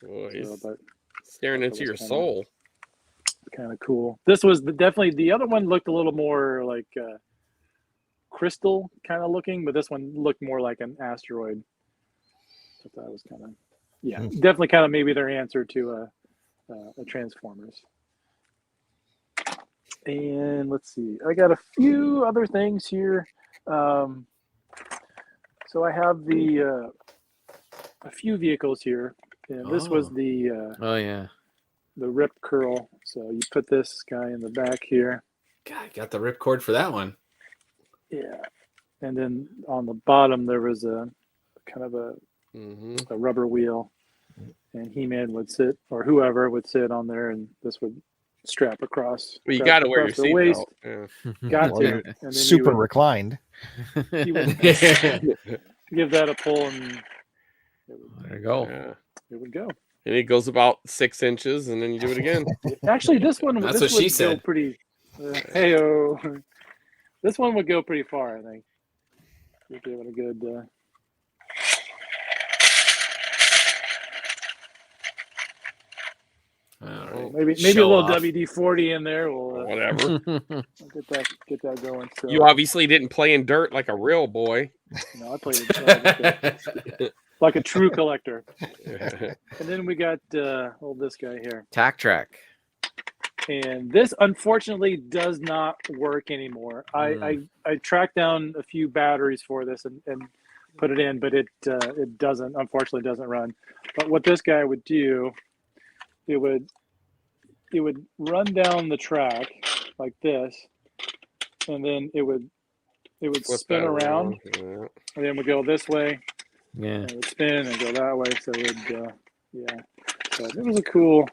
Boy, So, he's but staring that into was your kinda- soul. kind of cool. This was definitely the other one looked a little more like crystal kind of looking, but this one looked more like an asteroid. So that was kind of definitely kind of maybe their answer to a Transformers. And let's see, I got a few other things here. So I have a few vehicles here. And this was Oh. oh yeah. the Rip Curl. So you put this guy in the back here. God, got the ripcord for that one. Yeah. And then on the bottom, there was a kind of a rubber wheel. And He-Man would sit, or whoever would sit on there, and this would strap across. Well, you strap got to wear your across the waist. seatbelt. Yeah. Got Well, to. you're And then Super you would reclined. give that a pull, and There you go. Yeah. it would go. And it goes about 6 inches, and then you do it again. Actually, this one That's this what she would said. go pretty. Heyo. This one would go pretty far, I think. You'd give it a good. All right. Maybe Show a little off. WD-40 in there. We'll Whatever. get that going. So, You obviously didn't play in dirt like a real boy. no, I played it like a true collector. And then we got this guy here, Tack track. and this unfortunately does not work anymore. I tracked down a few batteries for this and put it in, but it unfortunately doesn't run. But what this guy would do, it would run down the track like this, and then it would it would Flip spin that around, Yeah. and then it would go this way, Yeah. and it would spin and go that way. So it would, yeah. So it was a cool.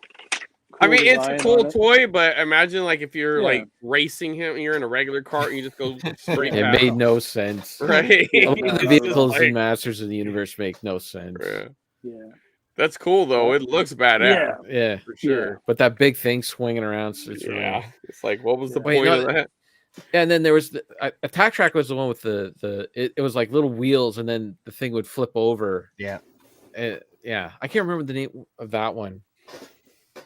I mean, it's a design cool on it. toy, but imagine like if you're Yeah. like racing him, and you're in a regular cart, and you just go straight It past made him, no sense. right? Yeah, A lot no, of the not at vehicles Like, in Masters of the Universe make no sense. yeah. Yeah. That's cool though. It looks badass. Yeah. Yeah. For sure. But that big thing swinging around, it's Yeah. really... It's like, what was the Yeah. point Wait, of no, that? And then there was the Attack Track was the one with it was like little wheels, and then the thing would flip over. Yeah. Yeah. I can't remember the name of that one.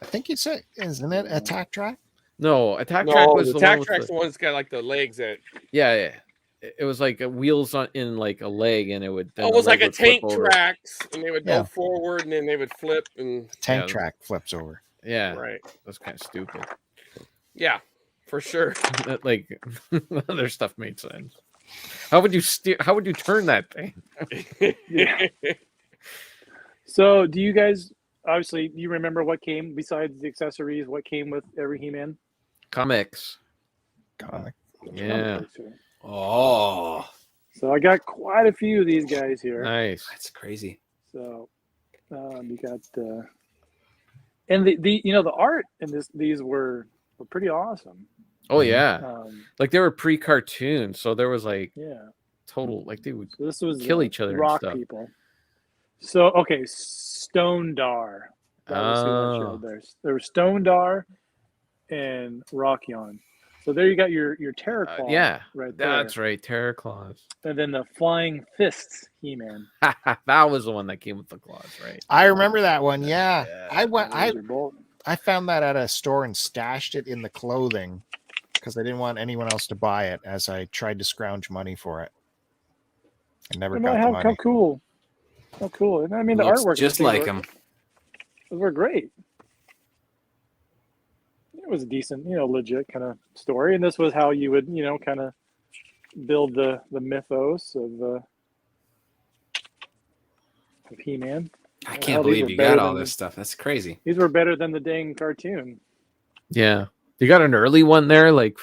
I think it's isn't it Attack Track? No, Attack Track No, was the the Attack one Track's with the one that's got like the legs that. yeah. It was like wheels in like a leg, and it would. Oh, it was like a tank tracks, and they would Yeah. go forward, and then they would flip, and Tank Yeah. track flips over. Yeah, right. that's kind of stupid. Yeah, for sure. Like other stuff made sense. How would you How would you turn that thing? Yeah. So, do you guys obviously you remember what came besides the accessories? What came with every He-Man? Comics. Comic. Yeah, Oh, So I got quite a few of these guys here. nice. that's crazy. So you got and the the art in these were pretty awesome. Oh yeah, like they were pre-cartoon, so there was like Yeah. total like they would So this was kill each other and rock stuff. people. So okay, Stone Dar. That was who that Oh. showed there. There was Stone Dar and Rockyon. So there you got your Terror Claw. yeah, right there. that's right. Terror Claws. And then the Flying Fists He-Man. That was the one that came with the claws, right? I remember that one. Yeah. Yeah. I Those are both- I found that at a store and stashed it in the clothing because I didn't want anyone else to buy it as I tried to scrounge money for it. I never got the how money. cool. How cool. And I mean the Looks artwork just and like things him. were great. It was a decent, legit kind of story. And this was how you would, kind of build the mythos of He-Man. I Hell, can't these believe were you better got all than- this stuff. That's crazy. These were better than the dang cartoon. Yeah, you got an early one there, like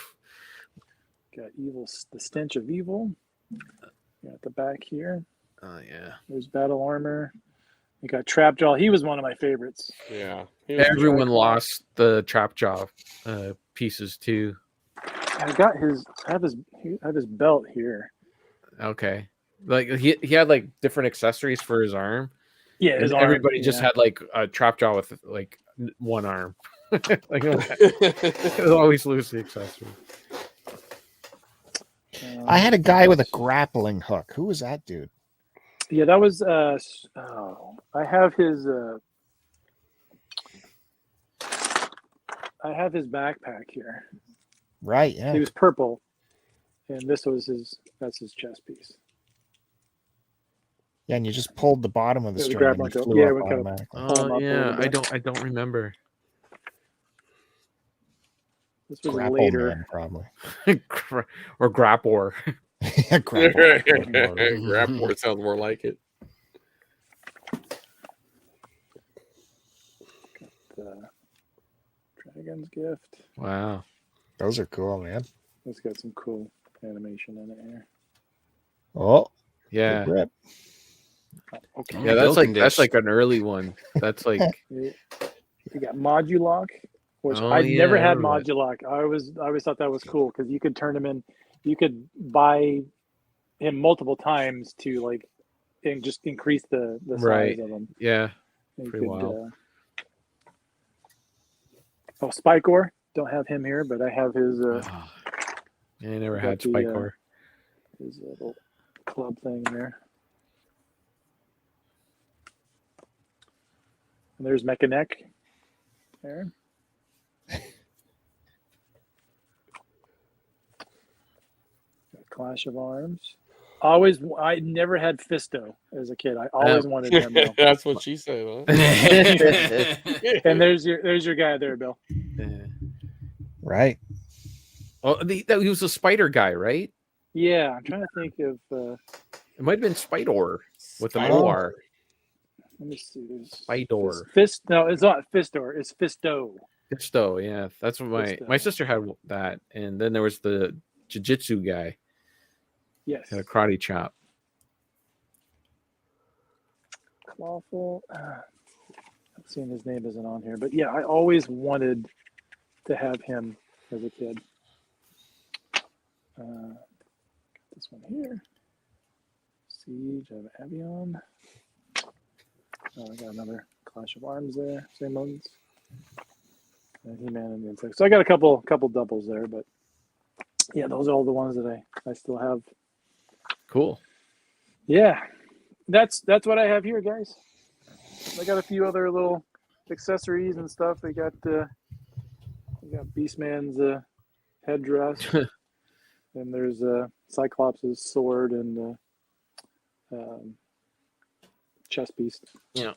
Got the stench of evil. Got the back here. oh yeah. There's battle armor. You got Trapjaw. He was one of my favorites. Yeah. Everyone lost the trap jaw pieces too. I have his belt here. Okay, like he had like different accessories for his arm. Yeah, And his arm, everybody just yeah. had like a trap jaw with like one arm. Like it always lose the accessory. I had a guy with a grappling hook. Who was that dude? Yeah, that was I have his backpack here. Right, yeah. He was purple, and that's his chest piece. Yeah, and you just pulled the bottom of the Yeah, the string and grappling he hook. flew Yeah, up we kind of- automatically. Pull 'em Oh up a yeah, little bit. I don't remember. This was Grapple later. Man, probably. Or Grappor. Yeah, grapple. Grab sounds more like it. The Dragon's Gift. Wow. Those are cool, man. It's got some cool animation in it here. Oh, Yeah. good grip. Okay. Yeah, that's Milking that's dish. like an early one. That's like You got Modulock, which Oh, I'd never yeah, I had remember that. Modulock. I always thought that was cool because you could turn him in. You could buy him multiple times to like and just increase the size Right. of him. yeah. You Pretty wild. Spikor. Don't have him here, but I have his Yeah, I never got had the, Spikor. his little club thing there. And there's Mechanic there. Clash of Arms. I never had Fisto as a kid. I always wanted him. Though. That's what she said, huh? And there's your guy there, Bill. Yeah. Right. Oh, he was a spider guy, right? Yeah, I'm trying to think of. It might have been Spidor with the Spider. Moar. Let me see. There's Spidor. Fist. No, it's not Fistor. It's Fisto. Fisto, yeah. That's what my Fisto. sister had that. And then there was the Jiu-Jitsu guy. Yes. Had a karate chop. Clawful. I'm seeing his name isn't on here, but yeah, I always wanted to have him as a kid. This one here. Siege of Avion. Oh, I got another Clash of Arms there. Same ones. He-Man and the Insects. So I got a couple doubles there, but yeah, those are all the ones that I still have. Cool. Yeah, that's what I have here, guys. I got a few other little accessories and stuff. We got Beastman's headdress, and there's Cyclops' sword and chest piece. Yeah.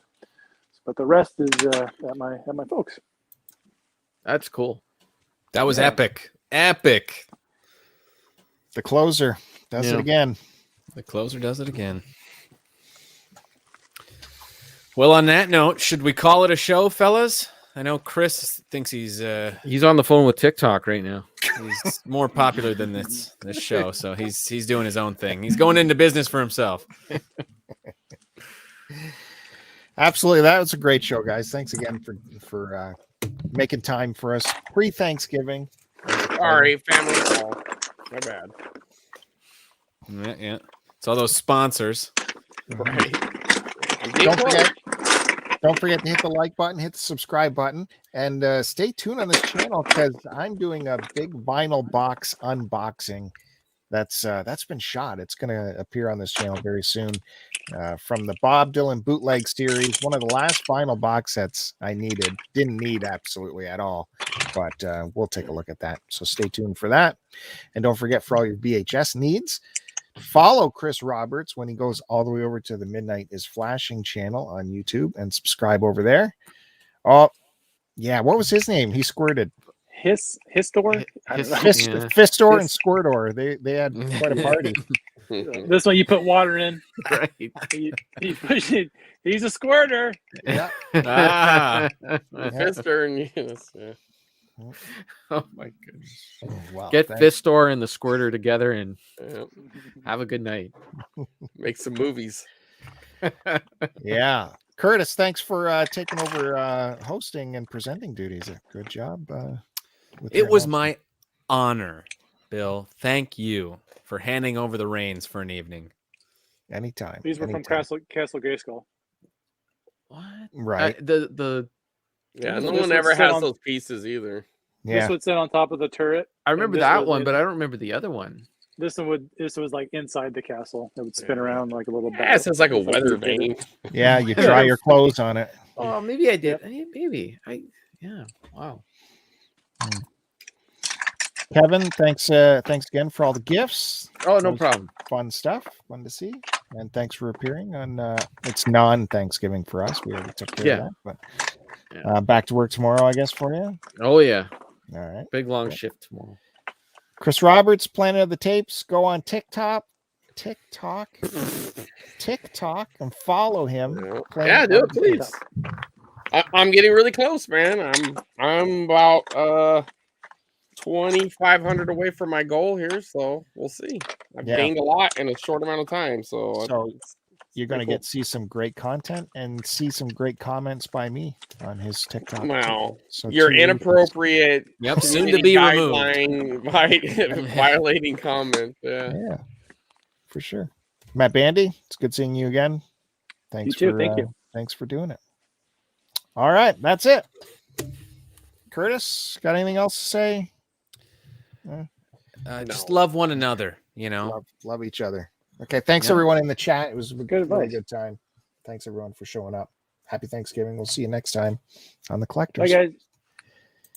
But the rest is at my folks. That's cool. That was epic. Epic. The closer does it again. The closer does it again. Well, on that note, should we call it a show, fellas? I know Chris thinks he's on the phone with TikTok right now. He's more popular than this show, so he's doing his own thing. He's going into business for himself. Absolutely, that was a great show, guys. Thanks again for making time for us pre-Thanksgiving. Sorry, family call. My bad. Yeah. It's all those sponsors. Right. Don't forget to hit the like button, hit the subscribe button, and stay tuned on this channel because I'm doing a big vinyl box unboxing. That's been shot. It's going to appear on this channel very soon. From the Bob Dylan bootleg series, one of the last vinyl box sets I didn't need absolutely at all, but we'll take a look at that. So stay tuned for that, and don't forget, for all your VHS needs, follow Chris Roberts when he goes all the way over to the Midnight is Flashing channel on YouTube and subscribe over there. Oh, yeah. What was his name? He squirted. Histor? Fistor and Squirtor. They had quite a party. This one you put water in. Right. He push it. He's a squirter. Yeah. Fister and yes. Yeah. Oh my goodness. Wow, Get Fistor and the Squirter together and Yeah. have a good night. Make some movies. Yeah. Curtis, thanks for taking over hosting and presenting duties. Good job. It was my honor, Bill. Thank you for handing over the reins for an evening. Anytime. These were from Castle Grayskull. What? Right. Yeah, This no one would ever sit has on- those pieces either. Yeah. This would sit on top of the turret. I remember this that was one, it. but I don't remember the other one. This was like inside the castle. It would spin around like a little ball. Yeah, it sounds like a weather vane. Yeah, you dry your clothes on it. Oh, maybe I did. Maybe. Yeah. Wow. Kevin, thanks again for all the gifts. Oh, no problem. Fun stuff. Fun to see. And thanks for appearing on it's non-Thanksgiving for us. We already took care of that. But back to work tomorrow, I guess, for you. Oh yeah. All right. Big long shift tomorrow. Chris Roberts, Planet of the Tapes. Go on TikTok, and follow him. Yeah, do it, please. I'm getting really close, man. I'm about 2,500 away from my goal here, so we'll see. I've gained a lot in a short amount of time, so you're going to see some great content and see some great comments by me on his TikTok. Wow. So your inappropriate soon to be removed violating comment. Yeah, for sure. Matt Bandy, it's good seeing you again. Thanks you too. Thank you. Thanks for doing it. All right, that's it. Curtis, got anything else to say? Just love one another, Love each other. Okay, thanks everyone in the chat. It was a really good time. Thanks everyone for showing up. Happy Thanksgiving. We'll see you next time on The Collectors. Bye, guys.